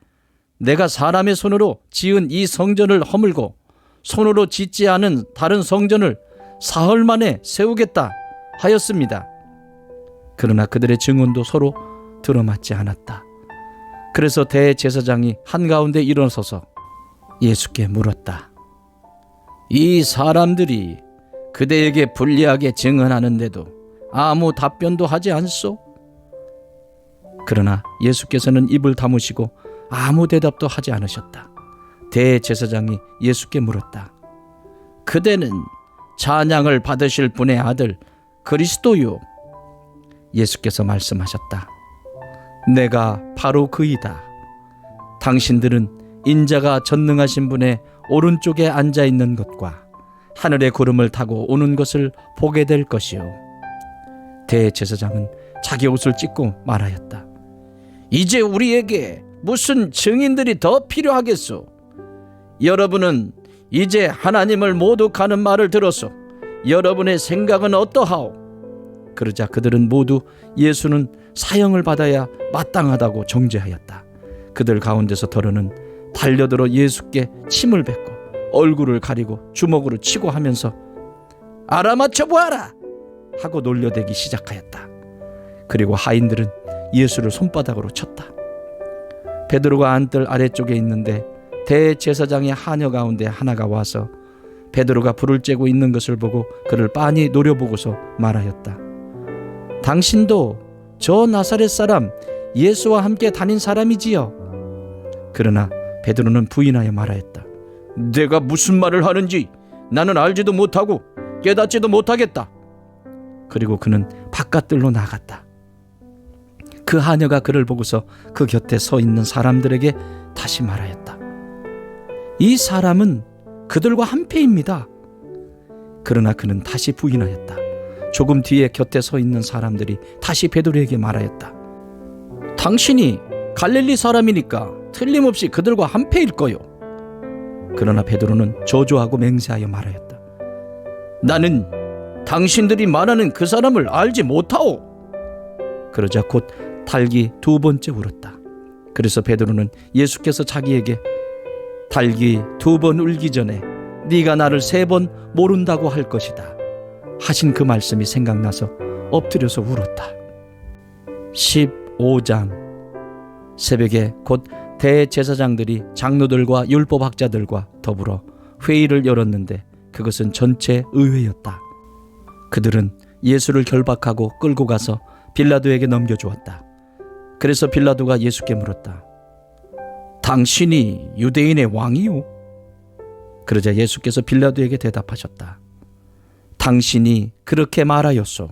내가 사람의 손으로 지은 이 성전을 허물고 손으로 짓지 않은 다른 성전을 사흘 만에 세우겠다 하였습니다. 그러나 그들의 증언도 서로 들어맞지 않았다. 그래서 대제사장이 한가운데 일어서서 예수께 물었다. 이 사람들이 그대에게 불리하게 증언하는데도 아무 답변도 하지 않소? 그러나 예수께서는 입을 다무시고 아무 대답도 하지 않으셨다. 대제사장이 예수께 물었다. 그대는 찬양을 받으실 분의 아들 그리스도요? 예수께서 말씀하셨다. 내가 바로 그이다. 당신들은 인자가 전능하신 분의 오른쪽에 앉아있는 것과 하늘의 구름을 타고 오는 것을 보게 될 것이요. 대제사장은 자기 옷을 찢고 말하였다. 이제 우리에게 무슨 증인들이 더 필요하겠소? 여러분은 이제 하나님을 모독하는 말을 들었소. 여러분의 생각은 어떠하오? 그러자 그들은 모두 예수는 사형을 받아야 마땅하다고 정죄하였다. 그들 가운데서 더러는 달려들어 예수께 침을 뱉고 얼굴을 가리고 주먹으로 치고 하면서 알아맞혀 보아라 하고 놀려대기 시작하였다. 그리고 하인들은 예수를 손바닥으로 쳤다. 베드로가 안뜰 아래쪽에 있는데 대제사장의 하녀 가운데 하나가 와서 베드로가 불을 쬐고 있는 것을 보고 그를 빤히 노려보고서 말하였다. 당신도 저 나사렛 사람 예수와 함께 다닌 사람이지요? 그러나 베드로는 부인하여 말하였다. 내가 무슨 말을 하는지 나는 알지도 못하고 깨닫지도 못하겠다. 그리고 그는 바깥들로 나갔다. 그 하녀가 그를 보고서 그 곁에 서 있는 사람들에게 다시 말하였다. 이 사람은 그들과 한패입니다. 그러나 그는 다시 부인하였다. 조금 뒤에 곁에 서 있는 사람들이 다시 베드로에게 말하였다. 당신이 갈릴리 사람이니까 틀림없이 그들과 한패일 거요. 그러나 베드로는 저주하고 맹세하여 말하였다. 나는 당신들이 말하는 그 사람을 알지 못하오. 그러자 곧 닭이 2번째 울었다. 그래서 베드로는 예수께서 자기에게 닭이 2번 울기 전에 네가 나를 3번 모른다고 할 것이다 하신 그 말씀이 생각나서 엎드려서 울었다. 15장. 새벽에 곧 대제사장들이 장로들과 율법학자들과 더불어 회의를 열었는데 그것은 전체 의회였다. 그들은 예수를 결박하고 끌고 가서 빌라도에게 넘겨주었다. 그래서 빌라도가 예수께 물었다. 당신이 유대인의 왕이요? 그러자 예수께서 빌라도에게 대답하셨다. 당신이 그렇게 말하였소.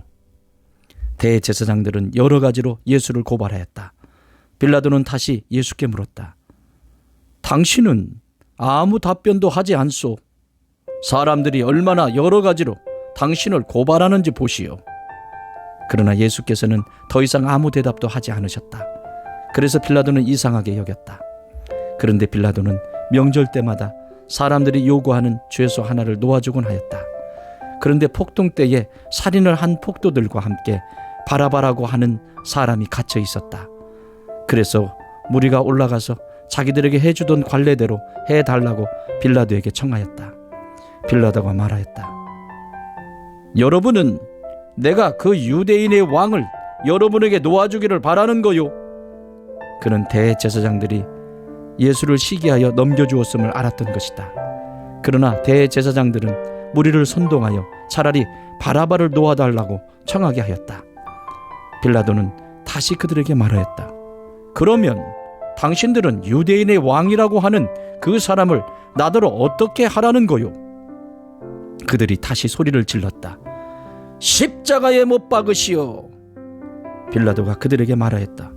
대제사장들은 여러 가지로 예수를 고발하였다. 빌라도는 다시 예수께 물었다. 당신은 아무 답변도 하지 않소. 사람들이 얼마나 여러 가지로 당신을 고발하는지 보시오. 그러나 예수께서는 더 이상 아무 대답도 하지 않으셨다. 그래서 빌라도는 이상하게 여겼다. 그런데 빌라도는 명절 때마다 사람들이 요구하는 죄수 하나를 놓아주곤 하였다. 그런데 폭동 때에 살인을 한 폭도들과 함께 바라바라고 하는 사람이 갇혀 있었다. 그래서 무리가 올라가서 자기들에게 해주던 관례대로 해달라고 빌라도에게 청하였다. 빌라도가 말하였다. 여러분은 내가 그 유대인의 왕을 여러분에게 놓아주기를 바라는 거요. 그는 대제사장들이 예수를 시기하여 넘겨주었음을 알았던 것이다. 그러나 대제사장들은 무리를 선동하여 차라리 바라바를 놓아달라고 청하게 하였다. 빌라도는 다시 그들에게 말하였다. 그러면 당신들은 유대인의 왕이라고 하는 그 사람을 나더러 어떻게 하라는 거요? 그들이 다시 소리를 질렀다. 십자가에 못 박으시오. 빌라도가 그들에게 말하였다.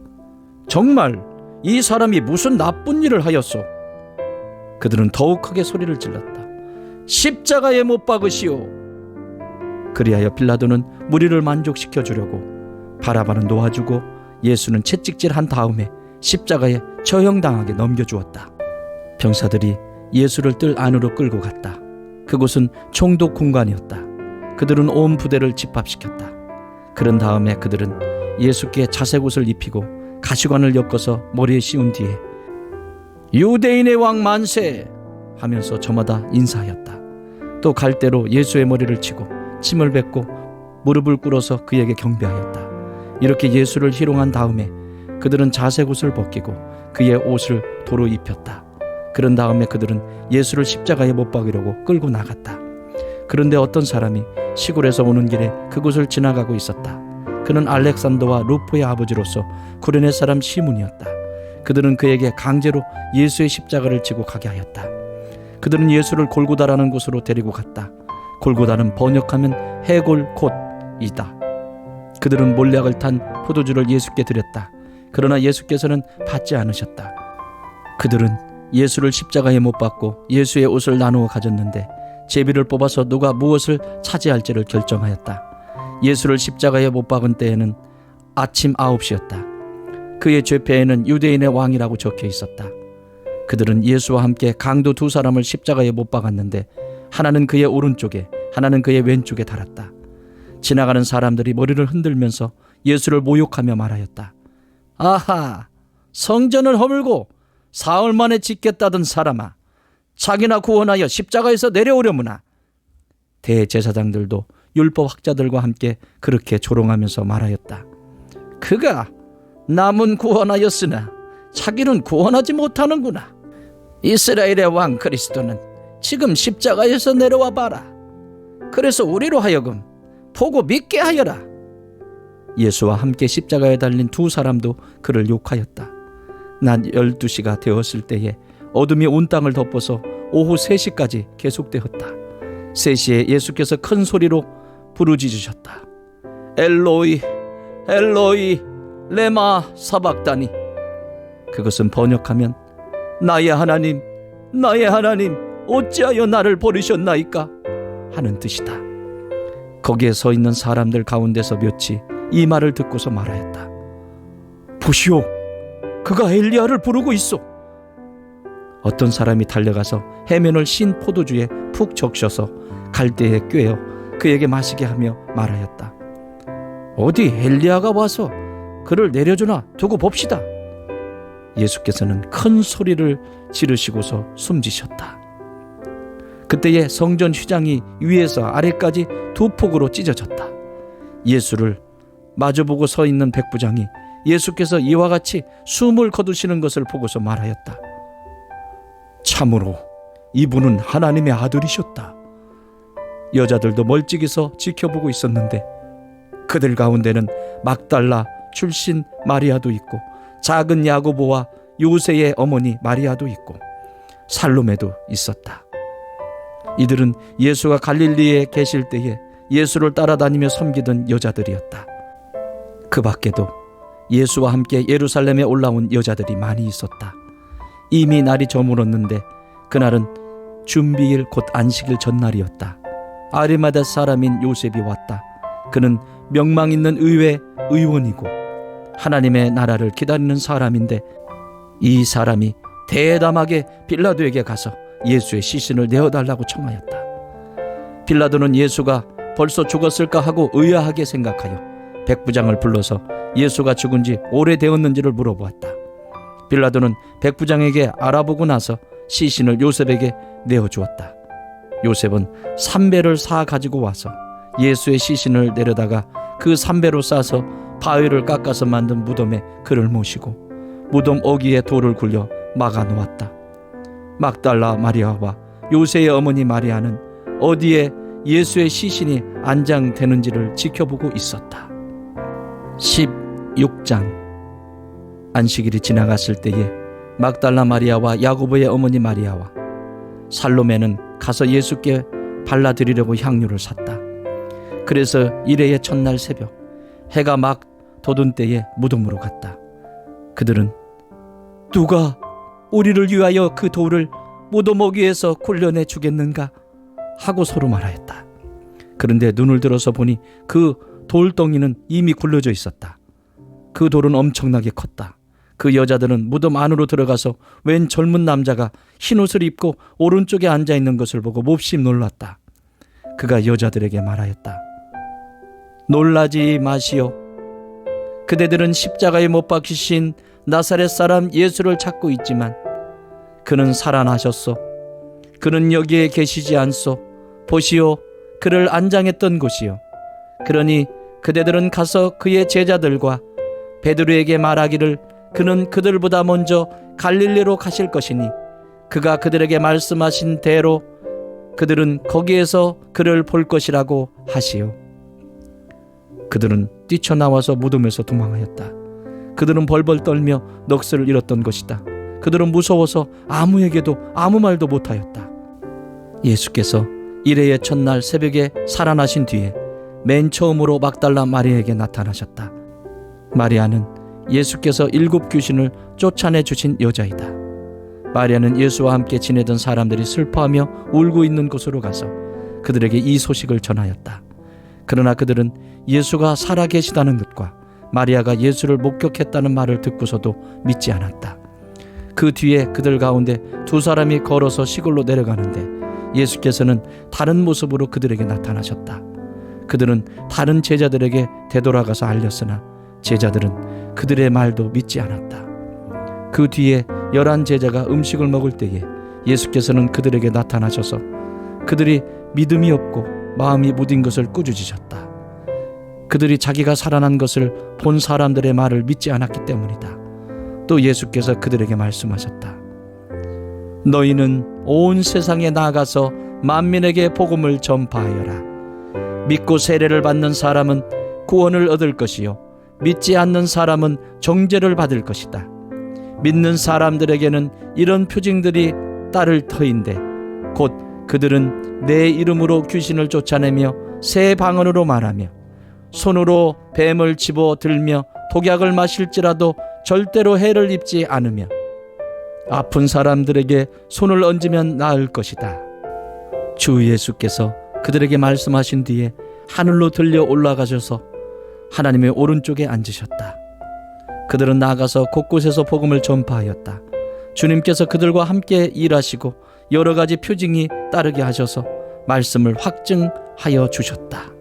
정말 이 사람이 무슨 나쁜 일을 하였소? 그들은 더욱 크게 소리를 질렀다. 십자가에 못 박으시오. 그리하여 빌라도는 무리를 만족시켜 주려고 바라바는 놓아주고 예수는 채찍질한 다음에 십자가에 처형당하게 넘겨주었다. 병사들이 예수를 뜰 안으로 끌고 갔다. 그곳은 총독 공간이었다. 그들은 온 부대를 집합시켰다. 그런 다음에 그들은 예수께 자색옷을 입히고 가시관을 엮어서 머리에 씌운 뒤에 유대인의 왕 만세 하면서 저마다 인사하였다. 또 갈대로 예수의 머리를 치고 침을 뱉고 무릎을 꿇어서 그에게 경배하였다. 이렇게 예수를 희롱한 다음에 그들은 자색옷을 벗기고 그의 옷을 도로 입혔다. 그런 다음에 그들은 예수를 십자가에 못 박으려고 끌고 나갔다. 그런데 어떤 사람이 시골에서 오는 길에 그곳을 지나가고 있었다. 그는 알렉산더와 루포의 아버지로서 구레네 사람 시몬이었다. 그들은 그에게 강제로 예수의 십자가를 지고 가게 하였다. 그들은 예수를 골고다라는 곳으로 데리고 갔다. 골고다는 번역하면 해골곳이다. 그들은 몰약을 탄 포도주를 예수께 드렸다. 그러나 예수께서는 받지 않으셨다. 그들은 예수를 십자가에 못 박고 예수의 옷을 나누어 가졌는데 제비를 뽑아서 누가 무엇을 차지할지를 결정하였다. 예수를 십자가에 못 박은 때에는 아침 9시였다. 그의 죄패에는 유대인의 왕이라고 적혀 있었다. 그들은 예수와 함께 강도 두 사람을 십자가에 못 박았는데 하나는 그의 오른쪽에 하나는 그의 왼쪽에 달았다. 지나가는 사람들이 머리를 흔들면서 예수를 모욕하며 말하였다. 아하, 성전을 허물고 사흘 만에 짓겠다던 사람아, 자기나 구원하여 십자가에서 내려오려무나. 대제사장들도 율법 학자들과 함께 그렇게 조롱하면서 말하였다. 그가 남은 구원하였으나 자기는 구원하지 못하는구나. 이스라엘의 왕 그리스도는 지금 십자가에서 내려와 봐라. 그래서 우리로 하여금 보고 믿게 하여라. 예수와 함께 십자가에 달린 두 사람도 그를 욕하였다. 낮 12시가 되었을 때에 어둠이 온 땅을 덮어서 오후 3시까지 계속되었다. 3시에 예수께서 큰 소리로 부르짖으셨다. 엘로이 엘로이 레마 사박다니. 그것은 번역하면 나의 하나님 어찌하여 나를 버리셨나이까 하는 뜻이다. 거기에 서 있는 사람들 가운데서 몇이 이 말을 듣고서 말하였다. 보시오, 그가 엘리야를 부르고 있어. 어떤 사람이 달려가서 해면을 신 포도주에 푹 적셔서 갈대에 꿰어 그에게 마시게 하며 말하였다. 어디 엘리야가 와서 그를 내려주나 두고 봅시다. 예수께서는 큰 소리를 지르시고서 숨지셨다. 그때에 성전 휘장이 위에서 아래까지 두 폭으로 찢어졌다. 예수를 마주보고 서 있는 백부장이 예수께서 이와 같이 숨을 거두시는 것을 보고서 말하였다. 참으로 이분은 하나님의 아들이셨다. 여자들도 멀찍이서 지켜보고 있었는데 그들 가운데는 막달라 출신 마리아도 있고 작은 야고보와 요새의 어머니 마리아도 있고 살로메도 있었다. 이들은 예수가 갈릴리에 계실 때에 예수를 따라다니며 섬기던 여자들이었다. 그 밖에도 예수와 함께 예루살렘에 올라온 여자들이 많이 있었다. 이미 날이 저물었는데 그날은 준비일 곧 안식일 전날이었다. 아리마다 사람인 요셉이 왔다. 그는 명망 있는 의회 의원이고 하나님의 나라를 기다리는 사람인데 이 사람이 대담하게 빌라도에게 가서 예수의 시신을 내어달라고 청하였다. 빌라도는 예수가 벌써 죽었을까 하고 의아하게 생각하여 백부장을 불러서 예수가 죽은 지 오래되었는지를 물어보았다. 빌라도는 백부장에게 알아보고 나서 시신을 요셉에게 내어주었다. 요셉은 삼배를 사 가지고 와서 예수의 시신을 내려다가 그 삼배로 싸서 바위를 깎아서 만든 무덤에 그를 모시고 무덤 어귀에 돌을 굴려 막아 놓았다. 막달라 마리아와 요새의 어머니 마리아는 어디에 예수의 시신이 안장되는지를 지켜보고 있었다. 16장. 안식일이 지나갔을 때에 막달라 마리아와 야고보의 어머니 마리아와 살로메는 가서 예수께 발라드리려고 향유를 샀다. 그래서 일회의 첫날 새벽 해가 막 돋은 때에 무덤으로 갔다. 그들은 누가 우리를 위하여 그 돌을 무덤 어귀에서 굴려내 주겠는가 하고 서로 말하였다. 그런데 눈을 들어서 보니 그 돌덩이는 이미 굴려져 있었다. 그 돌은 엄청나게 컸다. 그 여자들은 무덤 안으로 들어가서 웬 젊은 남자가 흰옷을 입고 오른쪽에 앉아있는 것을 보고 몹시 놀랐다. 그가 여자들에게 말하였다. 놀라지 마시오. 그대들은 십자가에 못 박히신 나사렛 사람 예수를 찾고 있지만 그는 살아나셨소. 그는 여기에 계시지 않소. 보시오. 그를 안장했던 곳이요. 그러니 그대들은 가서 그의 제자들과 베드로에게 말하기를 그는 그들보다 먼저 갈릴리로 가실 것이니 그가 그들에게 말씀하신 대로 그들은 거기에서 그를 볼 것이라고 하시오. 그들은 뛰쳐나와서 무덤에서 도망하였다. 그들은 벌벌 떨며 넋을 잃었던 것이다. 그들은 무서워서 아무에게도 아무 말도 못하였다. 예수께서 일회의 첫날 새벽에 살아나신 뒤에 맨 처음으로 막달라 마리아에게 나타나셨다. 마리아는 예수께서 7 귀신을 쫓아내 주신 여자이다. 마리아는 예수와 함께 지내던 사람들이 슬퍼하며 울고 있는 곳으로 가서 그들에게 이 소식을 전하였다. 그러나 그들은 예수가 살아계시다는 것과 마리아가 예수를 목격했다는 말을 듣고서도 믿지 않았다. 그 뒤에 그들 가운데 2 사람이 걸어서 시골로 내려가는데 예수께서는 다른 모습으로 그들에게 나타나셨다. 그들은 다른 제자들에게 되돌아가서 알렸으나 제자들은 그들의 말도 믿지 않았다. 그 뒤에 11 제자가 음식을 먹을 때에 예수께서는 그들에게 나타나셔서 그들이 믿음이 없고 마음이 무딘 것을 꾸짖으셨다. 그들이 자기가 살아난 것을 본 사람들의 말을 믿지 않았기 때문이다. 또 예수께서 그들에게 말씀하셨다. 너희는 온 세상에 나아가서 만민에게 복음을 전파하여라. 믿고 세례를 받는 사람은 구원을 얻을 것이요 믿지 않는 사람은 정죄를 받을 것이다. 믿는 사람들에게는 이런 표징들이 따를 터인데 곧 그들은 내 이름으로 귀신을 쫓아내며 새 방언으로 말하며 손으로 뱀을 집어 들며 독약을 마실지라도 절대로 해를 입지 않으며 아픈 사람들에게 손을 얹으면 나을 것이다. 주 예수께서 그들에게 말씀하신 뒤에 하늘로 들려 올라가셔서 하나님의 오른쪽에 앉으셨다. 그들은 나가서 곳곳에서 복음을 전파하였다. 주님께서 그들과 함께 일하시고 여러 가지 표징이 따르게 하셔서 말씀을 확증하여 주셨다.